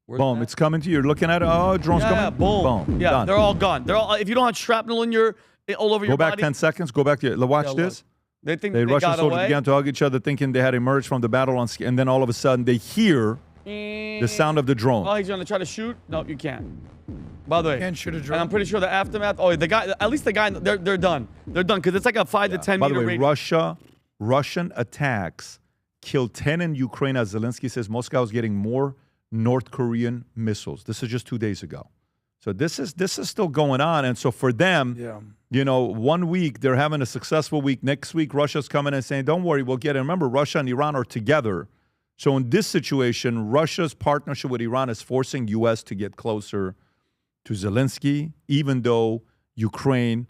Boom, it's coming to you. You're looking at it. Oh, drone's coming. Boom. Yeah, done. they're all gone. They're all. If you don't have shrapnel all over your body. Go back 10 seconds. Go back to watch this. They think the they Russian got soldiers away. began to hug each other, thinking they had emerged from the battle and then all of a sudden they hear the sound of the drone. Oh, he's gonna try to shoot? No, you can't. By the way, Can't shoot a drone. And I'm pretty sure the aftermath. Oh, the guy. At least the guy. They're done. They're done because it's like a 5 to 10 By meter the way, radius. Russian attacks killed 10 in Ukraine, as Zelensky says. Moscow is getting more North Korean missiles. This is just 2 days ago. So this is still going on. And so for them, you know, 1 week they're having a successful week. Next week, Russia's coming and saying, don't worry, we'll get it. Remember, Russia and Iran are together. So in this situation, Russia's partnership with Iran is forcing U.S. to get closer to Zelensky, even though Ukraine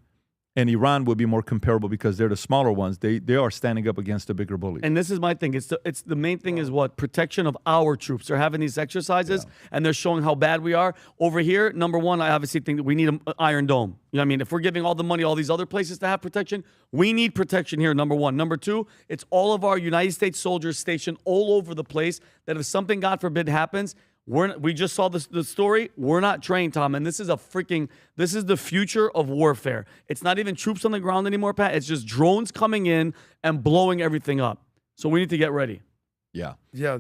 and Iran would be more comparable because they're the smaller ones. They are standing up against the bigger bullies. And this is my thing. It's the main thing is what? Protection of our troops. They're having these exercises, and they're showing how bad we are. Over here, number one, I obviously think that we need an Iron Dome. You know what I mean? If we're giving all the money to all these other places to have protection, we need protection here, number one. Number two, it's all of our United States soldiers stationed all over the place that if something, God forbid, happens, we just saw the story. We're not trained, Tom, and this is the future of warfare. It's not even troops on the ground anymore, Pat. It's just drones coming in and blowing everything up. So we need to get ready. Yeah. Yeah.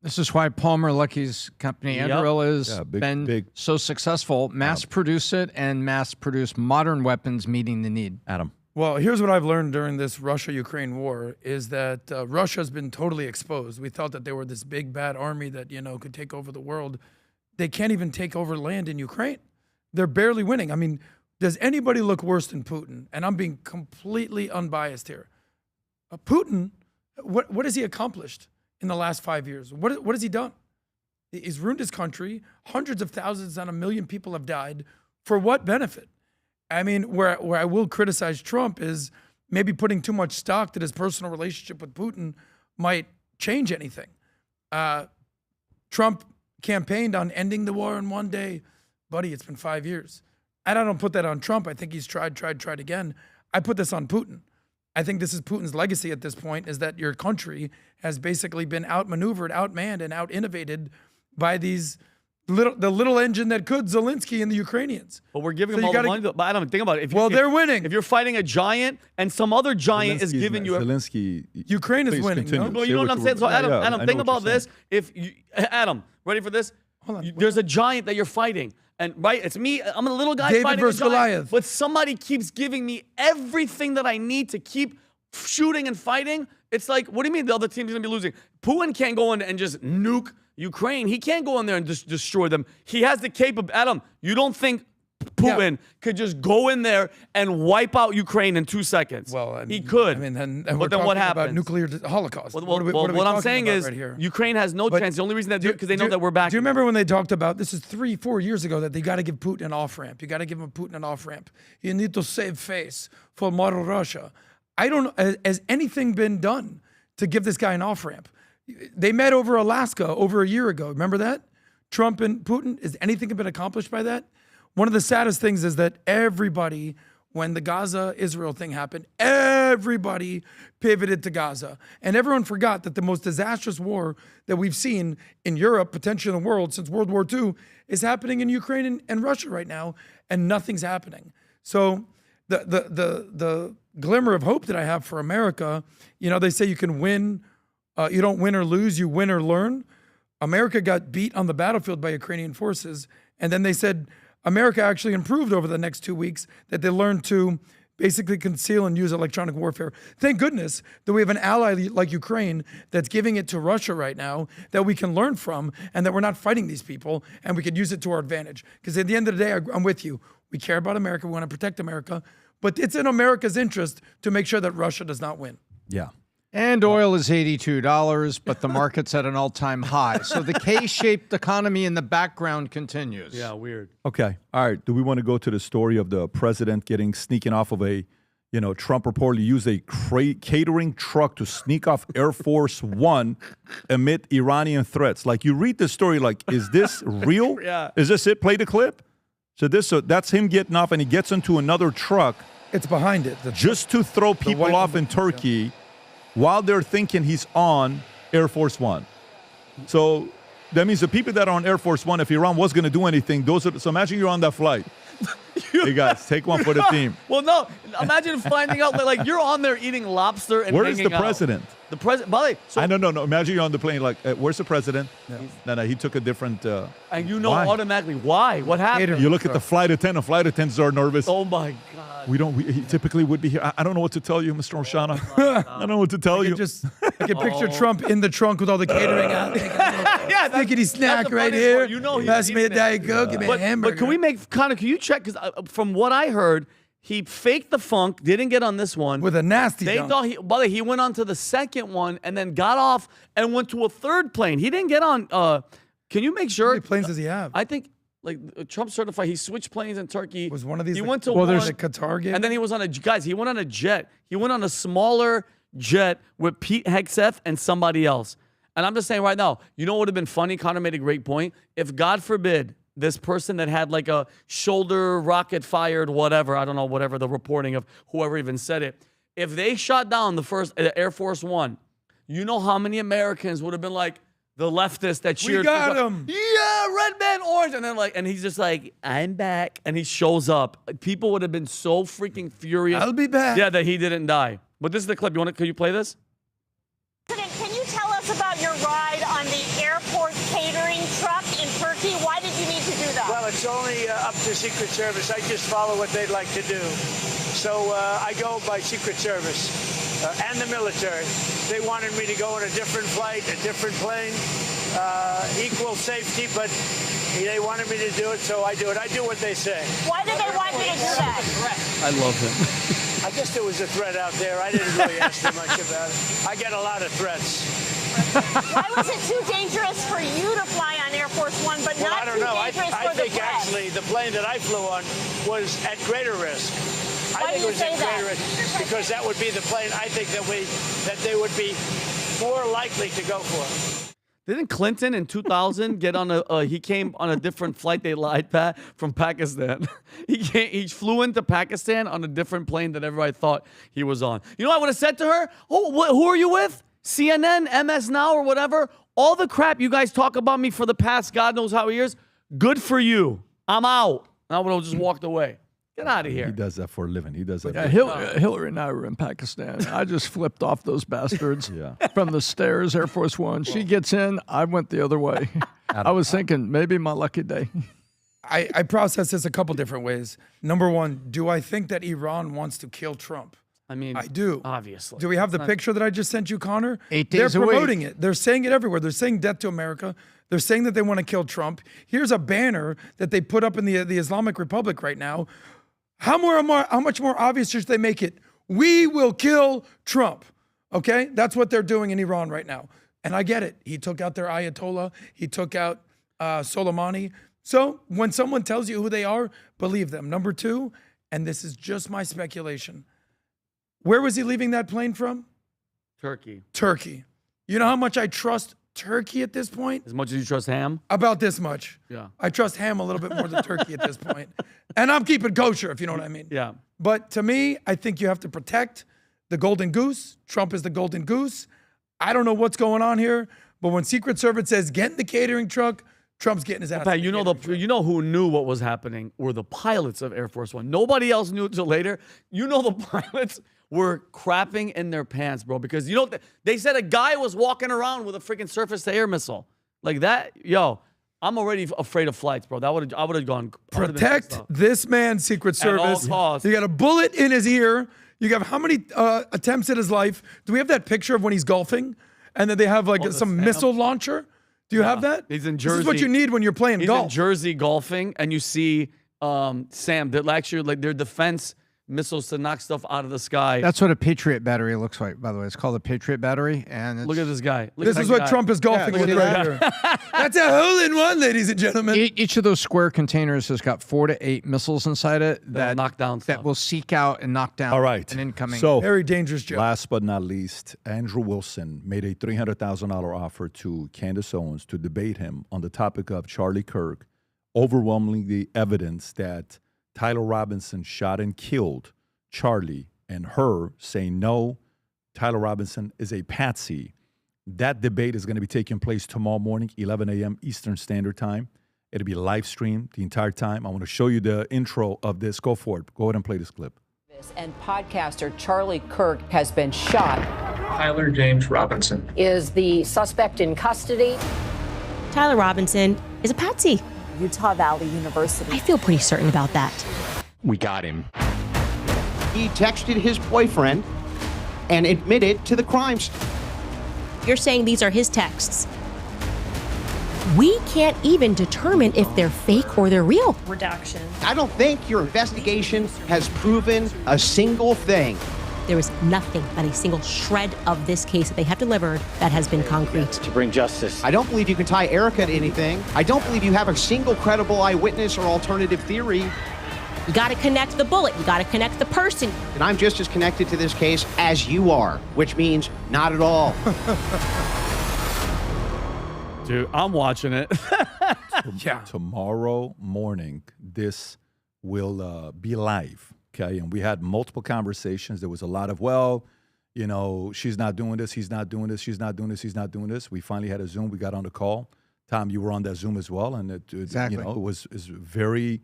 This is why Palmer Lucky's company, Anduril, has been so successful. Mass produce it and mass produce modern weapons meeting the need. Adam. Well, here's what I've learned during this Russia-Ukraine war is that Russia's been totally exposed. We thought that they were this big, bad army that, could take over the world. They can't even take over land in Ukraine. They're barely winning. I mean, does anybody look worse than Putin? And I'm being completely unbiased here. Putin, what has he accomplished in the last 5 years? What has he done? He's ruined his country. Hundreds of thousands and 1 million people have died. For what benefit? I mean, where I will criticize Trump is maybe putting too much stock that his personal relationship with Putin might change anything. Trump campaigned on ending the war in one day. Buddy, it's been 5 years. And I don't put that on Trump. I think he's tried again. I put this on Putin. I think this is Putin's legacy at this point, is that your country has basically been outmaneuvered, outmanned, and out-innovated by the little engine that could, Zelensky and the Ukrainians. But we're giving them all the money. But I don't think about it. They're winning. If you're fighting a giant and some other giant is giving you Zelensky, Ukraine is winning. No, you know what I'm saying? So Adam, think about this. Adam, ready for this? There's a giant that you're fighting. And it's me. I'm a little guy David fighting versus a giant, Goliath. but somebody keeps giving me everything that I need to keep shooting and fighting. It's like, what do you mean the other team's gonna be losing? Putin can't go in and just nuke Ukraine. He can't go in there and just destroy them. He has the capability. Adam, you don't think Putin could just go in there and wipe out Ukraine in 2 seconds? Well, he could. I mean, then but then what happens? About nuclear holocaust. Well, what I'm saying is Ukraine has no chance. The only reason they do it because they know that we're back. Do you remember when they talked about, this is 3-4 years ago, that they got to give Putin an off-ramp. You got to give Putin an off-ramp. You need to save face for model Russia. I don't know, has anything been done to give this guy an off-ramp? They met over Alaska over a year ago. Remember that? Trump and Putin. Has anything been accomplished by that? One of the saddest things is that everybody, when the Gaza-Israel thing happened, everybody pivoted to Gaza. And everyone forgot that the most disastrous war that we've seen in Europe, potentially in the world, since World War II, is happening in Ukraine and Russia right now, and nothing's happening. So the glimmer of hope that I have for America, they say you can win, you don't win or lose, you win or learn. America got beat on the battlefield by Ukrainian forces, and then they said America actually improved over the next 2 weeks, that they learned to basically conceal and use electronic warfare. Thank goodness that we have an ally like Ukraine that's giving it to Russia right now that we can learn from, and that we're not fighting these people, and we can use it to our advantage. Because at the end of the day, I'm with you. We care about America. We want to protect America. But it's in America's interest to make sure that Russia does not win. Yeah. And oil is $82, but the market's at an all-time high. So the K-shaped economy in the background continues. Yeah, weird. Okay. All right. Do we want to go to the story of the president sneaking off of a, Trump reportedly used a catering truck to sneak off Air Force One amid Iranian threats? Like, you read this story, like, is this real? Yeah. Is this it? Play the clip. So that's him getting off, and he gets into another truck. It's behind it. Just to throw people off in Turkey while they're thinking he's on Air Force One. So that means the people that are on Air Force One, if Iran was going to do anything, so imagine you're on that flight. Hey guys, take one for the team. Well, no, imagine finding out that you're on there eating lobster and where is hanging the president? Out. The president, by the way, I don't know. Imagine you're on the plane, where's the president? No, he took a different. And why? automatically why? What happened? You look at the flight attendant. Flight attendants are nervous. Oh my God. He typically would be here. I don't know what to tell you, Mr. O'Shana. I don't know what to tell you. I can picture Trump in the trunk with all the catering out. Thickety snack right here. Pass me a Diet Coke, give me a hamburger. But can we can you check? Because from what I heard, he faked the funk, didn't get on this one. With a nasty They dunk. thought he went on to the second one and then got off and went to a third plane. He didn't get on. Can you make sure? How many planes does he have? I think Like Trump certified, he switched planes in Turkey. Was one of these? He the, went to well, one, there's a Qatar game, and then he was on a he went on a jet. He went on a smaller jet with Pete Hegseth and somebody else. And I'm just saying right now, you know what would have been funny? Connor made a great point. If God forbid this person that had like a shoulder rocket fired, whatever, I don't know, whatever the reporting of whoever even said it. If they shot down the first Air Force One, you know how many Americans would have been like the leftists that cheered. We got him. Yeah, red, man, orange. And then and he's just like, I'm back. And he shows up. People would have been so freaking furious. I'll be back. Yeah, that he didn't die. But this is the clip. Can you play this? President, can you tell us about your ride on the airport catering truck in Turkey? Why did you need to do that? Well, it's only up to Secret Service. I just follow what they'd like to do. So I go by Secret Service and the military. They wanted me to go on a different flight, a different plane, equal safety, but they wanted me to do it, so I do it. I do what they say. Why did they want you to do that? I love him. I guess there was a threat out there. I didn't really ask too much about it. I get a lot of threats. Why was it too dangerous for you to fly on Air Force One, but Well, not I don't too know. dangerous I for the think press? actually the plane that I flew on was at greater risk. Why I think do you it was say at that? greater risk because that would be the plane I think that they would be more likely to go for. Didn't Clinton in 2000 get on he came on a different flight, they lied, from Pakistan. He flew into Pakistan on a different plane that everybody thought he was on. You know what I would have said to her? Oh, who are you with? CNN, MS Now, or whatever? All the crap you guys talk about me for the past God knows how many years, good for you. I'm out. And I would have just walked away. Get out of here. He does that for a living. He does that. Yeah, Hillary and I were in Pakistan. I just flipped off those bastards from the stairs, Air Force One. She gets in, I went the other way. I was thinking, maybe my lucky day. I process this a couple different ways. Number one, do I think that Iran wants to kill Trump? I mean, I do. Obviously. Do we have the picture that I just sent you, Connor? 8 days They're a week. promoting it. They're saying it everywhere. They're saying death to America. They're saying that they want to kill Trump. Here's a banner that they put up in the Islamic Republic right now. How much more obvious should they make it? We will kill Trump. Okay? That's what they're doing in Iran right now. And I get it. He took out their Ayatollah. He took out Soleimani. So when someone tells you who they are, believe them. Number two, and this is just my speculation, where was he leaving that plane from? Turkey. Turkey. You know how much I trust Turkey at this point? As much as you trust ham? About this much. Yeah. I trust ham a little bit more than turkey at this point. And I'm keeping kosher, if you know what I mean. Yeah. But to me, I think you have to protect the golden goose. Trump is the golden goose. I don't know what's going on here, but when Secret Service says get in the catering truck, Trump's getting his ass. Pat, you know who knew what was happening were the pilots of Air Force One. Nobody else knew until later. You know the pilots were crapping in their pants, bro, because they said a guy was walking around with a freaking surface-to-air missile like that. Yo, I'm already afraid of flights, bro. I would have gone. Protect this man, Secret Service. At all costs. You got a bullet in his ear. You have how many attempts at his life? Do we have that picture of when he's golfing, and then they have like some missile launcher? Do you have that? He's in Jersey. This is what you need when you're playing golf. He's in Jersey golfing, and you see Sam. That actually like their defense missiles to knock stuff out of the sky. That's what a Patriot battery looks like, by the way. It's called a Patriot battery. And look at this guy. This is what Trump is golfing with right here. That's a hole-in-one, ladies and gentlemen. Each of those square containers has got 4 to 8 missiles inside it that knock down that will seek out and knock down All right. an incoming. So, very dangerous job. Last but not least, Andrew Wilson made a $300,000 offer to Candace Owens to debate him on the topic of Charlie Kirk, overwhelmingly evidence that Tyler Robinson shot and killed Charlie, and her saying no, Tyler Robinson is a patsy. That debate is going to be taking place tomorrow morning, 11 a.m. Eastern Standard Time. It'll be live streamed the entire time. I want to show you the intro of this. Go for it. Go ahead and play this clip. And podcaster Charlie Kirk has been shot. Tyler James Robinson Is the suspect in custody? Tyler Robinson is a patsy. Utah Valley University. I feel pretty certain about that. We got him. He texted his boyfriend and admitted to the crimes. You're saying these are his texts. We can't even determine if they're fake or they're real. Redaction. I don't think your investigation has proven a single thing. there is nothing, not a single shred of this case that they have delivered that has been concrete. To bring justice. I don't believe you can tie Erica to anything. I don't believe you have a single credible eyewitness or alternative theory. You got to connect the bullet. You got to connect the person. And I'm just as connected to this case as you are, which means not at all. Dude, I'm watching it. Yeah. Tomorrow morning, this will be live, okay? And we had multiple conversations. There was a lot of, well, you know, she's not doing this, he's not doing this, she's not doing this, he's not doing this. We finally had a Zoom. We got on the call. Tom, you were on that Zoom as well, and Exactly. you know, it was very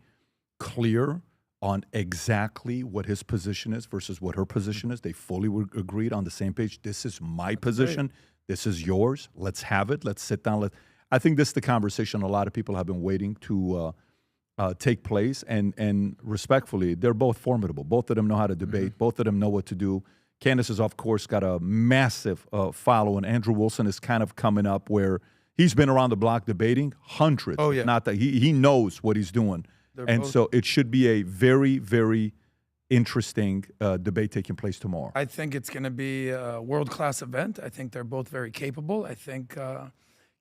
clear on exactly what his position is versus what her position is. They fully were agreed on the same page. This is my position. This is yours. Let's have it. Let's sit down. I think this is the conversation a lot of people have been waiting to take place. And respectfully, they're both formidable. Both of them know how to debate. Both of them know what to do. Candace has, of course, got a massive follow, and Andrew Wilson is kind of coming up where he's been around the block debating hundreds. Oh, yeah. Not that he knows what he's doing. They're both- So it should be a very, very interesting debate taking place tomorrow. I think it's going to be a world-class event. I think they're both very capable. I think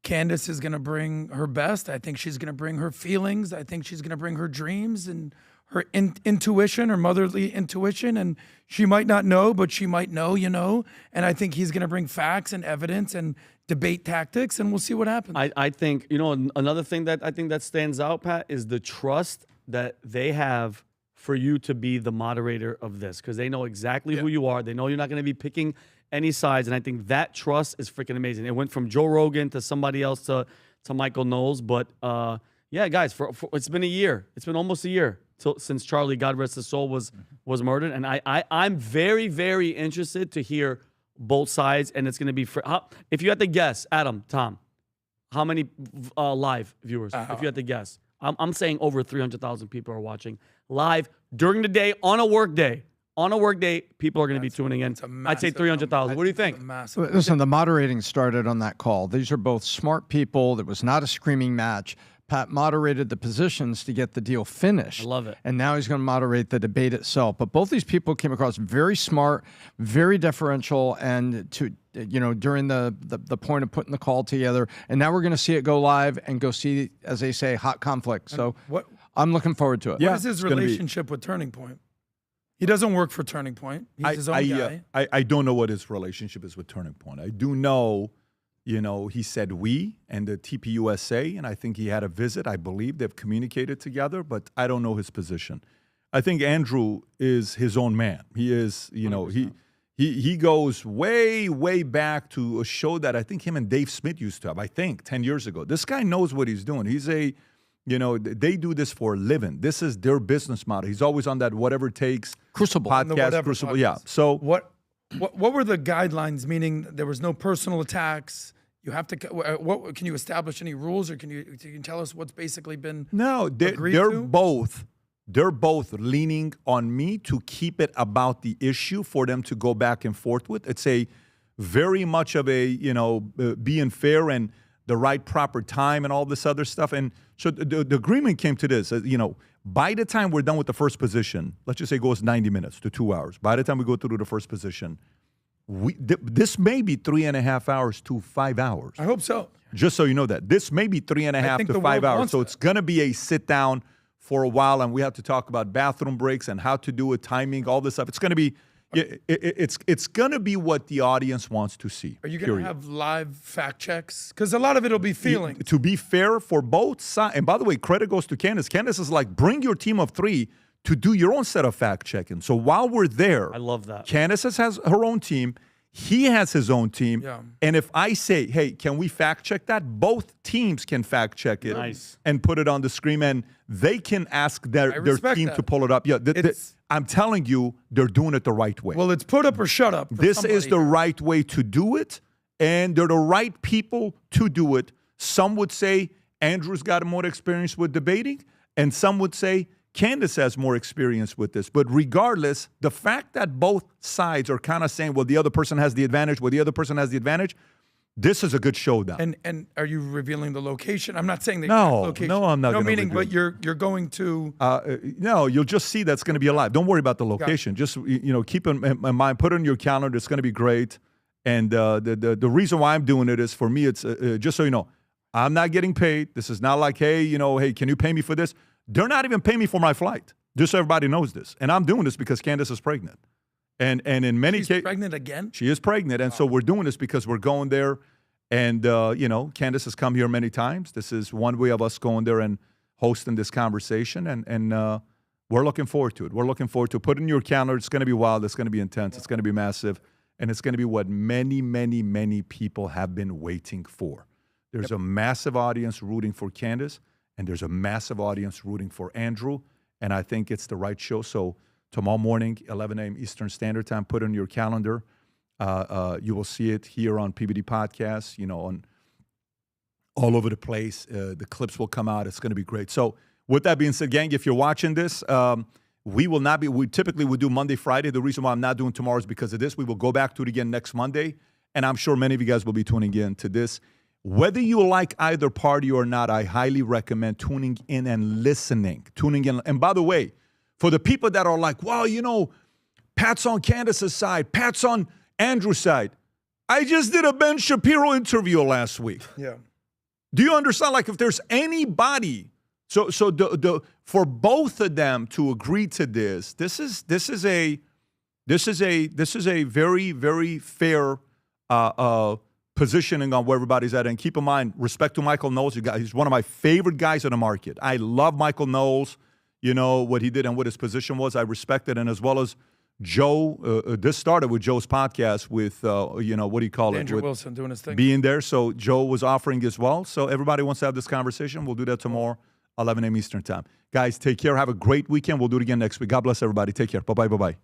Candace is going to bring her best. I think she's going to bring her feelings. I think she's going to bring her dreams and her intuition, her motherly intuition. And she might not know, but she might know, you know. And I think he's going to bring facts and evidence and debate tactics, and we'll see what happens. I think, you know, another thing that I think that stands out, Pat, is the trust that they have for you to be the moderator of this, because they know exactly who you are. They know you're not going to be picking any sides, and I think that trust is freaking amazing. It went from Joe Rogan to somebody else to Michael Knowles, but yeah, guys, for it's been a year. It's been almost a year since Charlie, God rest his soul, was murdered, and I'm very, very interested to hear both sides, and it's going to be if you had to guess, Adam, Tom, how many live viewers? If you had to guess, I'm saying over 300,000 people are watching live during the day on a work day. On a work day, people are going to be tuning in. I'd say 300,000. What do you think? Listen, the moderating started on that call. These are both smart people. It was not a screaming match. Pat moderated the positions to get the deal finished. I love it. And now he's going to moderate the debate itself. But both these people came across very smart, very deferential, and during the point of putting the call together. And now we're going to see it go live and go see, as they say, hot conflict. So I'm looking forward to it. What is his relationship with Turning Point? He doesn't work for Turning Point. He's his own guy. I don't know what his relationship is with Turning Point. I do know, he said we and the TPUSA, and I think he had a visit. I believe they've communicated together, but I don't know his position. I think Andrew is his own man. He is, he goes way, way back to a show that I think him and Dave Smith used to have, 10 years ago. This guy knows what he's doing. He's they do this for a living. This is their business model. He's always on that Whatever It Takes Crucible podcast. Crucible, yeah. So what were the guidelines? Meaning there was no personal attacks. You have to. What can you establish any rules, or can you tell us what's basically been? No, they're both. They're both leaning on me to keep it about the issue for them to go back and forth with. It's a very much of a being fair and the right proper time and all this other stuff. And so the agreement came to this, by the time we're done with the first position, let's just say it goes 90 minutes to 2 hours. By the time we go through the first position, this may be 3.5 hours to 5 hours. I hope so. Just so you know that. This may be 3.5 to 5 hours. So it's going to be a sit down for a while, and we have to talk about bathroom breaks and how to do it, timing, all this stuff. It's going to be it's going to be what the audience wants to see. Are you going to have live fact checks? Because a lot of it will be feelings. To be fair for both sides, and by the way, credit goes to Candace. Candace is like, bring your team of 3 to do your own set of fact checking. So while we're there, I love that. Candace has her own team. He has his own team. Yeah. And if I say, hey, can we fact check that? Both teams can fact check it and put it on the screen, and they can ask their team to pull it up. Yeah, I'm telling you, they're doing it the right way. Well, it's put up or shut up. This is the right way to do it, and they're the right people to do it. Some would say Andrew's got more experience with debating, and some would say Candace has more experience with this. But regardless, the fact that both sides are kind of saying, well, the other person has the advantage, this is a good showdown. And are you revealing the location? I'm not saying the No, location. no, I'm not No, gonna meaning, reveal. but you're going to. No, you'll just see that's going to be alive. Don't worry about the location. Just keep in mind, put it in your calendar. It's going to be great. And the reason why I'm doing it is, for me, it's just so you know, I'm not getting paid. This is not like, hey, hey, can you pay me for this? They're not even paying me for my flight. Just so everybody knows this. And I'm doing this because Candace is pregnant. And in many cases, pregnant again. She is pregnant, and so we're doing this because we're going there. And Candace has come here many times. This is one way of us going there and hosting this conversation, and we're looking forward to it. We're looking forward to it. Put it in your calendar. It's going to be wild. It's going to be intense. It's going to be massive, and it's going to be what many, many, many people have been waiting for. There's a massive audience rooting for Candace, and there's a massive audience rooting for Andrew, and I think it's the right show. So tomorrow morning, 11 a.m. Eastern Standard Time, put it in your calendar. You will see it here on PBD Podcasts, on all over the place. The clips will come out. It's going to be great. So with that being said, gang, if you're watching this, we typically would do Monday, Friday. The reason why I'm not doing tomorrow is because of this. We will go back to it again next Monday, and I'm sure many of you guys will be tuning in to this. Whether you like either party or not, I highly recommend tuning in and listening. Tuning in. And by the way, for the people that are like, well, Pat's on Candace's side, Pat's on Andrew's side. I just did a Ben Shapiro interview last week. Yeah. Do you understand? Like, if there's anybody, so for both of them to agree to this is a very, very fair positioning on where everybody's at. And keep in mind, respect to Michael Knowles, he's one of my favorite guys in the market. I love Michael Knowles. What he did and what his position was. I respect it. And as well as Joe, this started with Joe's podcast with, what do you call it? Andrew With Wilson doing his thing. being there. So Joe was offering as well. So everybody wants to have this conversation. We'll do that tomorrow, 11 a.m. Eastern Time. Guys, take care. Have a great weekend. We'll do it again next week. God bless everybody. Take care. Bye-bye. Bye-bye.